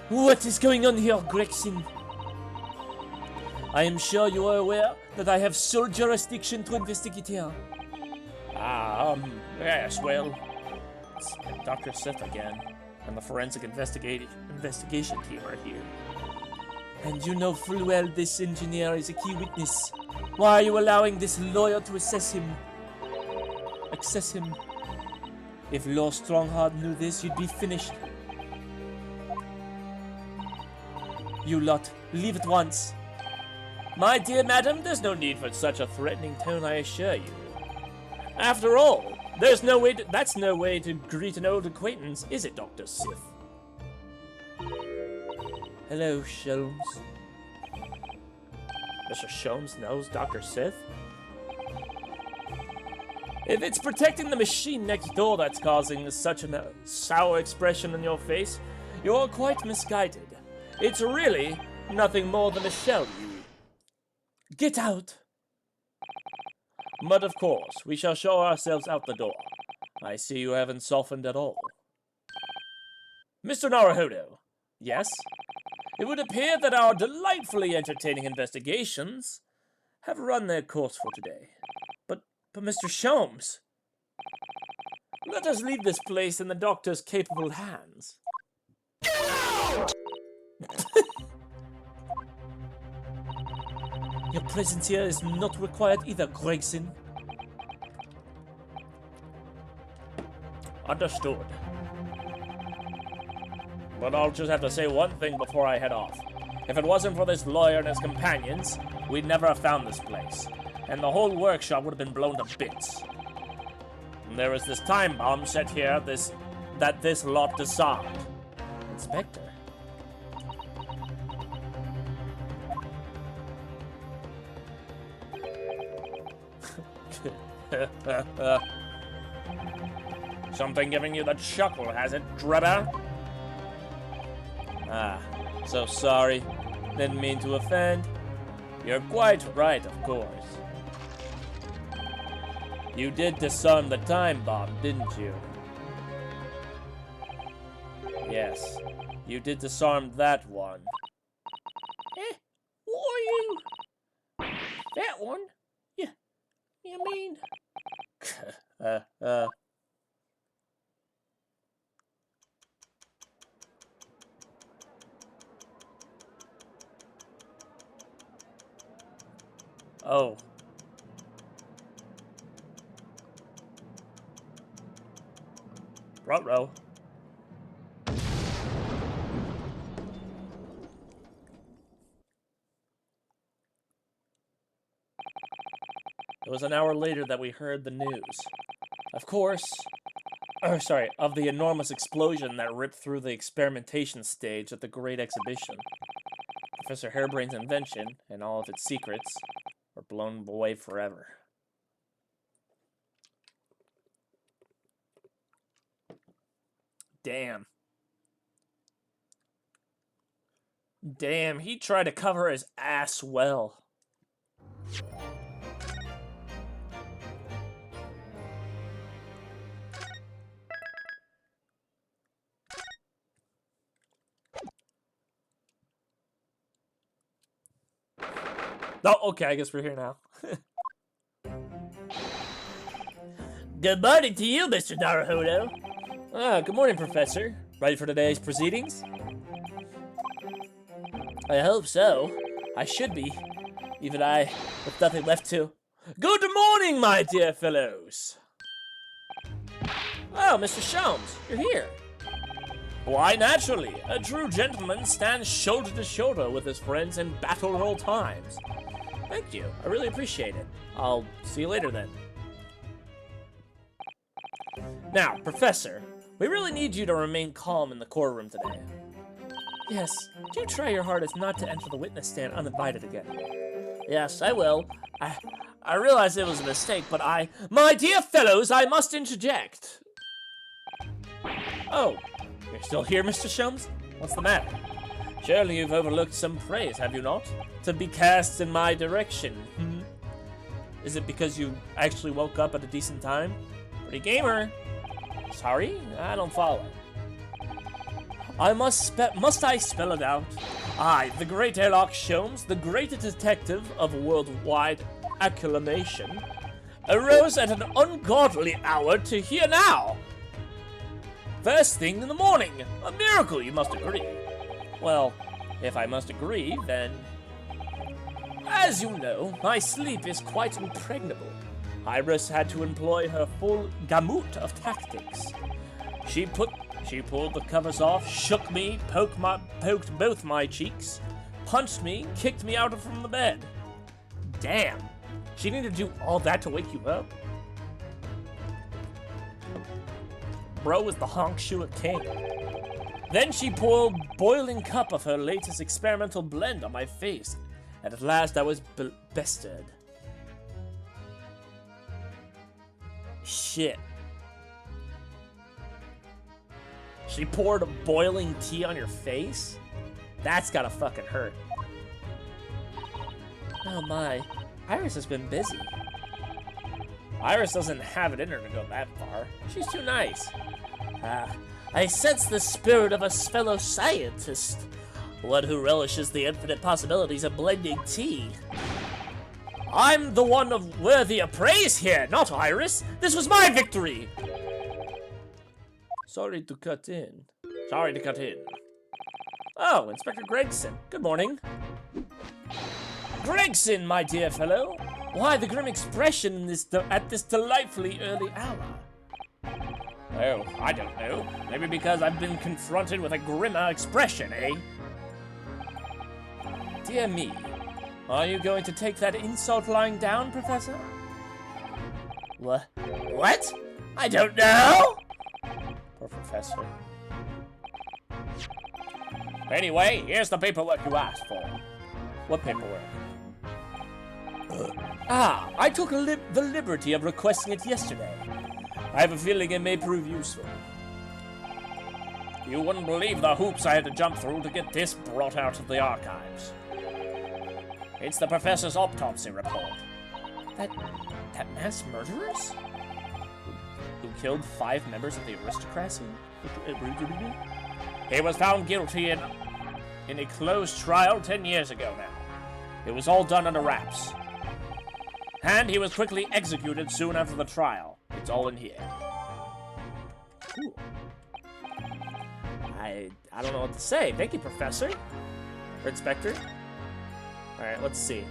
What is going on here, Gregson? I am sure you are aware that I have sole jurisdiction to investigate here. Yes, well, it's Dr. Sith again, and the forensic investigation team are here. And you know full well this engineer is a key witness. Why are you allowing this lawyer to access him? If Lord Strongheart knew this, you'd be finished. You lot, leave at once. My dear madam, there's no need for such a threatening tone, I assure you. After all, that's no way to greet an old acquaintance, is it, Dr. Sith? Hello, Sholmes. Mr. Sholmes knows Dr. Sith? If it's protecting the machine next door that's causing such a sour expression on your face, you're quite misguided. It's really nothing more than a shell, you. Get out! But of course, we shall show ourselves out the door. I see you haven't softened at all. Mr. Naruhodo, yes? It would appear that our delightfully entertaining investigations have run their course for today. But Mr. Sholmes, let us leave this place in the doctor's capable hands. Get out! Your presence here is not required either, Gregson. Understood. But I'll just have to say one thing before I head off. If it wasn't for this lawyer and his companions, we'd never have found this place. And the whole workshop would have been blown to bits. And there was this time bomb set here that this lot disarmed. Inspector? Something giving you the chuckle, has it, Drebber? Ah, so sorry. Didn't mean to offend. You're quite right, of course. You did disarm the time bomb, didn't you? Yes, you did disarm that one. What are you? That one? Yeah. You mean? Oh. Ruh-roh. It was an hour later that we heard the news. Of course, of the enormous explosion that ripped through the experimentation stage at the Great Exhibition. Professor Harebrain's invention and all of its secrets were blown away forever. Damn. Damn, he tried to cover his ass well. Oh, okay, I guess we're here now. Good morning to you, Mr. Naruhodo. Ah, good morning, Professor. Ready for today's proceedings? I hope so. I should be. Even I, with nothing left to. Good morning, my dear fellows. Oh, Mr. Sholmes, you're here. Why, naturally. A true gentleman stands shoulder to shoulder with his friends in battle at all times. Thank you. I really appreciate it. I'll see you later then. Now, Professor, we really need you to remain calm in the courtroom today. Yes, do try your hardest not to enter the witness stand uninvited again. Yes, I will. I realize it was a mistake, but My dear fellows, I must interject. Oh, you're still here, Mr. Sholmes? What's the matter? Surely you've overlooked some praise, have you not? To be cast in my direction, Is it because you actually woke up at a decent time? Pretty gamer. Sorry? I don't follow. Must I spell it out? I, the great Herlock Sholmes, the great detective of worldwide acclamation, arose at an ungodly hour to hear now. First thing in the morning. A miracle, you must agree. Well, if I must agree, then... As you know, my sleep is quite impregnable. Iris had to employ her full gamut of tactics. She pulled the covers off, shook me, poked both my cheeks, punched me, kicked me out from the bed. Damn, she needed to do all that to wake you up? Bro was the honk shoe king. Then she poured boiling cup of her latest experimental blend on my face, and at last I was bested. Shit. She poured boiling tea on your face? That's gotta fucking hurt. Oh my, Iris has been busy. Iris doesn't have it in her to go that far. She's too nice. I sense the spirit of a fellow scientist, one who relishes the infinite possibilities of blending tea. I'm the one worthy of praise here, not Iris. This was my victory. Sorry to cut in. Oh, Inspector Gregson. Good morning. Gregson, my dear fellow. Why the grim expression at this delightfully early hour? Oh, I don't know. Maybe because I've been confronted with a grimmer expression, eh? Dear me. Are you going to take that insult lying down, Professor? What? I don't know! Poor Professor. Anyway, here's the paperwork you asked for. What paperwork? I took the liberty of requesting it yesterday. I have a feeling it may prove useful. You wouldn't believe the hoops I had to jump through to get this brought out of the archives. It's the professor's autopsy report. That mass murderers? Who killed 5 members of the aristocracy? He was found guilty in a closed trial 10 years ago now. It was all done under wraps. And he was quickly executed soon after the trial. It's all in here. Cool. I don't know what to say. Thank you, Professor. Or Inspector. Alright, let's see.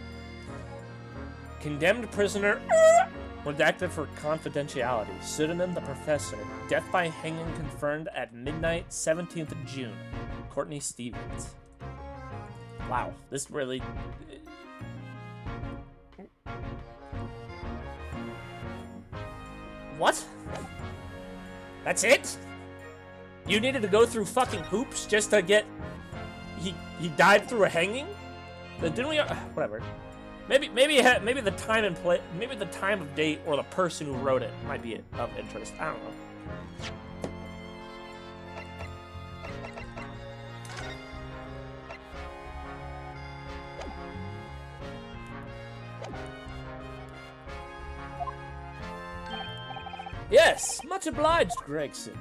Condemned prisoner. Redacted for confidentiality. Pseudonym the Professor. Death by hanging confirmed at midnight, 17th of June. Courtney Stevens. Wow, this really... What? That's it? You needed to go through fucking hoops just to get... He died through a hanging? Didn't we... whatever. Maybe the time and place... Maybe the time of date or the person who wrote it might be of interest. I don't know. Yes, much obliged, Gregson.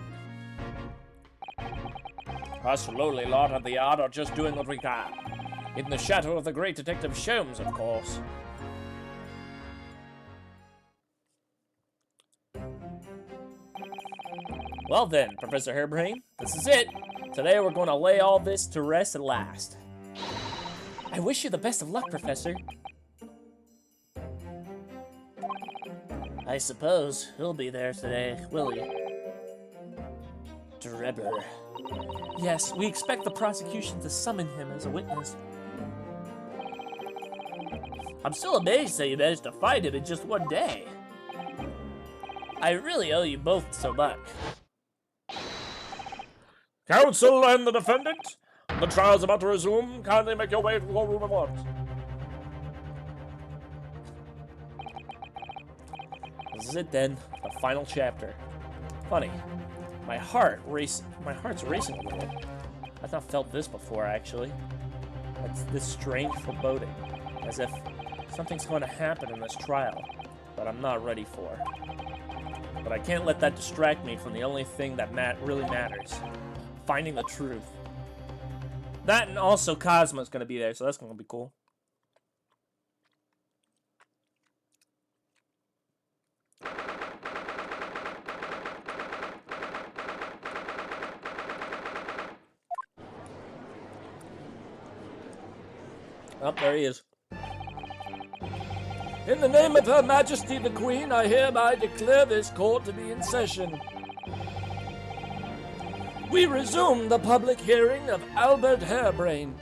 Us lowly lot of the art are just doing what we can. In the shadow of the great Detective Sholmes, of course. Well then, Professor Hairbrain, this is it. Today we're going to lay all this to rest at last. I wish you the best of luck, Professor. I suppose he'll be there today, will he? Drebber. Yes, we expect the prosecution to summon him as a witness. I'm still amazed that you managed to find him in just one day. I really owe you both so much. Counsel and the defendant, the trial's about to resume. Kindly make your way to the courtroom at once. This is it then, the final chapter. Funny, my heart's racing a little. I've not felt this before, actually. It's this strange foreboding, as if something's going to happen in this trial that I'm not ready for. But I can't let that distract me from the only thing that really matters. Finding the truth. That and also Cosmo's going to be there, so that's going to be cool. Oh, there he is. In the name of Her Majesty the Queen, I hereby declare this court to be in session. We resume the public hearing of Albert Hairbrain,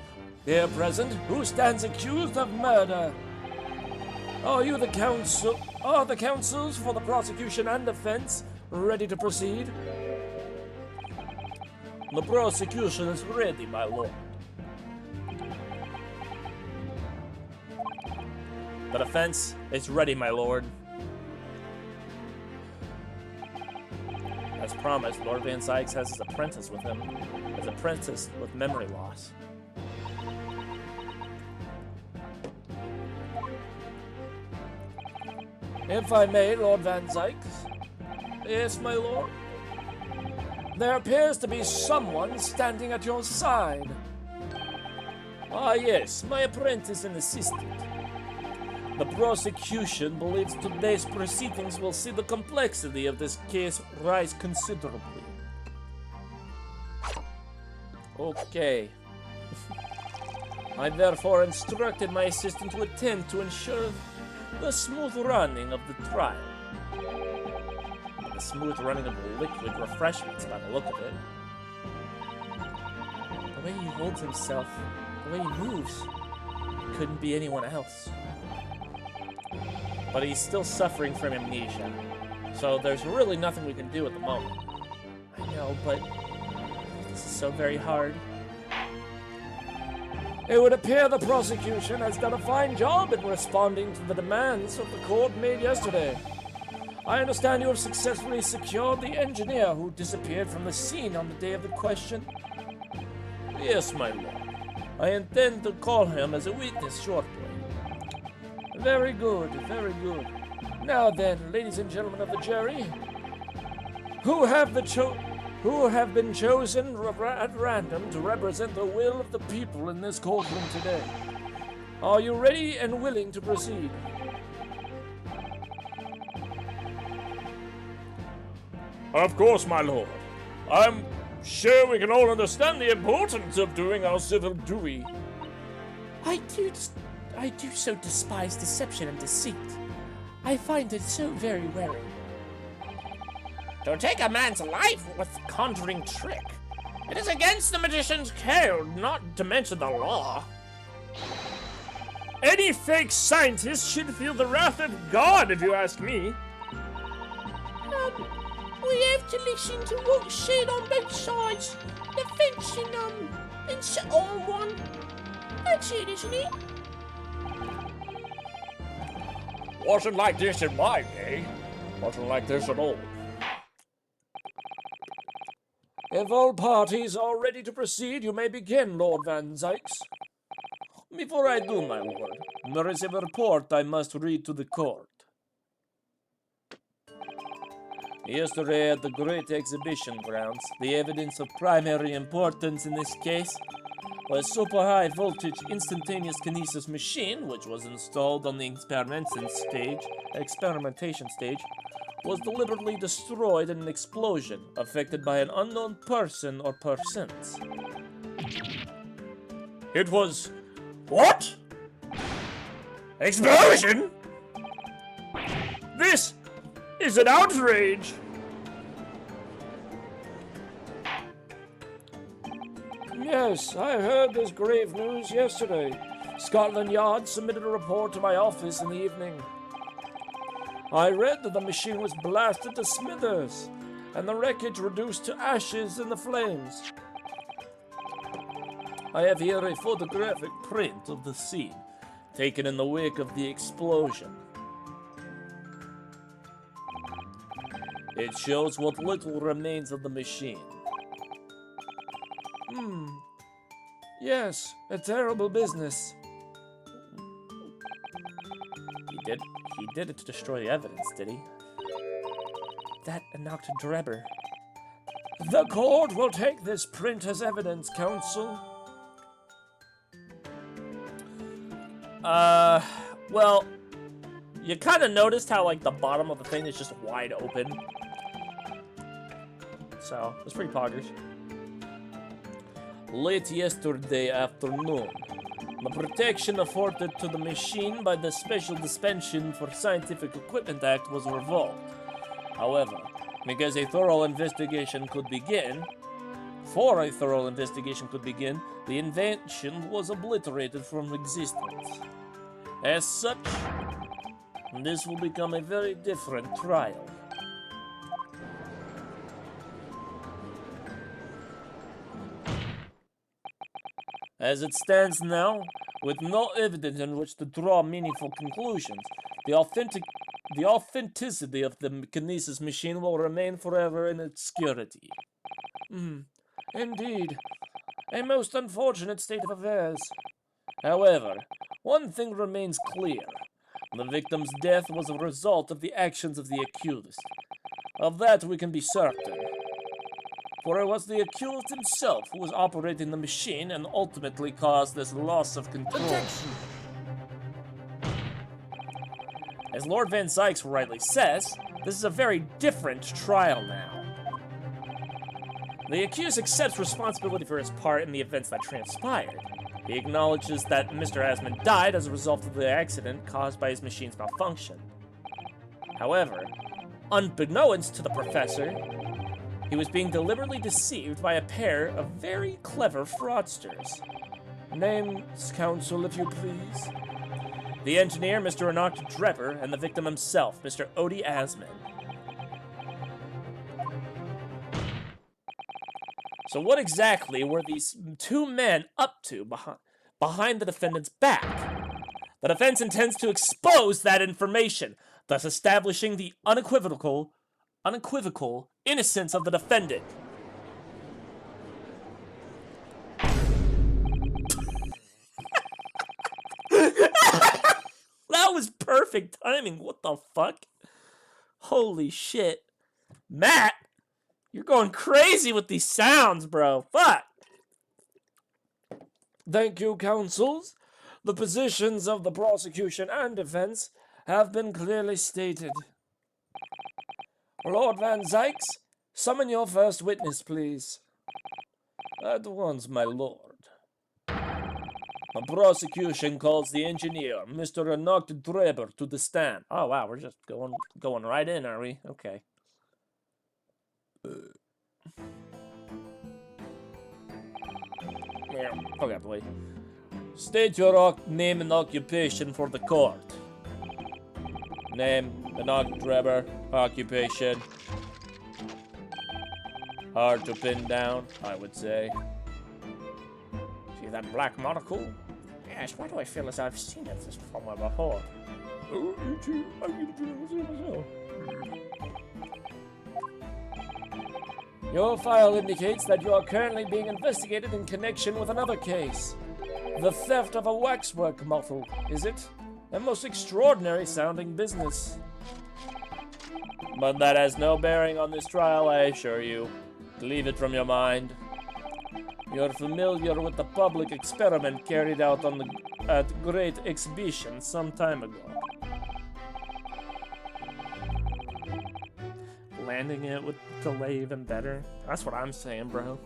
here present, who stands accused of murder. Are the counsels for the prosecution and defense ready to proceed? The prosecution is ready, my lord. The defense is ready, my lord. As promised, Lord Van Sykes has his apprentice with him. His apprentice with memory loss. If I may, Lord Van Sykes. Yes, my lord. There appears to be someone standing at your side. Ah, yes, my apprentice and assistant. The prosecution believes today's proceedings will see the complexity of this case rise considerably. Okay. I therefore instructed my assistant to attend to ensure the smooth running of the trial. The smooth running of the liquid refreshments by the look of it. The way he holds himself, the way he moves, couldn't be anyone else. But he's still suffering from amnesia, so there's really nothing we can do at the moment. I know, but this is so very hard. It would appear the prosecution has done a fine job in responding to the demands of the court made yesterday. I understand you have successfully secured the engineer who disappeared from the scene on the day of the question. Yes, my lord. I intend to call him as a witness shortly. Very good, very good. Now then, ladies and gentlemen of the jury, who have been chosen at random to represent the will of the people in this courtroom today? Are you ready and willing to proceed? Of course, my lord. I'm sure we can all understand the importance of doing our civil duty. I do so despise deception and deceit. I find it so very wearing. To take a man's life with conjuring trick. It is against the magician's code, not to mention the law. Any fake scientist should feel the wrath of God, if you ask me. We have to listen to what's said on both sides. The fencing, and so on one. That's it, isn't it? Wasn't like this in my day. Wasn't like this at all. If all parties are ready to proceed, you may begin, Lord Van Zykes. Before I do, my lord, there is a report I must read to the court. Yesterday at the Great Exhibition Grounds, the evidence of primary importance in this case was super high voltage instantaneous kinesis machine, which was installed on the experimentation stage, was deliberately destroyed in an explosion affected by an unknown person or persons. It was... What? Explosion? This is an outrage! Yes, I heard this grave news yesterday. Scotland Yard submitted a report to my office in the evening. I read that the machine was blasted to smithers, and the wreckage reduced to ashes in the flames. I have here a photographic print of the scene, taken in the wake of the explosion. It shows what little remains of the machine. Yes, a terrible business. He did it to destroy the evidence, did he? That knocked Drebber. The court will take this print as evidence, counsel. Well, you kind of noticed how, like, the bottom of the thing is just wide open. So, it's pretty poggers. Late yesterday afternoon, the protection afforded to the machine by the Special Dispensation for Scientific Equipment Act was revoked. However, because a thorough investigation could begin, the invention was obliterated from existence. As such, this will become a very different trial. As it stands now, with no evidence in which to draw meaningful conclusions, the authenticity of the kinesis machine will remain forever in obscurity. Indeed, a most unfortunate state of affairs. However, one thing remains clear. The victim's death was a result of the actions of the accused. Of that we can be certain. For it was the accused himself who was operating the machine and ultimately caused this loss of control. Objection! As Lord Van Zykes rightly says, this is a very different trial now. The accused accepts responsibility for his part in the events that transpired. He acknowledges that Mr. Asmund died as a result of the accident caused by his machine's malfunction. However, unbeknownst to the professor, he was being deliberately deceived by a pair of very clever fraudsters. Names, counsel, if you please. The engineer, Mr. Enoch Drebber, and the victim himself, Mr. Odie Asmund. So what exactly were these two men up to behind the defendant's back? The defense intends to expose that information. thus establishing the unequivocal innocence of the defendant. That was perfect timing. What the fuck? Holy shit. Matt, you're going crazy with these sounds, bro. Fuck. Thank you, counsels. The positions of the prosecution and defense have been clearly stated. Lord Van Zykes, summon your first witness, please. At once, my lord. The prosecution calls the engineer, Mr. Enoch Dreber, to the stand. Oh, wow, we're just going right in, are we? Okay. Yeah, okay, boy. State your name and occupation for the court. Name, Enoch Dreber, occupation. Hard to pin down, I would say. See that black monocle? Yes, why do I feel as I've seen it somewhere before? Oh, you too. I'm gonna do it myself. Your file indicates that you are currently being investigated in connection with another case. The theft of a waxwork model, is it? A most extraordinary sounding business. But that has no bearing on this trial, I assure you. Leave it from your mind. You're familiar with the public experiment carried out on at Great Exhibition some time ago. Landing it with delay even better. That's what I'm saying, bro.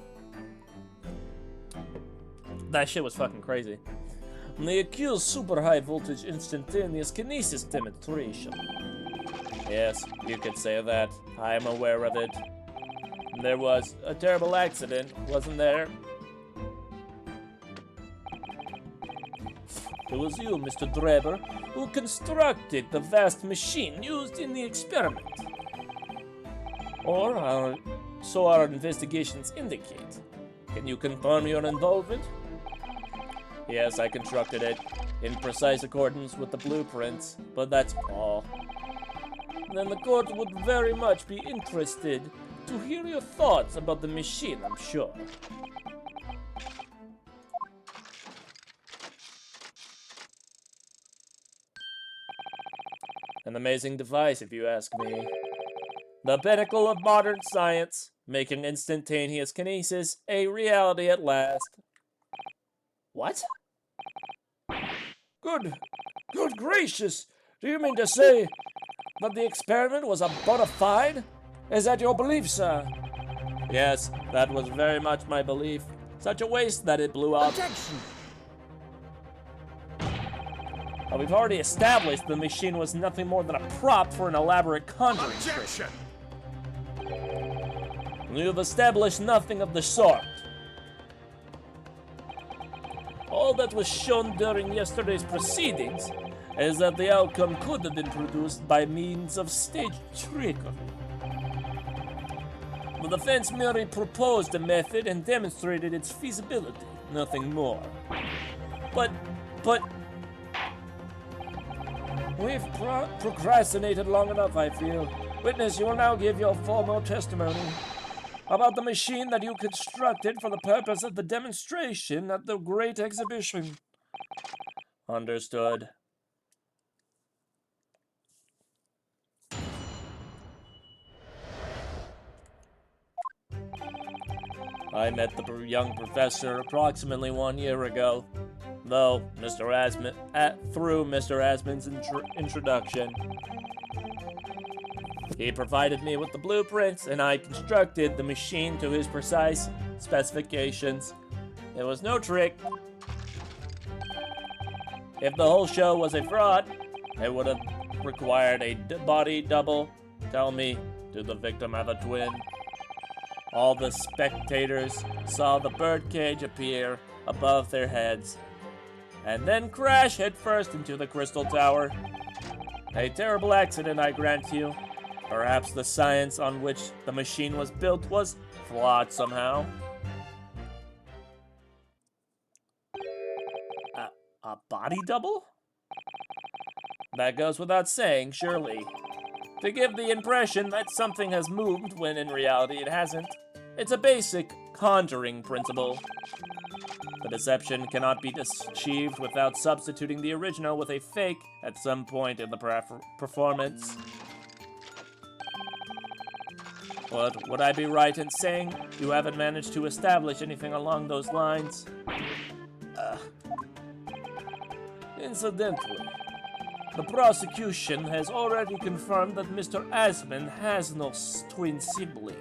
That shit was fucking crazy. The accused super high voltage instantaneous kinesis demonstration. Yes, you could say that. I am aware of it. There was a terrible accident, wasn't there? It was you, Mr. Dreber, who constructed the vast machine used in the experiment. Or, so our investigations indicate. Can you confirm your involvement? Yes, I constructed it, in precise accordance with the blueprints, but that's all. Then the court would very much be interested to hear your thoughts about the machine, I'm sure. An amazing device, if you ask me. The pinnacle of modern science, making instantaneous kinesis a reality at last. What? Good gracious! Do you mean to say that the experiment was a bona fide? Is that your belief, sir? Yes, that was very much my belief. Such a waste that it blew up. Objection! Well, we've already established the machine was nothing more than a prop for an elaborate conjuring trick. You've established nothing of the sort. All that was shown during yesterday's proceedings is that the outcome could have been produced by means of staged trickery. The defense merely proposed a method and demonstrated its feasibility, nothing more. But... We've procrastinated long enough, I feel. Witness, you will now give your formal testimony about the machine that you constructed for the purpose of the demonstration at the Great Exhibition. Understood. I met the young professor approximately 1 year ago, though through Mr. Asman's introduction. He provided me with the blueprints, and I constructed the machine to his precise specifications. It was no trick. If the whole show was a fraud, it would have required a body double. Tell me, did the victim have a twin? All the spectators saw the birdcage appear above their heads, and then crash headfirst into the crystal tower. A terrible accident, I grant you. Perhaps the science on which the machine was built was flawed somehow. A body double? That goes without saying, surely. To give the impression that something has moved when in reality it hasn't. It's a basic conjuring principle. The deception cannot be achieved without substituting the original with a fake at some point in the performance. But would I be right in saying you haven't managed to establish anything along those lines? Incidentally, the prosecution has already confirmed that Mr. Asman has no twin sibling.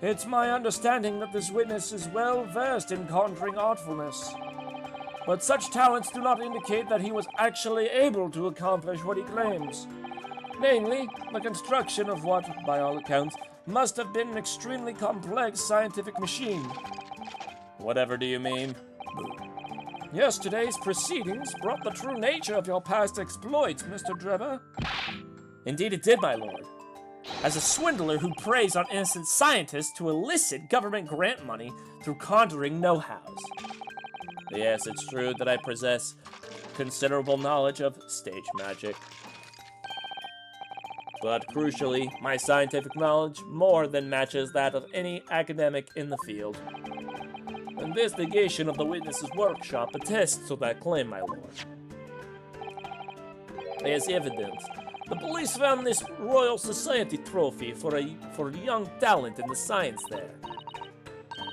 It's my understanding that this witness is well versed in conjuring artfulness. But such talents do not indicate that he was actually able to accomplish what he claims. Namely, the construction of what, by all accounts, must have been an extremely complex scientific machine. Whatever do you mean? Yesterday's proceedings brought the true nature of your past exploits, Mr. Drebber. Indeed it did, my lord. As a swindler who preys on innocent scientists to elicit government grant money through conjuring know-hows. Yes, it's true that I possess considerable knowledge of stage magic. But crucially, my scientific knowledge more than matches that of any academic in the field. Investigation of the witness's workshop attests to that claim, my lord. As evidence, the police found this Royal Society trophy for a young talent in the science there.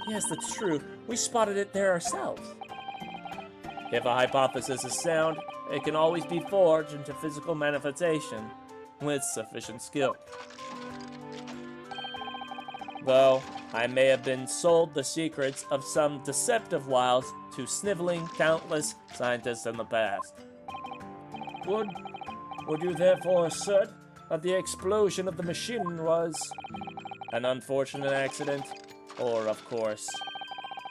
Yes, that's true. We spotted it there ourselves. If a hypothesis is sound, it can always be forged into physical manifestation with sufficient skill. Though, I may have been sold the secrets of some deceptive wiles to sniveling, countless scientists in the past. Would you therefore assert that the explosion of the machine was an unfortunate accident, or, of course,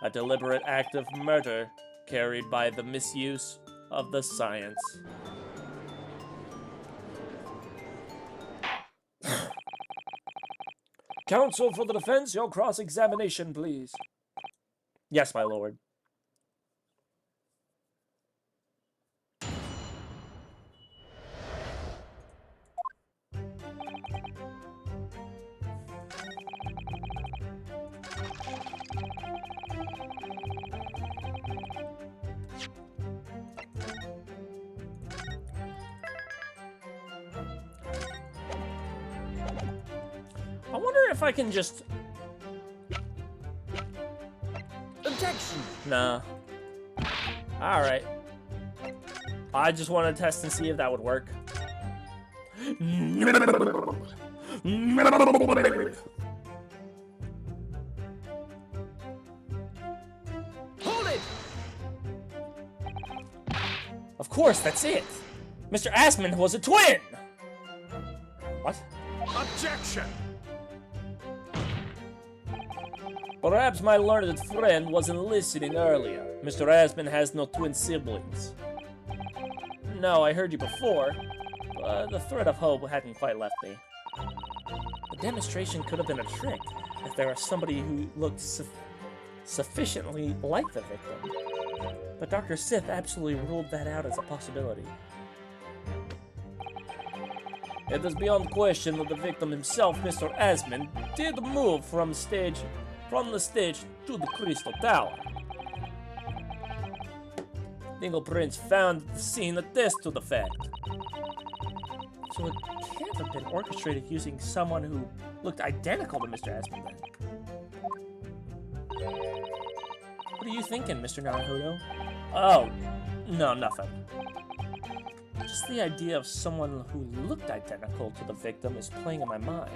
a deliberate act of murder carried by the misuse of the science? Counsel for the defense, your cross-examination, please. Yes, my lord. I wonder if I can just... Objection! Nah. Alright. I just want to test and see if that would work. Hold it! Of course, that's it! Mr. Asman was a twin! What? Objection! Perhaps my learned friend wasn't listening earlier. Mr. Asman has no twin siblings. No, I heard you before, but the thread of hope hadn't quite left me. The demonstration could have been a trick if there was somebody who looked sufficiently like the victim. But Dr. Sith absolutely ruled that out as a possibility. It is beyond question that the victim himself, Mr. Asman, did move from the stage to the Crystal Tower. Fingerprints found at the scene attest to the fact. So it can't have been orchestrated using someone who looked identical to Mr. Asman then. What are you thinking, Mr. Naruhodo? Oh, no, nothing. Just the idea of someone who looked identical to the victim is playing in my mind.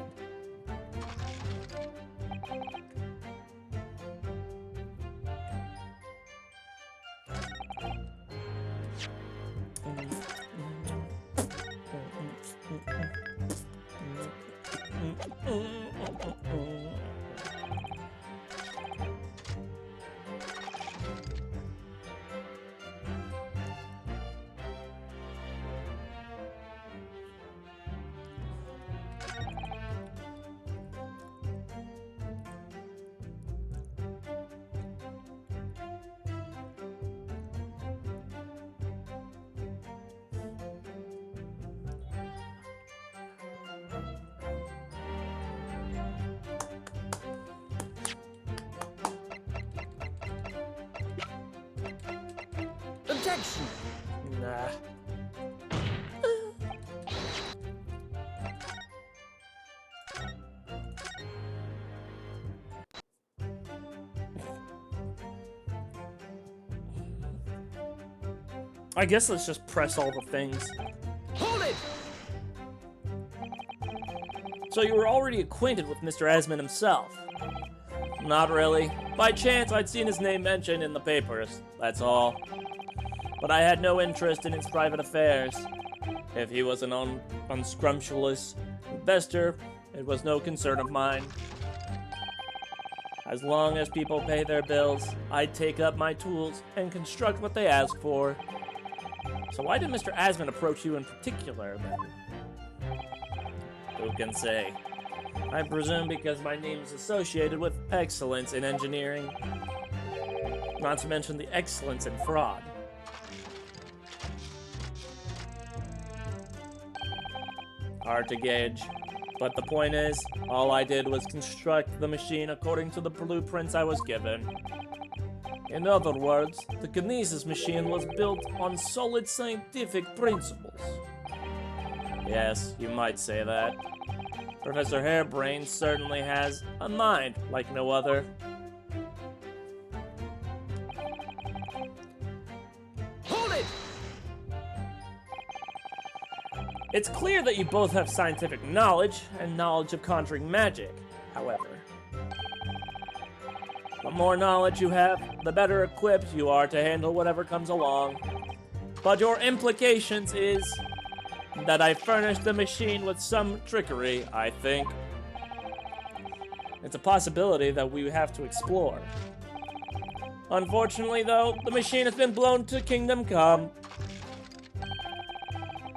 Objection! Nah. I guess let's just press all the things. Hold it! So you were already acquainted with Mr. Asman himself? Not really. By chance, I'd seen his name mentioned in the papers, that's all. But I had no interest in his private affairs. If he was an unscrumptious investor, it was no concern of mine. As long as people pay their bills, I'd take up my tools and construct what they ask for. So why did Mr. Asman approach you in particular, then? Who can say? I presume because my name is associated with excellence in engineering. Not to mention the excellence in fraud. Hard to gauge. But the point is, all I did was construct the machine according to the blueprints I was given. In other words, the Kinesis machine was built on solid scientific principles. Yes, you might say that. Professor Harebrained certainly has a mind like no other. Hold it! It's clear that you both have scientific knowledge and knowledge of conjuring magic, however. The more knowledge you have, the better equipped you are to handle whatever comes along. But your implications is that I furnished the machine with some trickery, I think. It's a possibility that we have to explore. Unfortunately, though, the machine has been blown to Kingdom Come.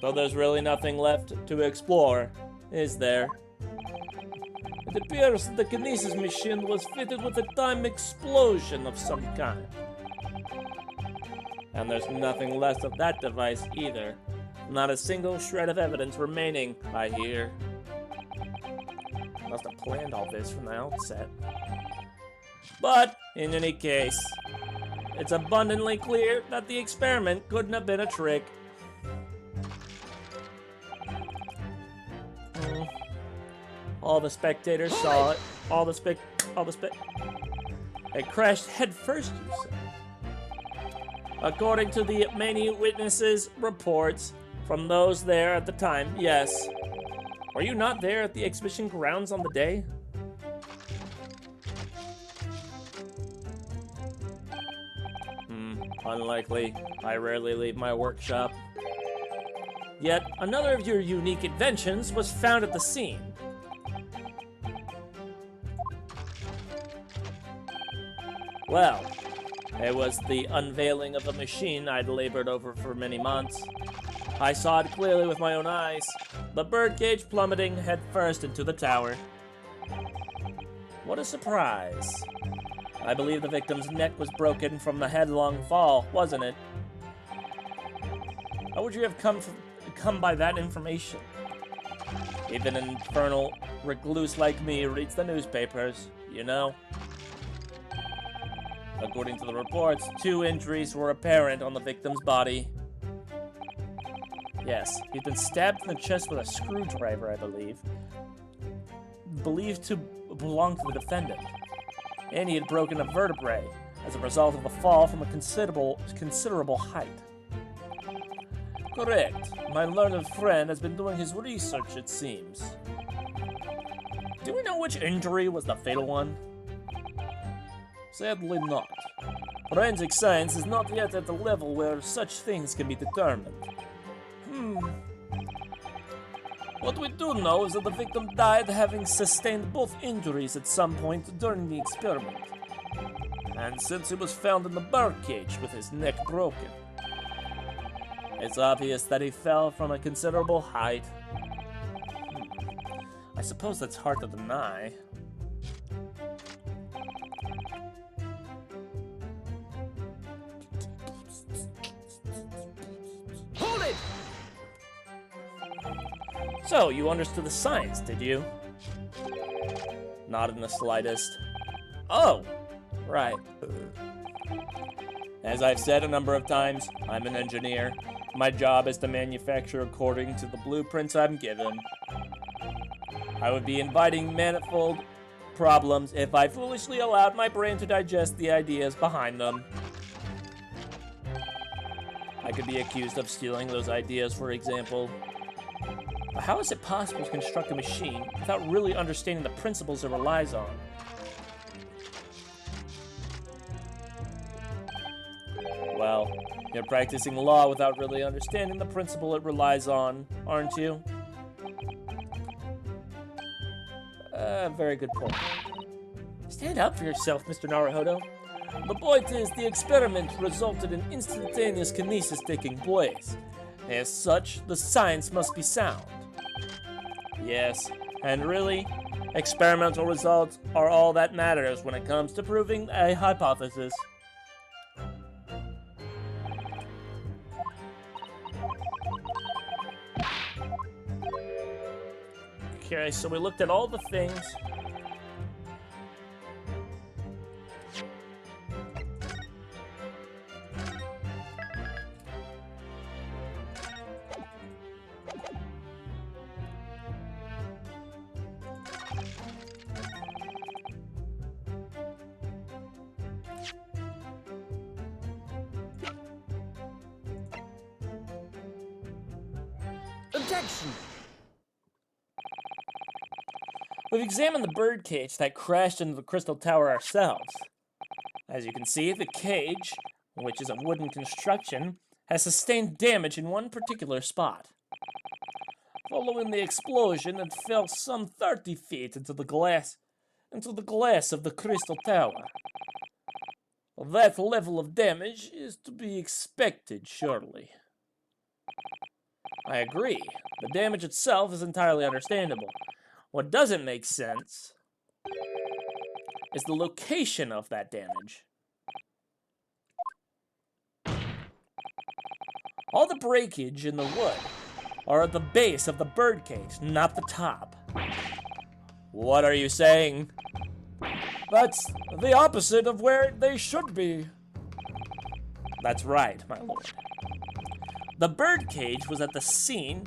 So there's really nothing left to explore, is there? It appears the Kinesis machine was fitted with a time explosion of some kind. And there's nothing left of that device either. Not a single shred of evidence remaining, I hear. Must have planned all this from the outset. But, in any case, it's abundantly clear that the experiment couldn't have been a trick. All the spectators saw it. It crashed headfirst, you said. According to the many witnesses' reports from those there at the time, yes. Were you not there at the exhibition grounds on the day? Unlikely. I rarely leave my workshop. Yet, another of your unique inventions was found at the scene. Well, it was the unveiling of a machine I'd labored over for many months. I saw it clearly with my own eyes, the birdcage plummeting headfirst into the tower. What a surprise. I believe the victim's neck was broken from the headlong fall, wasn't it? How would you have come by that information? Even an infernal recluse like me reads the newspapers, you know? According to the reports, 2 injuries were apparent on the victim's body. Yes, he'd been stabbed in the chest with a screwdriver, I believe. Believed to belong to the defendant. And he had broken a vertebrae as a result of a fall from a considerable height. Correct. My learned friend has been doing his research, it seems. Do we know which injury was the fatal one? Sadly not. Forensic science is not yet at the level where such things can be determined. What we do know is that the victim died having sustained both injuries at some point during the experiment. And since he was found in the birdcage with his neck broken, it's obvious that he fell from a considerable height. I suppose that's hard to deny. So, you understood the science, did you? Not in the slightest. Oh, right. As I've said a number of times, I'm an engineer. My job is to manufacture according to the blueprints I'm given. I would be inviting manifold problems if I foolishly allowed my brain to digest the ideas behind them. I could be accused of stealing those ideas, for example. But how is it possible to construct a machine without really understanding the principles it relies on? Well, you're practicing law without really understanding the principle it relies on, aren't you? Very good point. Stand up for yourself, Mr. Naruhodo. The point is, the experiment resulted in instantaneous kinesis taking place. As such, the science must be sound. Yes, and really, experimental results are all that matters when it comes to proving a hypothesis. Okay, so we looked at all the things. Objection! We've examined the birdcage that crashed into the Crystal Tower ourselves. As you can see, the cage, which is a wooden construction, has sustained damage in one particular spot. Following the explosion, it fell some 30 feet into the glass of the Crystal Tower. That level of damage is to be expected, surely. I agree. The damage itself is entirely understandable. What doesn't make sense is the location of that damage. All the breakage in the wood are at the base of the birdcage, not the top. What are you saying? That's the opposite of where they should be. That's right, my lord. The birdcage was at the seam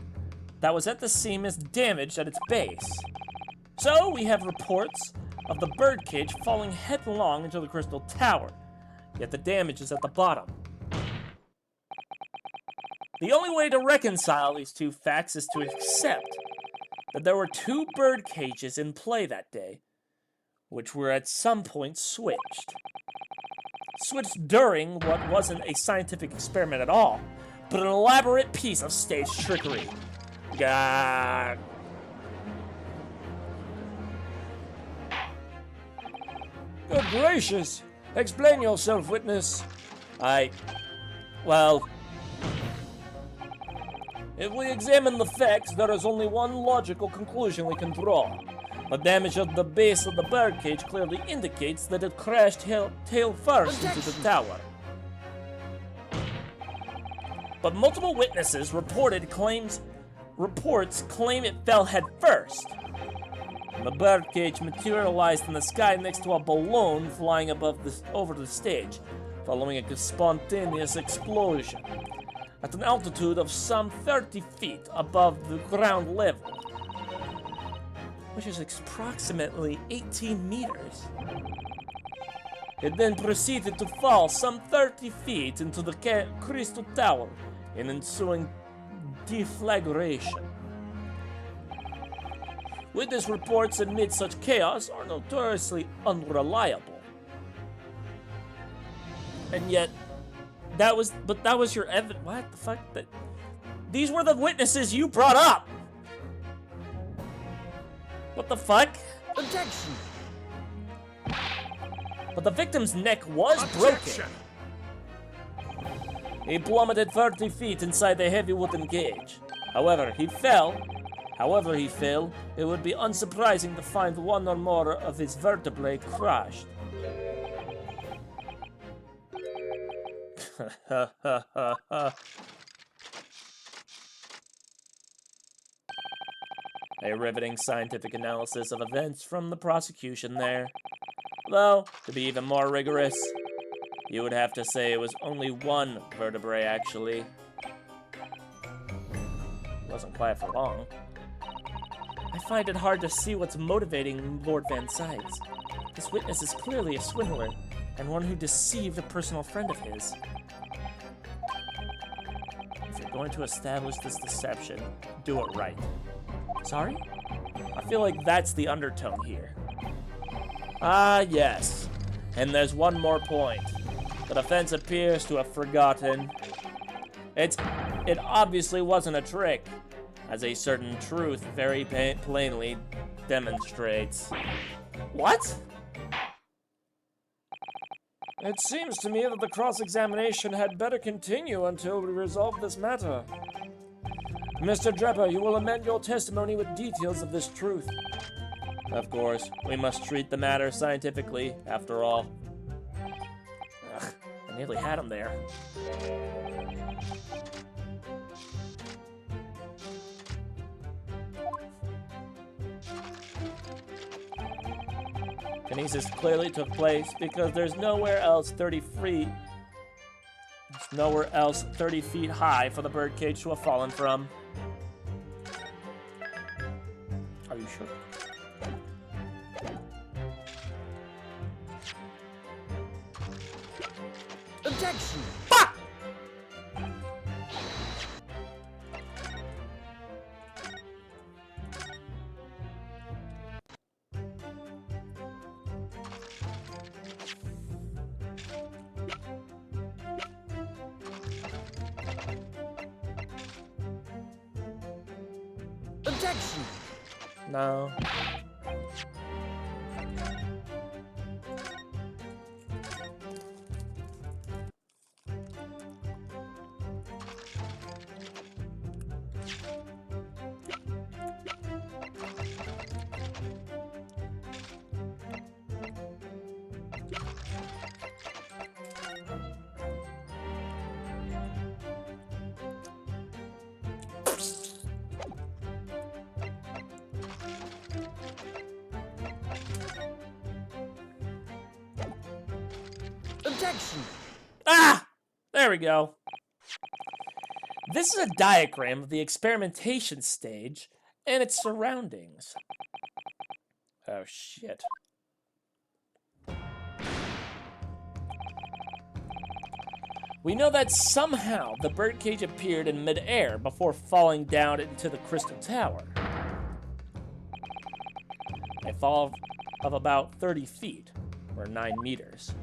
is damaged at its base. So we have reports of the birdcage falling headlong into the Crystal Tower, yet the damage is at the bottom. The only way to reconcile these two facts is to accept that there were two bird cages in play that day, which were at some point switched. Switched during what wasn't a scientific experiment at all, but an elaborate piece of stage trickery. God. Good gracious! Explain yourself, witness. Well, if we examine the facts, there is only one logical conclusion we can draw. The damage at the base of the birdcage clearly indicates that it crashed tail first into the tower. But multiple witnesses reports claim it fell head first. The birdcage materialized in the sky next to a balloon flying over the stage, following a spontaneous explosion at an altitude of some 30 feet above the ground level, which is approximately 18 meters. It then proceeded to fall some 30 feet into the Crystal Tower in ensuing deflagration. Witness reports amid such chaos are notoriously unreliable. And yet, that was your evidence. What the fuck? These were the witnesses you brought up! What the fuck? Objection! But the victim's neck was broken. He plummeted 30 feet inside the heavy wooden cage. However he fell, it would be unsurprising to find one or more of his vertebrae crushed. A riveting scientific analysis of events from the prosecution there. Though, to be even more rigorous, you would have to say it was only one vertebrae, actually. It wasn't quiet for long. I find it hard to see what's motivating Lord Van Sides. This witness is clearly a swindler, and one who deceived a personal friend of his. If you're going to establish this deception, do it right. Sorry? I feel like that's the undertone here. Ah, yes. And there's one more point. The defense appears to have forgotten. It obviously wasn't a trick, as a certain truth very plainly demonstrates. What? It seems to me that the cross-examination had better continue until we resolve this matter. Mr. Draper, you will amend your testimony with details of this truth. Of course, we must treat the matter scientifically, after all. Ugh, I nearly had him there. Kinesis clearly took place because there's nowhere else 30 feet. There's nowhere else 30 feet high for the birdcage to have fallen from. Are you sure? Objection! Fuck! Objection! No. Objection! Ah! There we go. This is a diagram of the experimentation stage and its surroundings. Oh, shit. We know that somehow the birdcage appeared in midair before falling down into the Crystal Tower. A fall of about 30 feet, or 9 meters.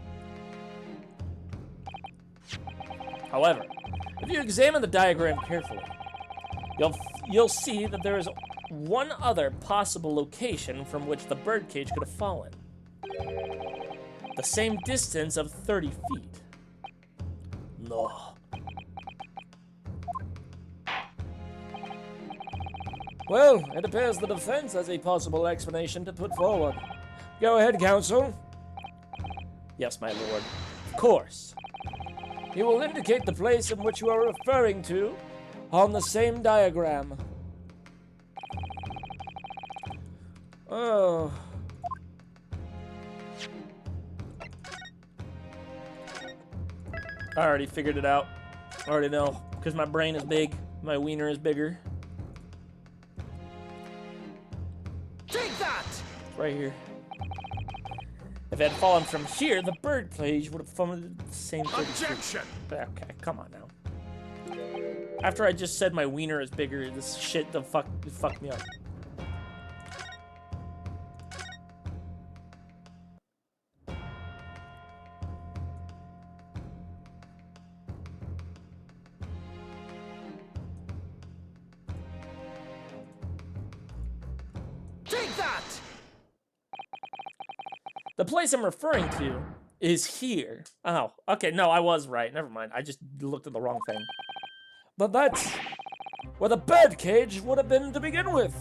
However, if you examine the diagram carefully, you'll see that there is one other possible location from which the birdcage could have fallen. The same distance of 30 feet. No. Well, it appears the defense has a possible explanation to put forward. Go ahead, counsel. Yes, my lord. Of course. You will indicate the place in which you are referring to on the same diagram. Oh. I already figured it out. I already know. Because my brain is big. My wiener is bigger. Take that! It's right here. If it had fallen from here, the birdcage would have fallen the same 30 feet. Objection! Okay, come on now. After I just said my wiener is bigger, this shit fucked me up. Take that! The place I'm referring to is here. Oh, okay, no, I was right. Never mind. I just looked at the wrong thing. But that's where the birdcage would have been to begin with.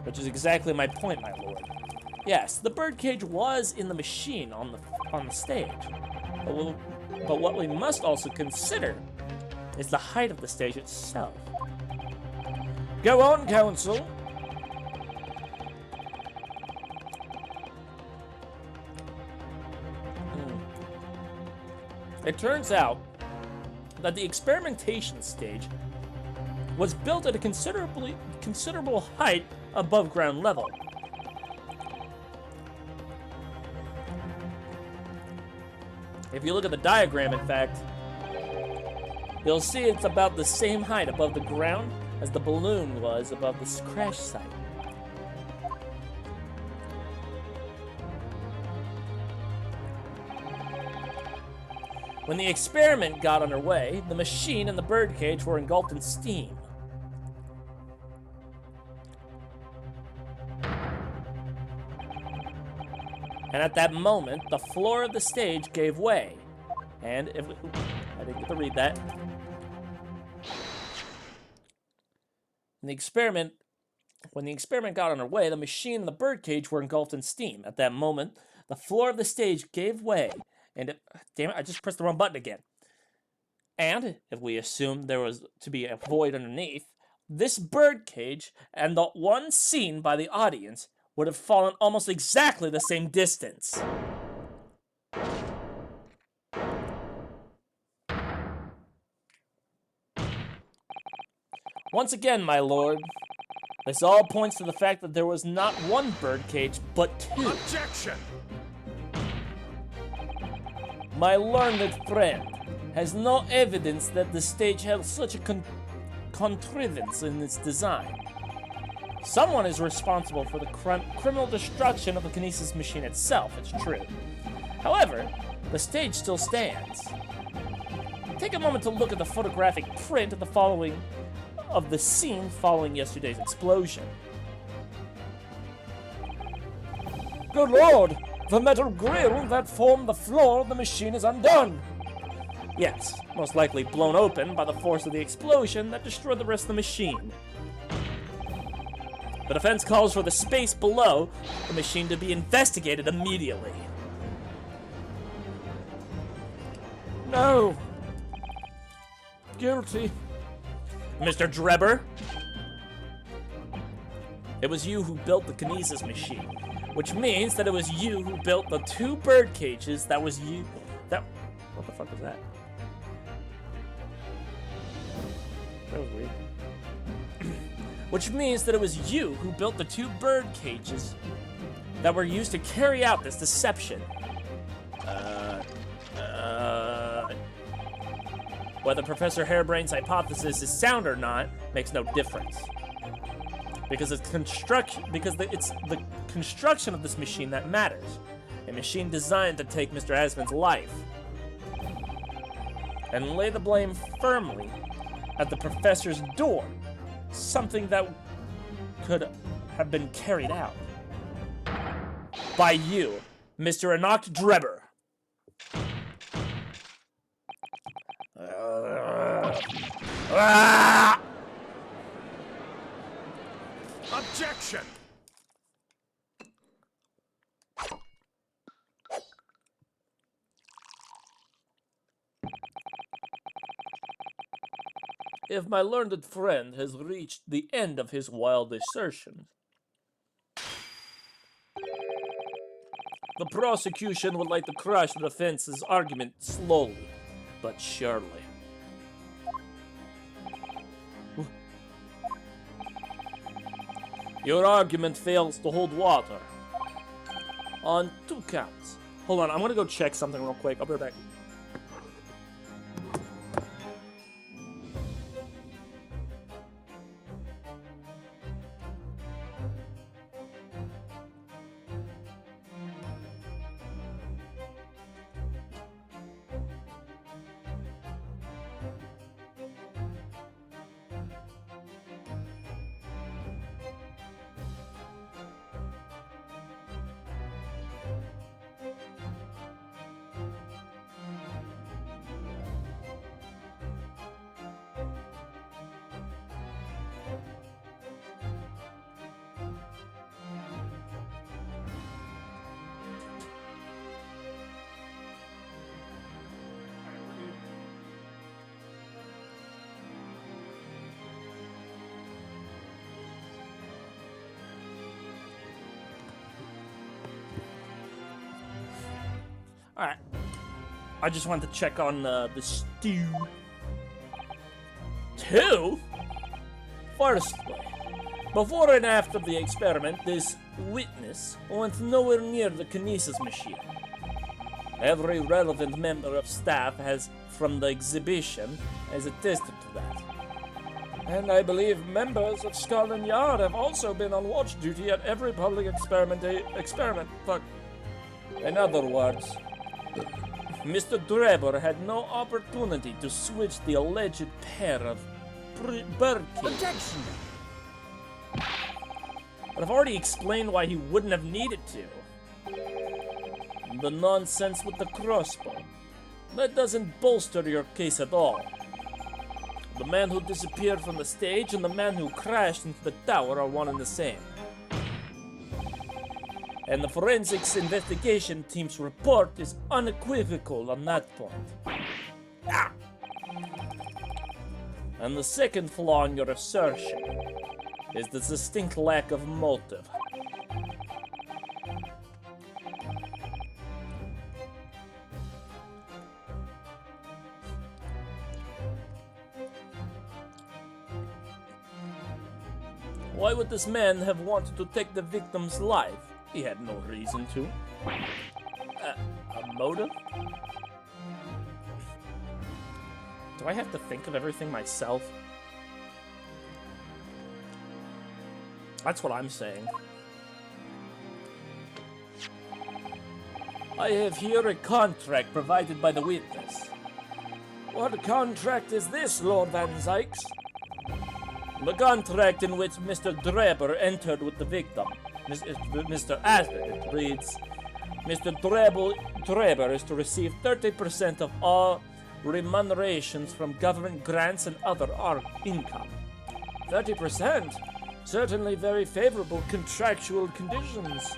Which is exactly my point, my lord. Yes, the birdcage was in the machine on the stage. But what we must also consider is the height of the stage itself. Go on, Council. It turns out that the experimentation stage was built at a considerable height above ground level. If you look at the diagram, in fact, you'll see it's about the same height above the ground as the balloon was above the crash site. When the experiment got underway, the machine and the birdcage were engulfed in steam. And at that moment, the floor of the stage gave way. And if I didn't get to read that. When the experiment got underway, the machine and the birdcage were engulfed in steam. At that moment, the floor of the stage gave way. And damn it, I just pressed the wrong button again. And if we assume there was to be a void underneath, this birdcage and the one seen by the audience would have fallen almost exactly the same distance. Once again, my lord, this all points to the fact that there was not one birdcage, but two. Objection! My learned friend has no evidence that the stage had such a contrivance in its design. Someone is responsible for the criminal destruction of the Kinesis machine itself, it's true. However, the stage still stands. Take a moment to look at the photographic print of the scene following yesterday's explosion. Good lord! The metal grill that formed the floor of the machine is undone! Yes, most likely blown open by the force of the explosion that destroyed the rest of the machine. The defense calls for the space below the machine to be investigated immediately. No! Guilty. Mr. Drebber? It was you who built the Kinesis machine, which means that it was you who built the two bird cages that was you... What the fuck was that? That was weird. Which means that it was you who built the two bird cages that were used to carry out this deception. Whether Professor Harebrain's hypothesis is sound or not makes no difference. Because it's the construction of this machine that matters. A machine designed to take Mr. Asmon's life. And lay the blame firmly at the professor's door. Something that could have been carried out by you, Mr. Enoch Drebber. Objection! If my learned friend has reached the end of his wild assertions, the prosecution would like to crush the defense's argument slowly, but surely. Your argument fails to hold water. On two counts. Hold on, I'm gonna go check something real quick. I'll be right back. Alright. I just wanted to check on the stew. 2? Firstly, before and after the experiment, this witness went nowhere near the kinesis machine. Every relevant member of staff from the exhibition has attested to that. And I believe members of Scotland Yard have also been on watch duty at every public experiment. Fuck. In other words, Mr. Drebber had no opportunity to switch the alleged pair of bird cages. Objection! But I've already explained why he wouldn't have needed to. The nonsense with the crossbow. That doesn't bolster your case at all. The man who disappeared from the stage and the man who crashed into the tower are one and the same. And the forensics investigation team's report is unequivocal on that point. Ah! And the second flaw in your assertion is the distinct lack of motive. Why would this man have wanted to take the victim's life? He had no reason to. A motive? Do I have to think of everything myself? That's what I'm saying. I have here a contract provided by the witness. What contract is this, Lord Van Zykes? The contract in which Mr. Drebber entered with the victim, Mr. Asper, reads, Mr. Drebber is to receive 30% of all remunerations from government grants and other income. 30%? Certainly very favorable contractual conditions.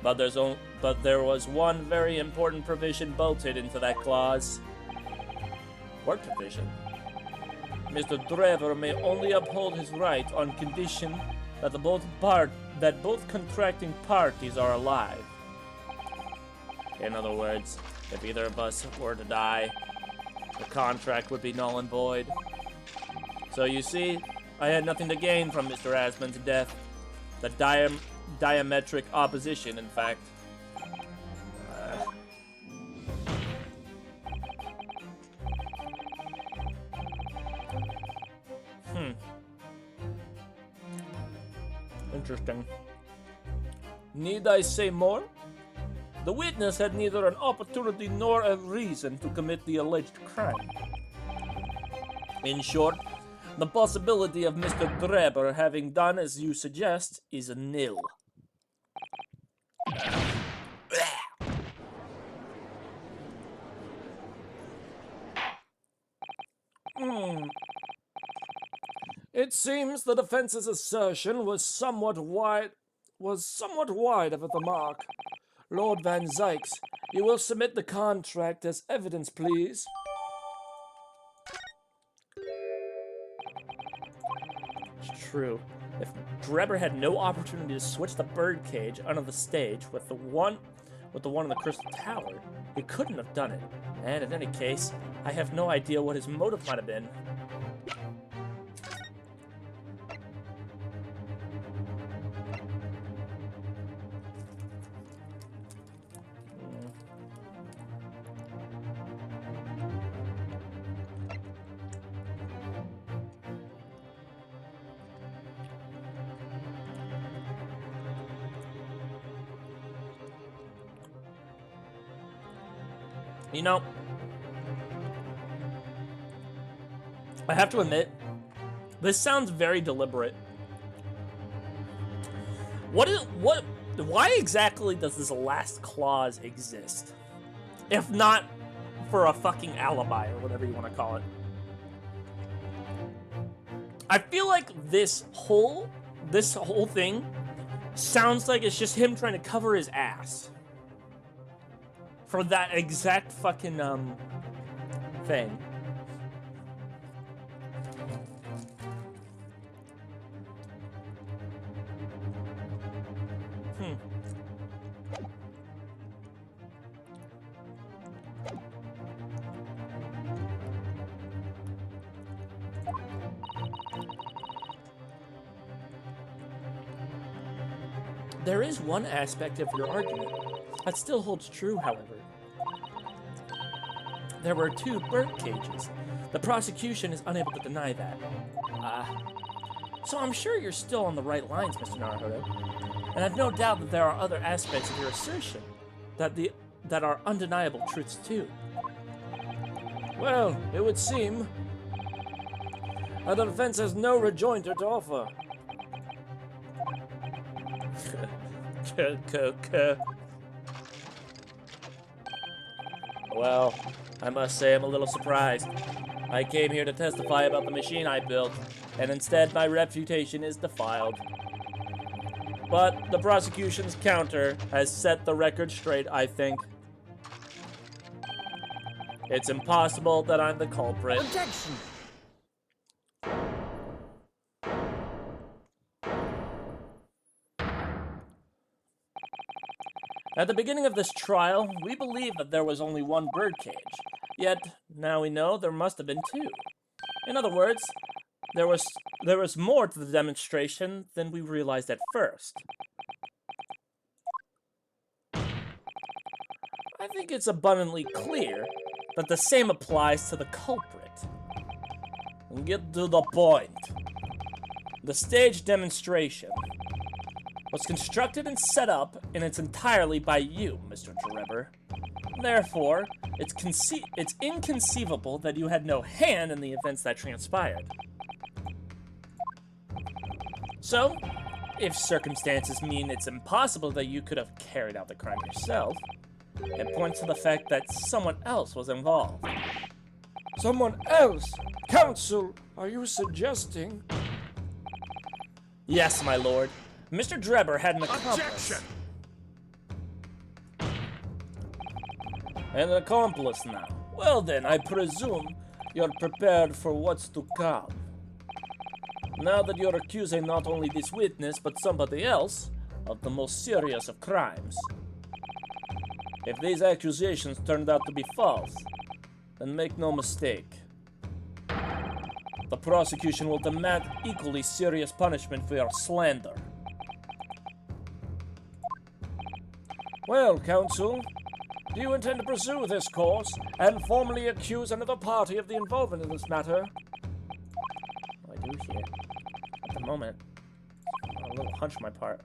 But there was one very important provision bolted into that clause. What provision? Mr. Drebber may only uphold his right on condition that both contracting parties are alive. In other words, if either of us were to die, the contract would be null and void. So you see, I had nothing to gain from Mr. Asman's death. The diametric opposition, in fact. Interesting. Need I say more? The witness had neither an opportunity nor a reason to commit the alleged crime. In short, the possibility of Mr. Drebber having done as you suggest is a nil. It seems the defense's assertion was somewhat wide of the mark. Lord Van Zykes, you will submit the contract as evidence, please. It's true. If Drebber had no opportunity to switch the birdcage under the stage with the one in the Crystal Tower, he couldn't have done it. And in any case, I have no idea what his motive might have been. You know, I have to admit, this sounds very deliberate. Why exactly does this last clause exist? If not for a fucking alibi or whatever you want to call it. I feel like this whole thing sounds like it's just him trying to cover his ass. For that exact fucking, thing. There is one aspect of your argument that still holds true, however. There were 2 bird cages. The prosecution is unable to deny that. So I'm sure you're still on the right lines, Mr. Naruhodo. And I've no doubt that there are other aspects of your assertion that are undeniable truths too. Well, it would seem the defense has no rejoinder to offer. Well, I must say I'm a little surprised. I came here to testify about the machine I built, and instead my reputation is defiled. But the prosecution's counter has set the record straight, I think. It's impossible that I'm the culprit. Objection! At the beginning of this trial, we believed that there was only 1 birdcage. Yet, now we know there must have been 2. In other words, there was more to the demonstration than we realized at first. I think it's abundantly clear that the same applies to the culprit. Get to the point. The stage demonstration was constructed and set up in its entirely by you, Mr. Drebber. Therefore, it's inconceivable that you had no hand in the events that transpired. So, if circumstances mean it's impossible that you could have carried out the crime yourself, it points to the fact that someone else was involved. Someone else? Counsel, are you suggesting? Yes, my lord. Mr. Drebber had an accomplice. Objection! An accomplice now. Well then, I presume you're prepared for what's to come. Now that you're accusing not only this witness, but somebody else of the most serious of crimes. If these accusations turned out to be false, then make no mistake. The prosecution will demand equally serious punishment for your slander. Well, counsel, do you intend to pursue this course and formally accuse another party of the involvement in this matter? Well, I do here. At the moment, a little hunch on my part.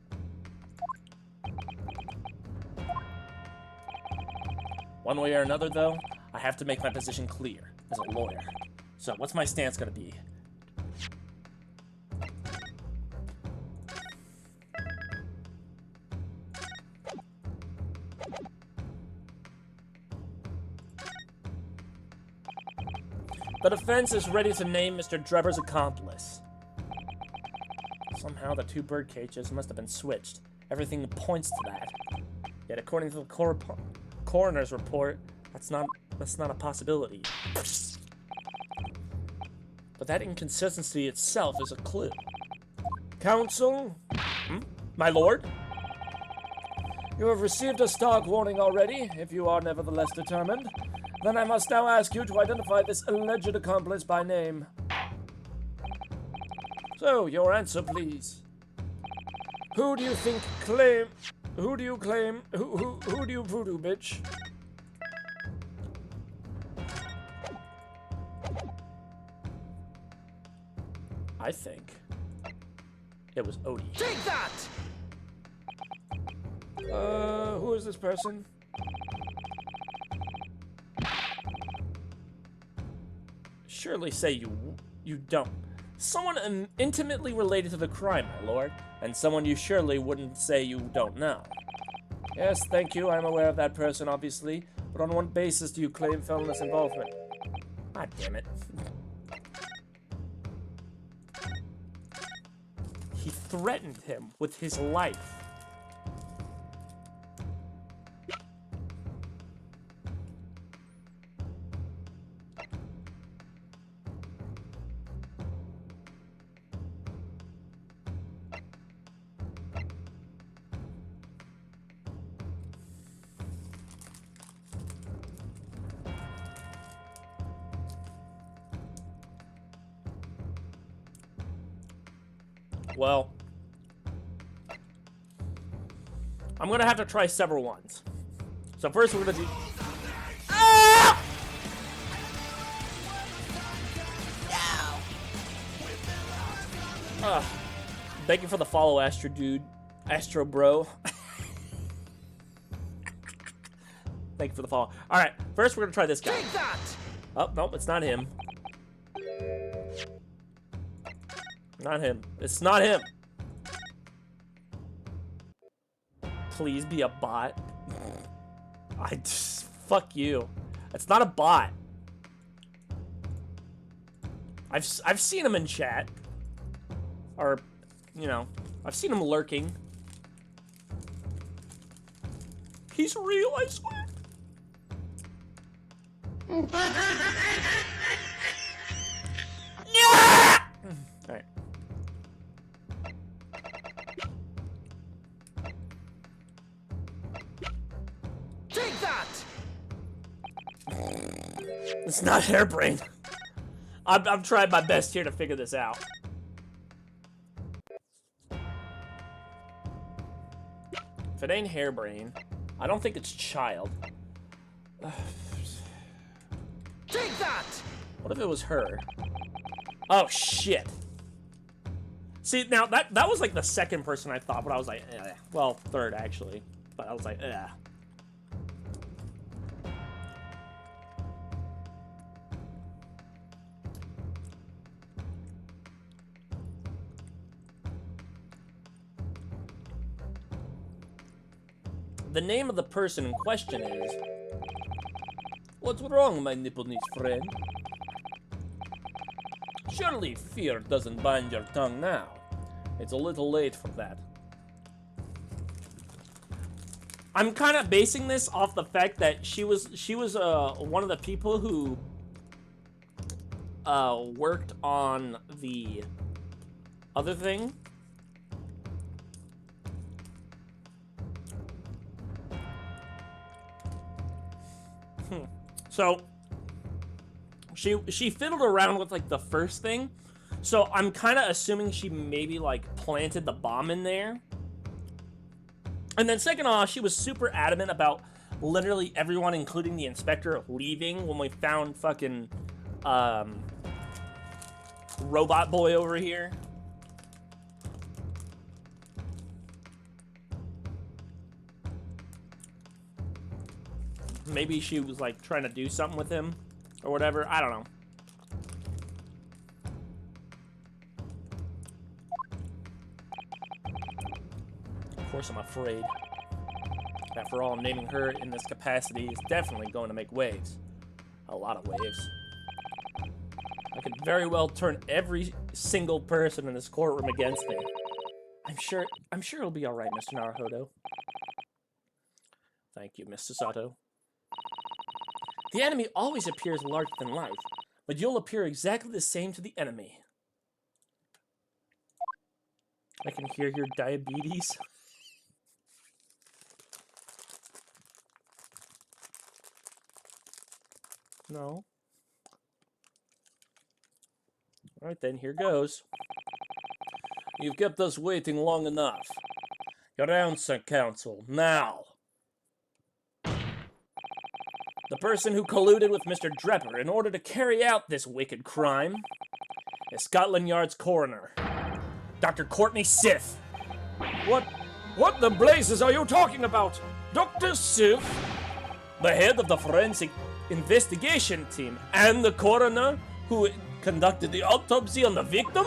One way or another, though, I have to make my position clear as a lawyer. So, what's my stance gonna be? The defense is ready to name Mr. Drebber's accomplice. Somehow the 2 bird cages must have been switched. Everything points to that. Yet according to the coroner's report, that's not a possibility. But that inconsistency itself is a clue. Counsel? My lord? You have received a stark warning already, if you are nevertheless determined. Then I must now ask you to identify this alleged accomplice by name. So, your answer, please. Who do you claim, who do you voodoo, bitch? I think it was Odie. Take that! Who is this person? Surely say you don't. Someone intimately related to the crime, my lord, and someone you surely wouldn't say you don't know. Yes, thank you, I'm aware of that person, obviously, but on what basis do you claim felonious involvement? God damn it. He threatened him with his life. Well, I'm gonna have to try several ones. So first we're gonna do... Ah! Thank you for the follow, Astro Dude. Astro Bro. Thank you for the follow. Alright, first we're gonna try this guy. Take that! Oh, nope, it's not him. Not him. It's not him. Please be a bot. I just... Fuck you. It's not a bot. I've seen him in chat. Or, you know, I've seen him lurking. He's real, I swear. Yeah! All right. Take that! It's not Hairbrain. I'm trying my best here to figure this out. If it ain't Hairbrain, I don't think it's Child. Take that! What if it was her? Oh shit. See, now that was like the second person I thought, but I was like, eh. Well, third actually. But I was like, eh. The name of the person in question is... What's wrong, my Nipponese friend? Surely fear doesn't bind your tongue now. It's a little late for that. I'm kind of basing this off the fact that she was one of the people who worked on the other thing. So she fiddled around with like the first thing. So I'm kind of assuming she maybe like planted the bomb in there. And then second off, she was super adamant about literally everyone, including the inspector, leaving when we found fucking Robot Boy over here. Maybe she was like trying to do something with him or whatever. I don't know. Of course, I'm afraid. After all, naming her in this capacity is definitely going to make waves. A lot of waves. I could very well turn every single person in this courtroom against me. I'm sure it'll be all right, Mr. Naruhodo. Thank you, Mr. Sato. The enemy always appears larger than life, but you'll appear exactly the same to the enemy. I can hear your diabetes. No. Alright then, here goes. You've kept us waiting long enough. Your answer, Counsel, now! The person who colluded with Mr. Drepper in order to carry out this wicked crime is Scotland Yard's coroner, Dr. Courtney Sith. What the blazes are you talking about? Dr. Sith, the head of the forensic investigation team, and the coroner who conducted the autopsy on the victim?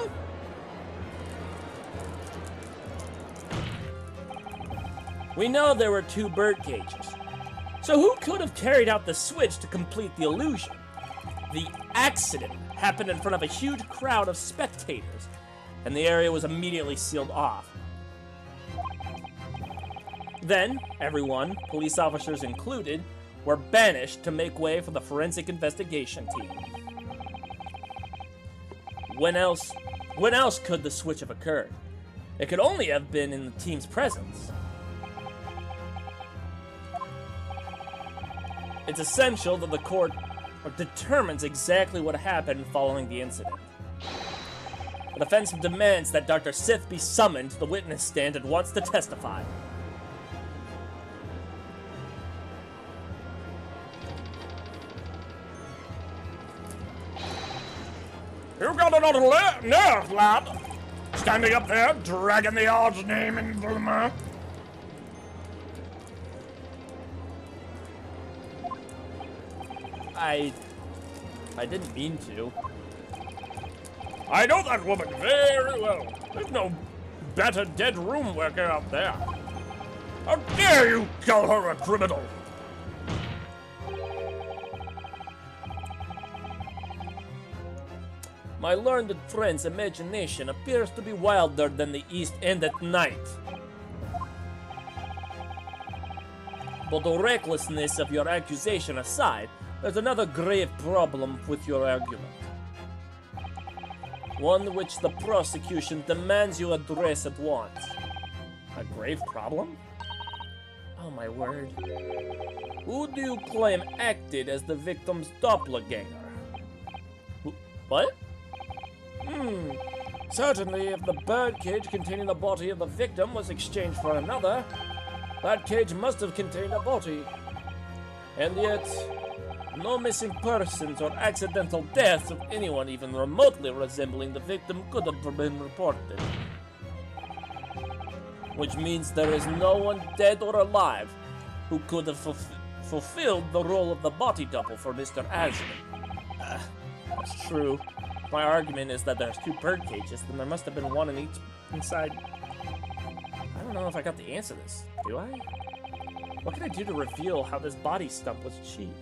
We know there were 2 bird cages. So who could have carried out the switch to complete the illusion? The accident happened in front of a huge crowd of spectators, and the area was immediately sealed off. Then, everyone, police officers included, were banished to make way for the forensic investigation team. When else could the switch have occurred? It could only have been in the team's presence. It's essential that the court determines exactly what happened following the incident. The defense demands that Dr. Sith be summoned to the witness stand and wants to testify. You got another nerve, lad. Standing up there, dragging the odds name into the mouth. I didn't mean to. I know that woman very well. There's no better dead room worker out there. How dare you call her a criminal? My learned friend's imagination appears to be wilder than the East End at night. But the recklessness of your accusation aside, there's another grave problem with your argument. One which the prosecution demands you address at once. A grave problem? Oh my word. Who do you claim acted as the victim's doppelganger? What? Certainly, if the birdcage containing the body of the victim was exchanged for another, that cage must have contained a body. And yet, no missing persons or accidental deaths of anyone even remotely resembling the victim could have been reported. Which means there is no one dead or alive who could have fulfilled the role of the body double for Mr. Asman. That's true. My argument is that there's two bird cages, then there must have been one in each inside. I don't know if I got the answer to this. Do I? What can I do to reveal how this body stump was achieved?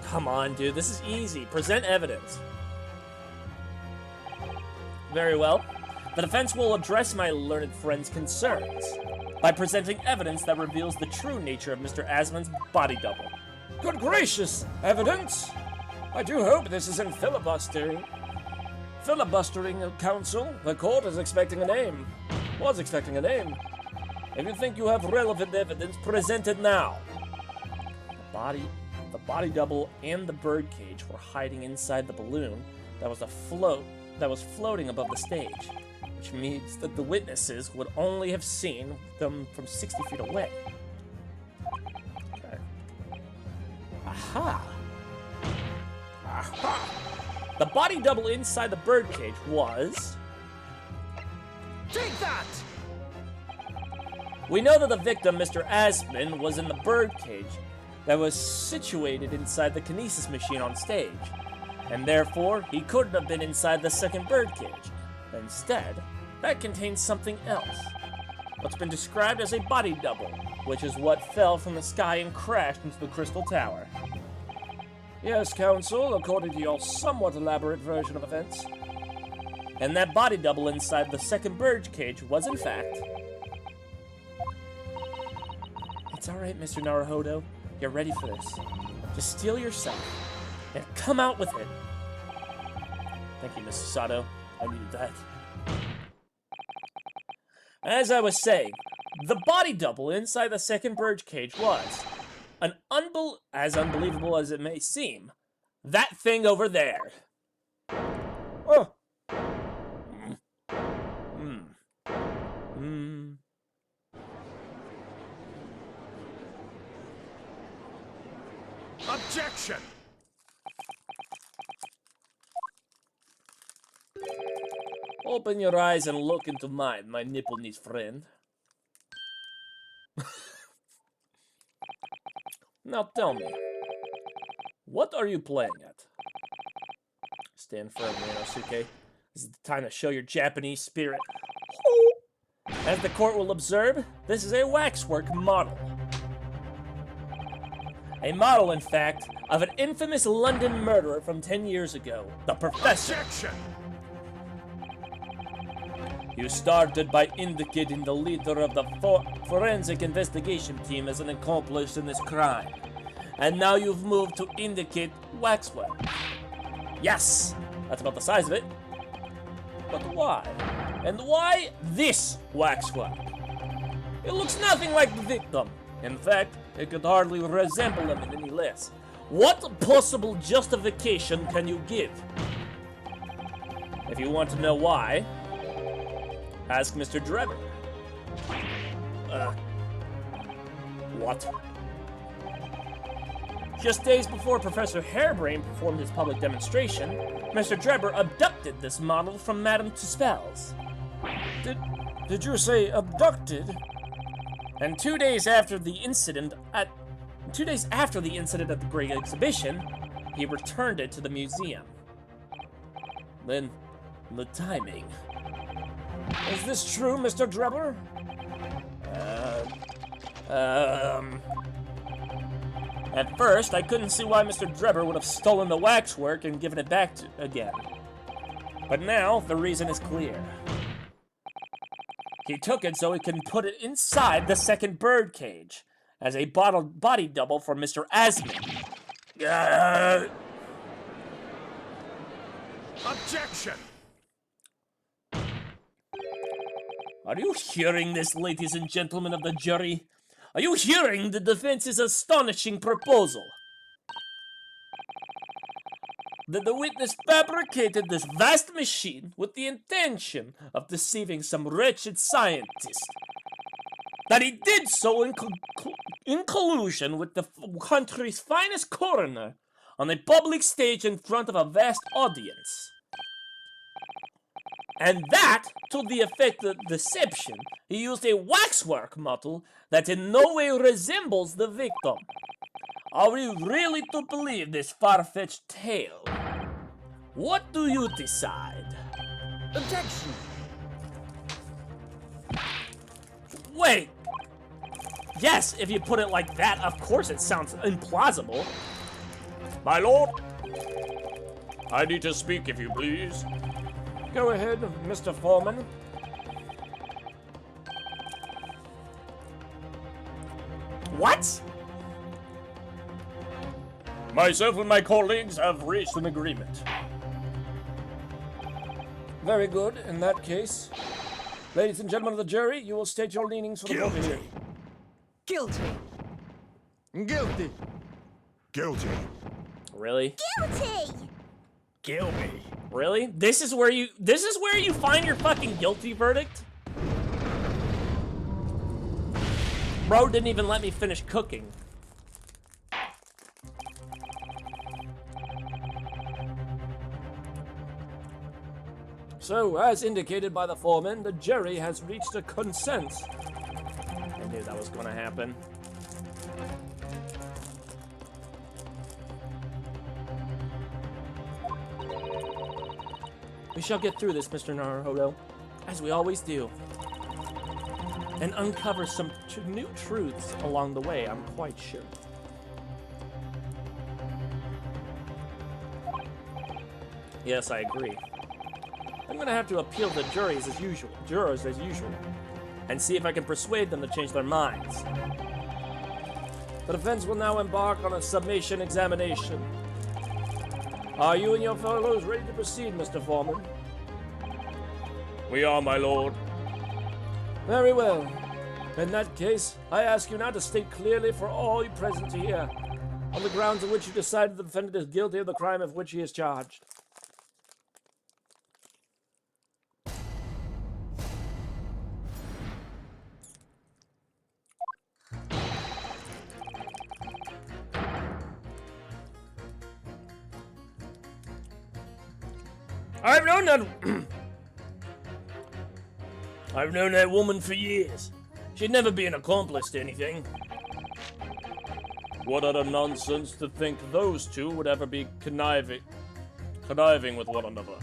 Come on, dude. This is easy. Present evidence. Very well. The defense will address my learned friend's concerns by presenting evidence that reveals the true nature of Mr. Asman's body double. Good gracious, evidence? I do hope this isn't filibustering. Filibustering, counsel. The court is expecting a name. Was expecting a name. If you think you have relevant evidence, present it now. The body double and the birdcage were hiding inside the balloon that was floating above the stage, which means that the witnesses would only have seen them from 60 feet away. Okay. Aha! Aha! The body double inside the birdcage was... Take that! We know that the victim, Mr. Asman, was in the birdcage that was situated inside the kinesis machine on stage, and therefore he couldn't have been inside the second birdcage. Instead, that contains something else. What's been described as a body double, which is what fell from the sky and crashed into the Crystal Tower. Yes, counsel, according to your somewhat elaborate version of events. And that body double inside the second birdcage was, in fact... It's alright, Mr. Naruhodo. You're ready for this. Just steel yourself and come out with it. Thank you, Mrs. Sato. I needed that. As I was saying, the body double inside the second birdcage was, as unbelievable as it may seem, that thing over there. Oh. Objection! Open your eyes and look into mine, my nipple-knees friend. Now tell me, what are you playing at? Stand firm, Inosuke. This is the time to show your Japanese spirit. As the court will observe, this is a waxwork model. A model, in fact, of an infamous London murderer from 10 years ago, the Professor. Objection! You started by indicating the leader of the forensic investigation team as an accomplice in this crime. And now you've moved to indicate waxwork. Yes, that's about the size of it. But why? And why this waxwork? It looks nothing like the victim. In fact, it could hardly resemble him in any less. What possible justification can you give? If you want to know why, ask Mr. Drebber. What? Just days before Professor Harebrain performed his public demonstration, Mr. Drebber abducted this model from Madame Tuspel's. Did you say abducted? And 2 days after the incident at the Great Exhibition, he returned it to the museum. Then, the timing. Is this true, Mr. Drebber? At first, I couldn't see why Mr. Drebber would have stolen the waxwork and given it back again. But now, the reason is clear. He took it so he can put it inside the second birdcage, as a body double for Mr. Asman. Objection! Are you hearing this, ladies and gentlemen of the jury? Are you hearing the defense's astonishing proposal? That the witness fabricated this vast machine with the intention of deceiving some wretched scientist. That he did so in collusion with the country's finest coroner on a public stage in front of a vast audience. And that, to the effect of deception, he used a waxwork model that in no way resembles the victim. Are we really to believe this far-fetched tale? What do you decide? Objection! Wait! Yes, if you put it like that, of course it sounds implausible. My lord, I need to speak, if you please. Go ahead, Mr. Foreman. What? Myself and my colleagues have reached an agreement. Very good. In that case, ladies and gentlemen of the jury, you will state your leanings for the vote here. Guilty! Guilty! Guilty. Really? Guilty! Kill me! Really? This is where you find your fucking guilty verdict? Bro didn't even let me finish cooking. So, as indicated by the foreman, the jury has reached a consent. I knew that was gonna happen. We shall get through this, Mr. Naruhodo, as we always do. And uncover some new truths along the way, I'm quite sure. Yes, I agree. I'm gonna have to appeal to jurors as usual, and see if I can persuade them to change their minds. The defense will now embark on a summation examination. Are you and your fellows ready to proceed, Mr. Foreman? We are, my lord. Very well. In that case, I ask you now to state clearly for all you present to hear, on the grounds on which you decided the defendant is guilty of the crime of which he is charged. I've known that woman for years. She'd never be an accomplice to anything. What utter nonsense to think those two would ever be conniving with one another.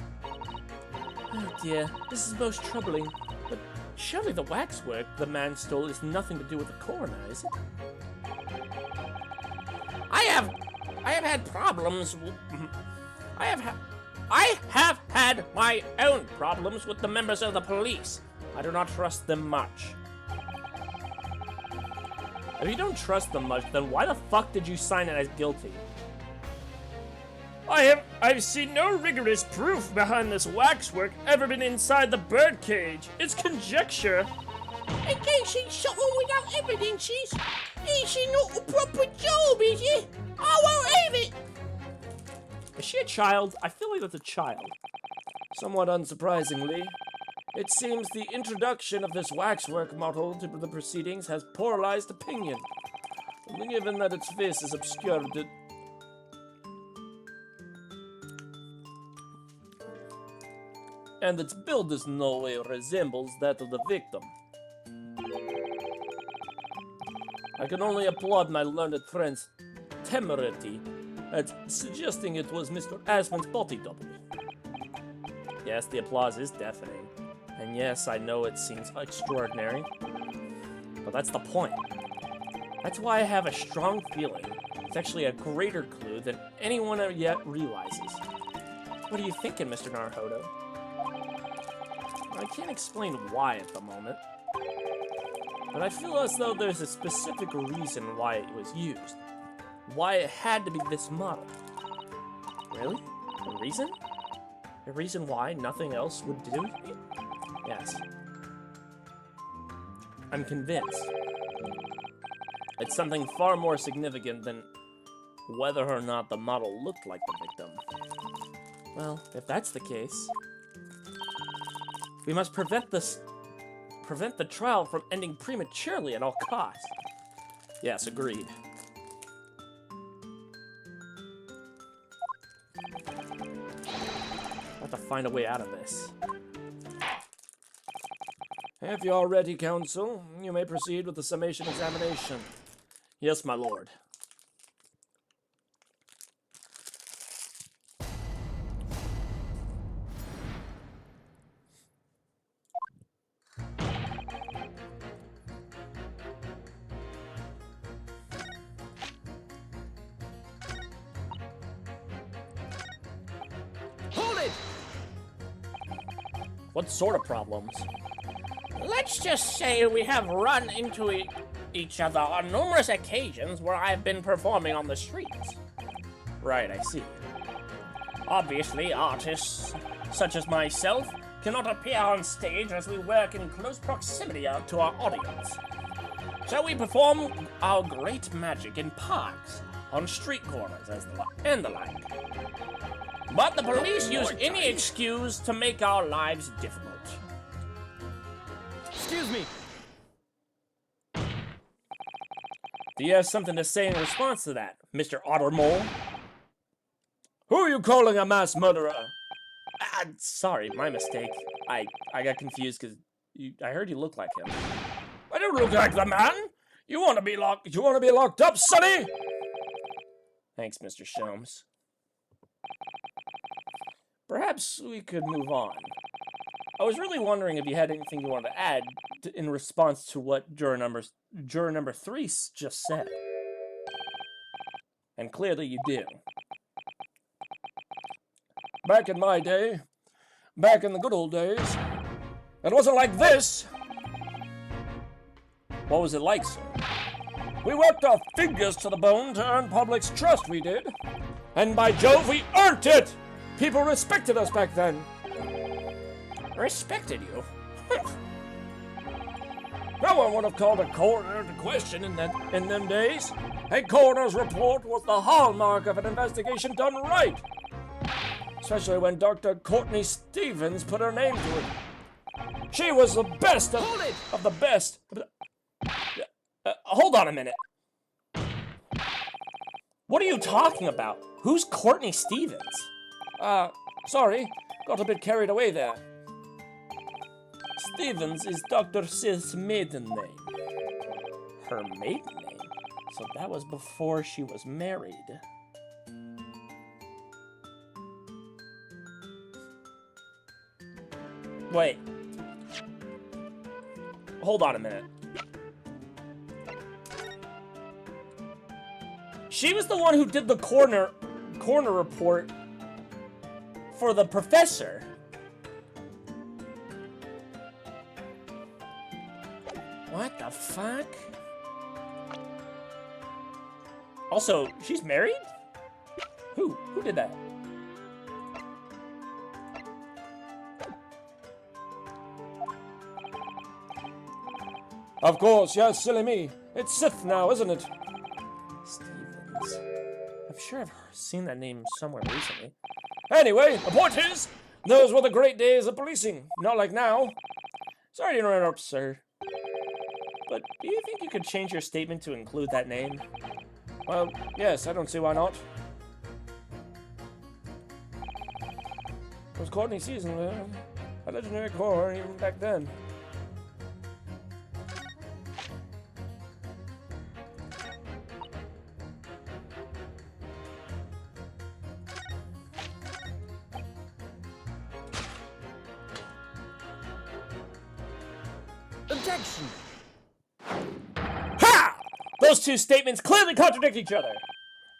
Oh dear, this is most troubling. But surely the waxwork the man stole is nothing to do with the coroner, is it? I have had problems. I have had my own problems with the members of the police. I do not trust them much. If you don't trust them much, then why the fuck did you sign it as guilty? I've seen no rigorous proof behind this waxwork ever been inside the birdcage. It's conjecture. In case he's subtle without evidences, is he not a proper job, is he? I won't have it. Is she a child? I feel like that's a child. Somewhat unsurprisingly, it seems the introduction of this waxwork model to the proceedings has polarized opinion. Given that its face is obscured, and its build in no way resembles that of the victim. I can only applaud my learned friend's temerity at suggesting it was Mr. Aspen's body double. Yes, the applause is deafening. And yes, I know it seems extraordinary. But that's the point. That's why I have a strong feeling it's actually a greater clue than anyone yet realizes. What are you thinking, Mr. Naruhodo? I can't explain why at the moment. But I feel as though there's a specific reason why it was used. Why it had to be this model. Really? A reason? A reason why nothing else would do? Yes. I'm convinced. It's something far more significant than whether or not the model looked like the victim. Well, if that's the case, we must prevent the trial from ending prematurely at all costs. Yes, agreed. I have to find a way out of this. If you are ready, counsel, you may proceed with the summation examination. Yes, my lord. Hold it! What sort of problems? Let's just say we have run into each other on numerous occasions where I've been performing on the streets. Right, I see. Obviously, artists such as myself cannot appear on stage as we work in close proximity to our audience. So we perform our great magic in parks, on street corners, and the like. But the police use any excuse to make our lives difficult. Excuse me. Do you have something to say in response to that, Mr. Ottermole? Who are you calling a mass murderer? Sorry, my mistake. I got confused because I heard you look like him. I don't look like the man. You want to be locked up, sonny? Thanks, Mr. Sholmes. Perhaps we could move on. I was really wondering if you had anything you wanted to add in response to what juror number 3 just said. And clearly you do. Back in my day, back in the good old days, it wasn't like this. What was it like, sir? We worked our fingers to the bone to earn public's trust, we did. And by Jove, we earned it! People respected us back then. Respected you? No one would have called a coroner into question in them days. A coroner's report was the hallmark of an investigation done right. Especially when Dr. Courtney Stevens put her name to it. She was the best of the best. Hold on a minute. What are you talking about? Who's Courtney Stevens? Sorry. Got a bit carried away there. Stevens is Dr. Sith's maiden name. Her maiden name? So that was before she was married. Wait. Hold on a minute. She was the one who did the coroner report for the professor. What the fuck? Also, she's married? Who did that? Of course, yes, silly me. It's Sith now, isn't it? Stevens. I'm sure I've seen that name somewhere recently. Anyway, the point is, those were the great days of policing. Not like now. Sorry to interrupt, sir. but do you think you could change your statement to include that name? Well, yes, I don't see why not. It was Courtney season, a legendary core even back then. Objection! Ha! Those two statements clearly contradict each other.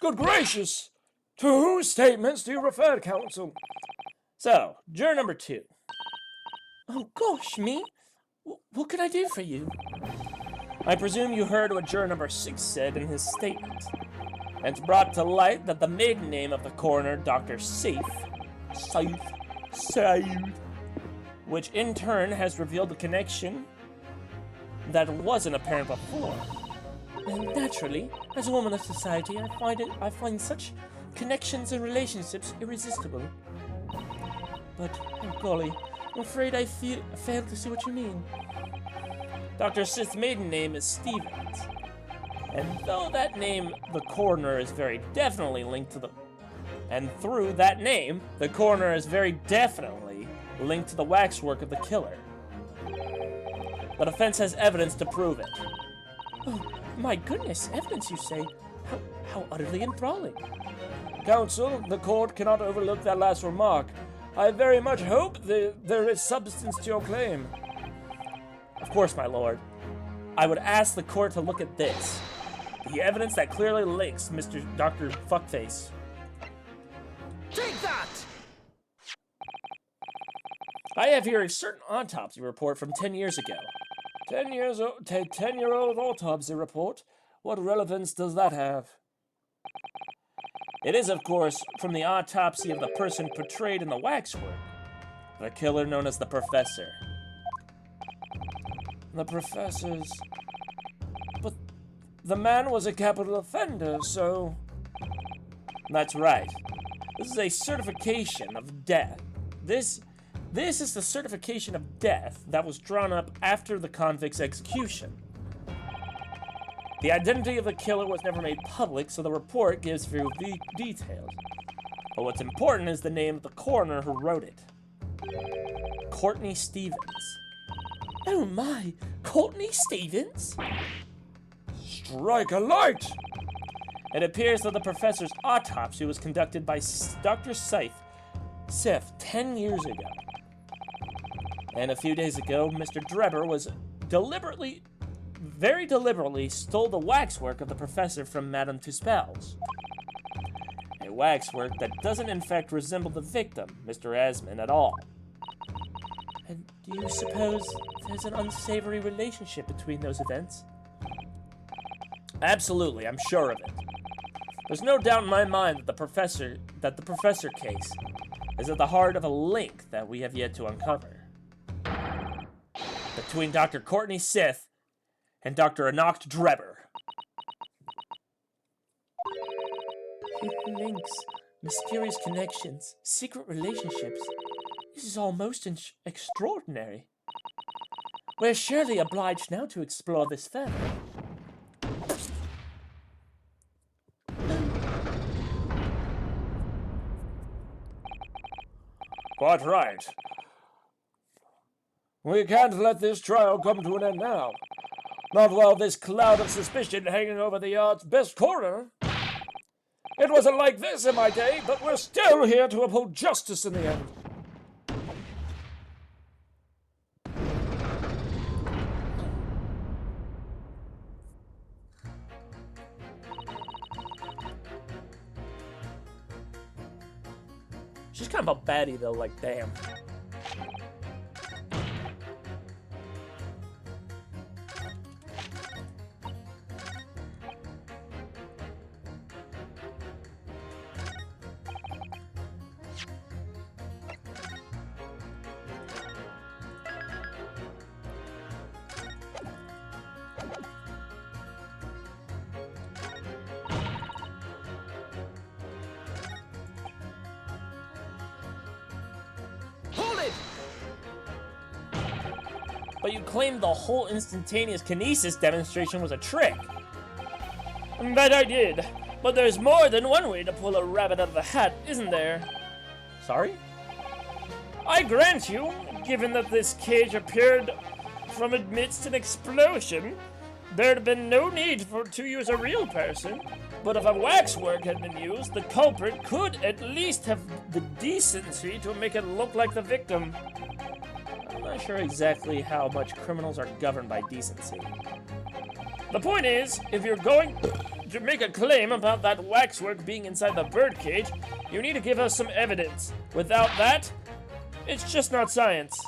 Good gracious! To whose statements do you refer, counsel? So, juror number 2. Oh gosh, me? What can I do for you? I presume you heard what juror number 6 said in his statement. It's brought to light that the maiden name of the coroner, Dr. Safe, which in turn has revealed a connection that wasn't apparent before. And naturally, as a woman of society, I find such connections and relationships irresistible. But, oh golly, I'm afraid I fail to see what you mean. Dr. Sith's maiden name is Stevens. And though that name, the coroner, is very definitely linked to the... And through that name, the coroner is very definitely linked to the waxwork of the killer. The defense has evidence to prove it. Oh, my goodness, evidence, you say? How utterly enthralling. Counsel, the court cannot overlook that last remark. I very much hope there is substance to your claim. Of course, my lord. I would ask the court to look at this. The evidence that clearly links Dr. Fuckface. Take that! I have here a certain autopsy report from 10 years ago. 10-year-old autopsy report? What relevance does that have? It is, of course, from the autopsy of the person portrayed in the waxwork. The killer known as the Professor. The Professor's... But the man was a capital offender, so... That's right. This is a certification of death. This is the certification of death that was drawn up after the convict's execution. The identity of the killer was never made public, so the report gives few details. But what's important is the name of the coroner who wrote it. Courtney Stevens. Oh my, Courtney Stevens? Strike a light! It appears that the professor's autopsy was conducted by Dr. Sith 10 years ago. And a few days ago, Mr. Drebber was very deliberately stole the waxwork of the professor from Madame Tuspel's. A waxwork that doesn't in fact resemble the victim, Mr. Esmond, at all. And do you suppose there's an unsavory relationship between those events? Absolutely, I'm sure of it. There's no doubt in my mind that the professor case is at the heart of a link that we have yet to uncover. Between Dr. Courtney Sith and Dr. Anocht Drebber. Hidden links, mysterious connections, secret relationships. This is all most extraordinary. We're surely obliged now to explore this further. Quite right. We can't let this trial come to an end now. Not while this cloud of suspicion hanging over the yard's best coroner. It wasn't like this in my day, but we're still here to uphold justice in the end. She's kind of a baddie though, like damn. but you claimed the whole instantaneous kinesis demonstration was a trick. That I did, but there's more than one way to pull a rabbit out of the hat, isn't there? Sorry? I grant you, given that this cage appeared from amidst an explosion, there'd have been no need to use a real person. But if a waxwork had been used, the culprit could at least have the decency to make it look like the victim. I'm not sure exactly how much criminals are governed by decency. The point is, if you're going to make a claim about that waxwork being inside the birdcage, you need to give us some evidence. Without that, it's just not science.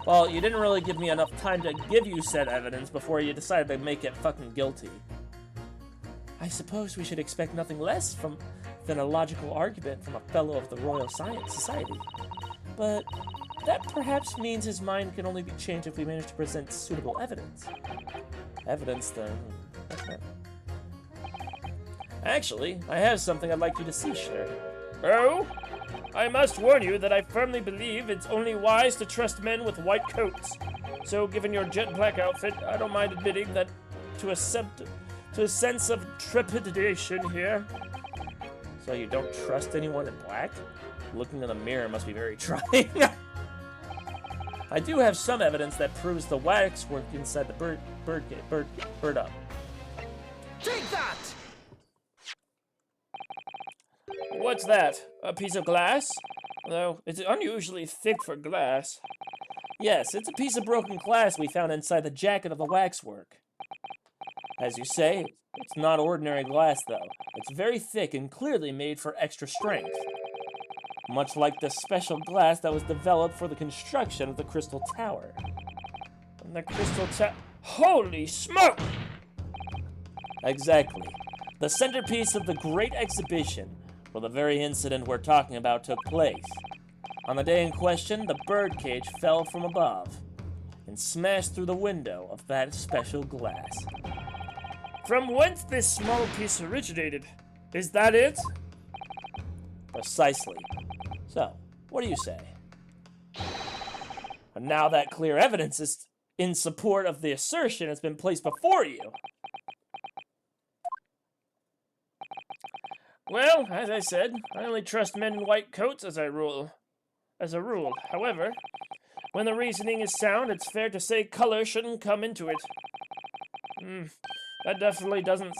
Well, you didn't really give me enough time to give you said evidence before you decided to make it fucking guilty. I suppose we should expect nothing less than a logical argument from a fellow of the Royal Science Society. But that perhaps means his mind can only be changed if we manage to present suitable evidence. Evidence, then? Actually, I have something I'd like you to see, Sher. Oh? I must warn you that I firmly believe it's only wise to trust men with white coats. So, given your jet black outfit, I don't mind admitting that to a sense of trepidation here. So you don't trust anyone in black? Looking in the mirror must be very trying. I do have some evidence that proves the waxwork inside the bird up. Take that! What's that? A piece of glass? Though it's unusually thick for glass. Yes, it's a piece of broken glass we found inside the jacket of the waxwork. As you say, it's not ordinary glass, though. It's very thick and clearly made for extra strength. Much like the special glass that was developed for the construction of the Crystal Tower. And the Crystal Tower... Holy smoke! Exactly. The centerpiece of the Great Exhibition, where the very incident we're talking about took place. On the day in question, the birdcage fell from above and smashed through the window of that special glass. From whence this small piece originated? Is that it? Precisely. So, what do you say? And now that clear evidence is in support of the assertion has been placed before you. Well, as I said, I only trust men in white coats as a rule. However, when the reasoning is sound, it's fair to say color shouldn't come into it. That definitely doesn't,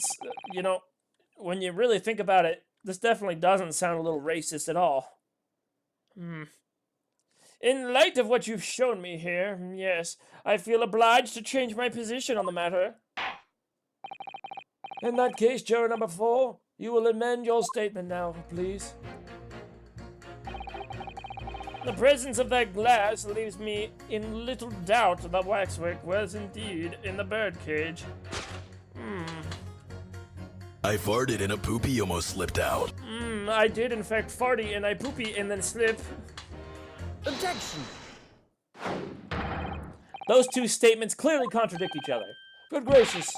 when you really think about it, this definitely doesn't sound a little racist at all. In light of what you've shown me here, yes, I feel obliged to change my position on the matter. In that case, juror number 4, you will amend your statement now, please. The presence of that glass leaves me in little doubt that waxwork was indeed in the birdcage. I farted and a poopy almost slipped out. I did in fact farty and I poopy and then slip. Objection! Those two statements clearly contradict each other. Good gracious.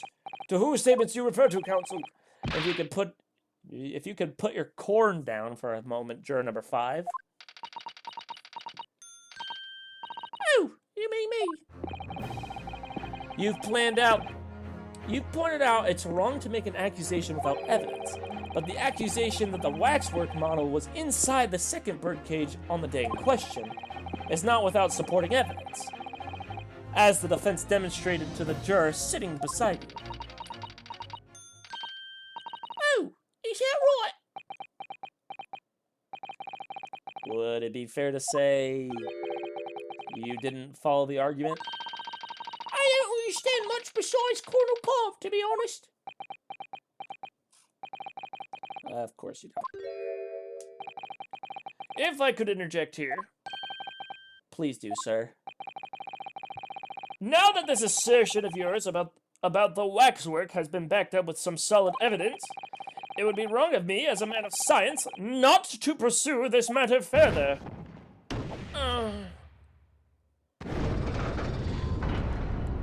To whose statements you refer to, counsel? If you could put your corn down for a moment, juror number 5. Oh, you mean me? You've pointed out it's wrong to make an accusation without evidence, but the accusation that the waxwork model was inside the second birdcage on the day in question is not without supporting evidence, as the defense demonstrated to the juror sitting beside you. Oh, is that right? Would it be fair to say you didn't follow the argument? I don't understand much besides Colonel Carve, to be honest. Of course you don't. If I could interject here. Please do, sir. Now that this assertion of yours about the waxwork has been backed up with some solid evidence, it would be wrong of me, as a man of science, not to pursue this matter further.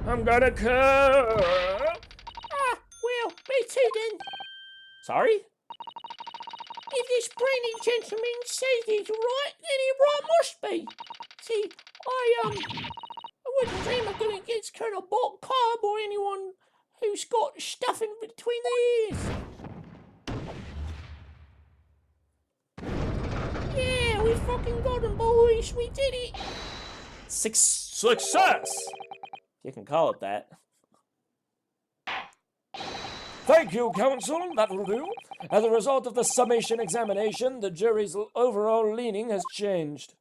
I'm gonna go. Well, me too then. Sorry? If this brainy gentleman says he's right, then he right must be. See, I wouldn't dream of going against Colonel Bolt Cobb or anyone who's got stuff in between their ears. Yeah, we fucking got him, boys. We did it. Success! You can call it that. Thank you, Counsel. That will do. As a result of the summation examination, the jury's overall leaning has changed.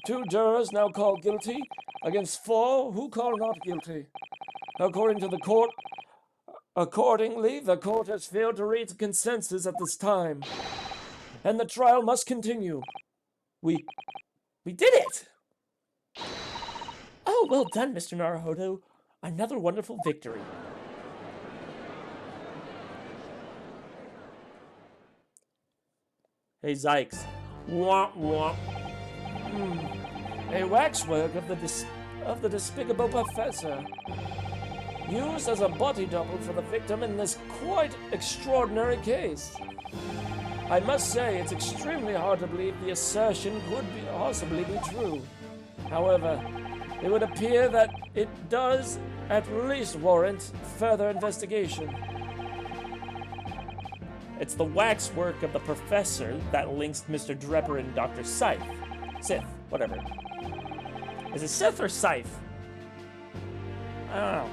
2 jurors now call guilty against 4 who call not guilty. According to the court, accordingly, the court has failed to reach a consensus at this time, and the trial must continue. We did it! Oh, well done, Mr. Naruhodo. Another wonderful victory. Hey, Zykes. Wah, wah. A waxwork of the despicable professor, used as a body double for the victim in this quite extraordinary case. I must say, it's extremely hard to believe the assertion could possibly be true. However, it would appear that it does at least warrant further investigation. It's the waxwork of the professor that links Mr. Drepper and Dr. Scythe. Sith, whatever. Is it Sith or Scythe? I don't know.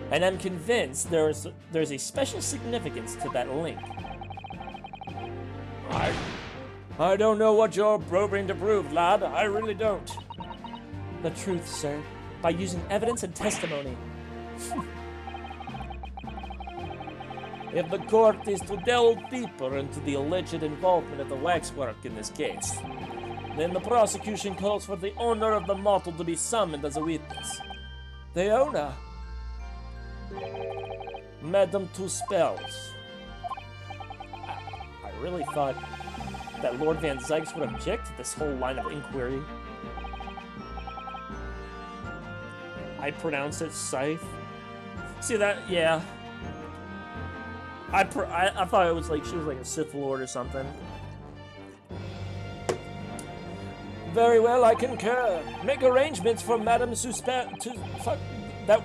And I'm convinced there's a special significance to that link. I don't know what you're probing to prove, lad. I really don't. The truth, sir, by using evidence and testimony. If the court is to delve deeper into the alleged involvement of the waxwork in this case, then the prosecution calls for the owner of the model to be summoned as a witness. The owner? Madame Two Spells. I really thought that Lord Van Zykes would object to this whole line of inquiry. I pronounce it Scythe. See that? Yeah. I thought it was like she was like a Sith Lord or something. Very well, I concur. Make arrangements for Madame Suspect to fuck that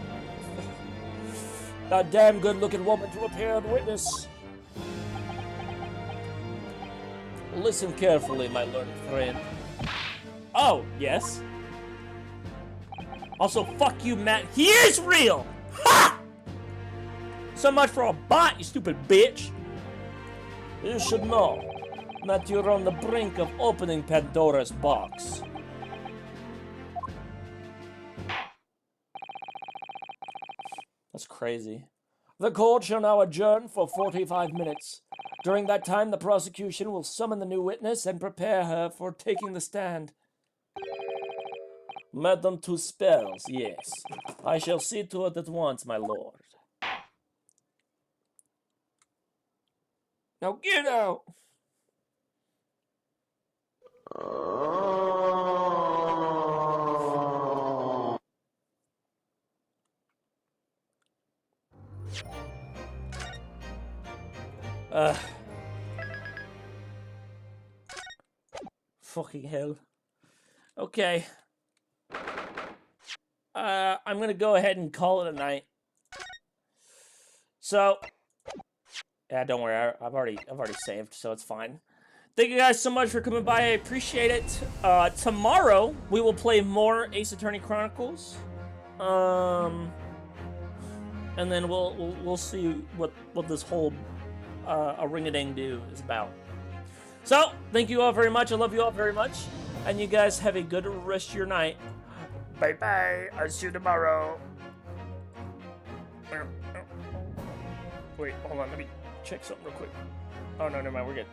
damn good-looking woman to appear as witness. Listen carefully, my learned friend. Oh, yes. Also, fuck you, Matt. He is real! Ha! So much for a bot, you stupid bitch. You should know that you're on the brink of opening Pandora's box. That's crazy. The court shall now adjourn for 45 minutes. During that time, the prosecution will summon the new witness and prepare her for taking the stand. Madame Two Spells, yes. I shall see to it at once, my lord. Now get out! Fucking hell. Okay. I'm gonna go ahead and call it a night. So, yeah, don't worry. I've already saved, so it's fine. Thank you guys so much for coming by. I appreciate it. Tomorrow we will play more Ace Attorney Chronicles. And then we'll see what this whole a ring-a-ding-do is about. So, thank you all very much. I love you all very much. And you guys have a good rest of your night. Bye-bye. I'll see you tomorrow. Wait, hold on. Let me check something real quick. Oh, no, never mind. We're good.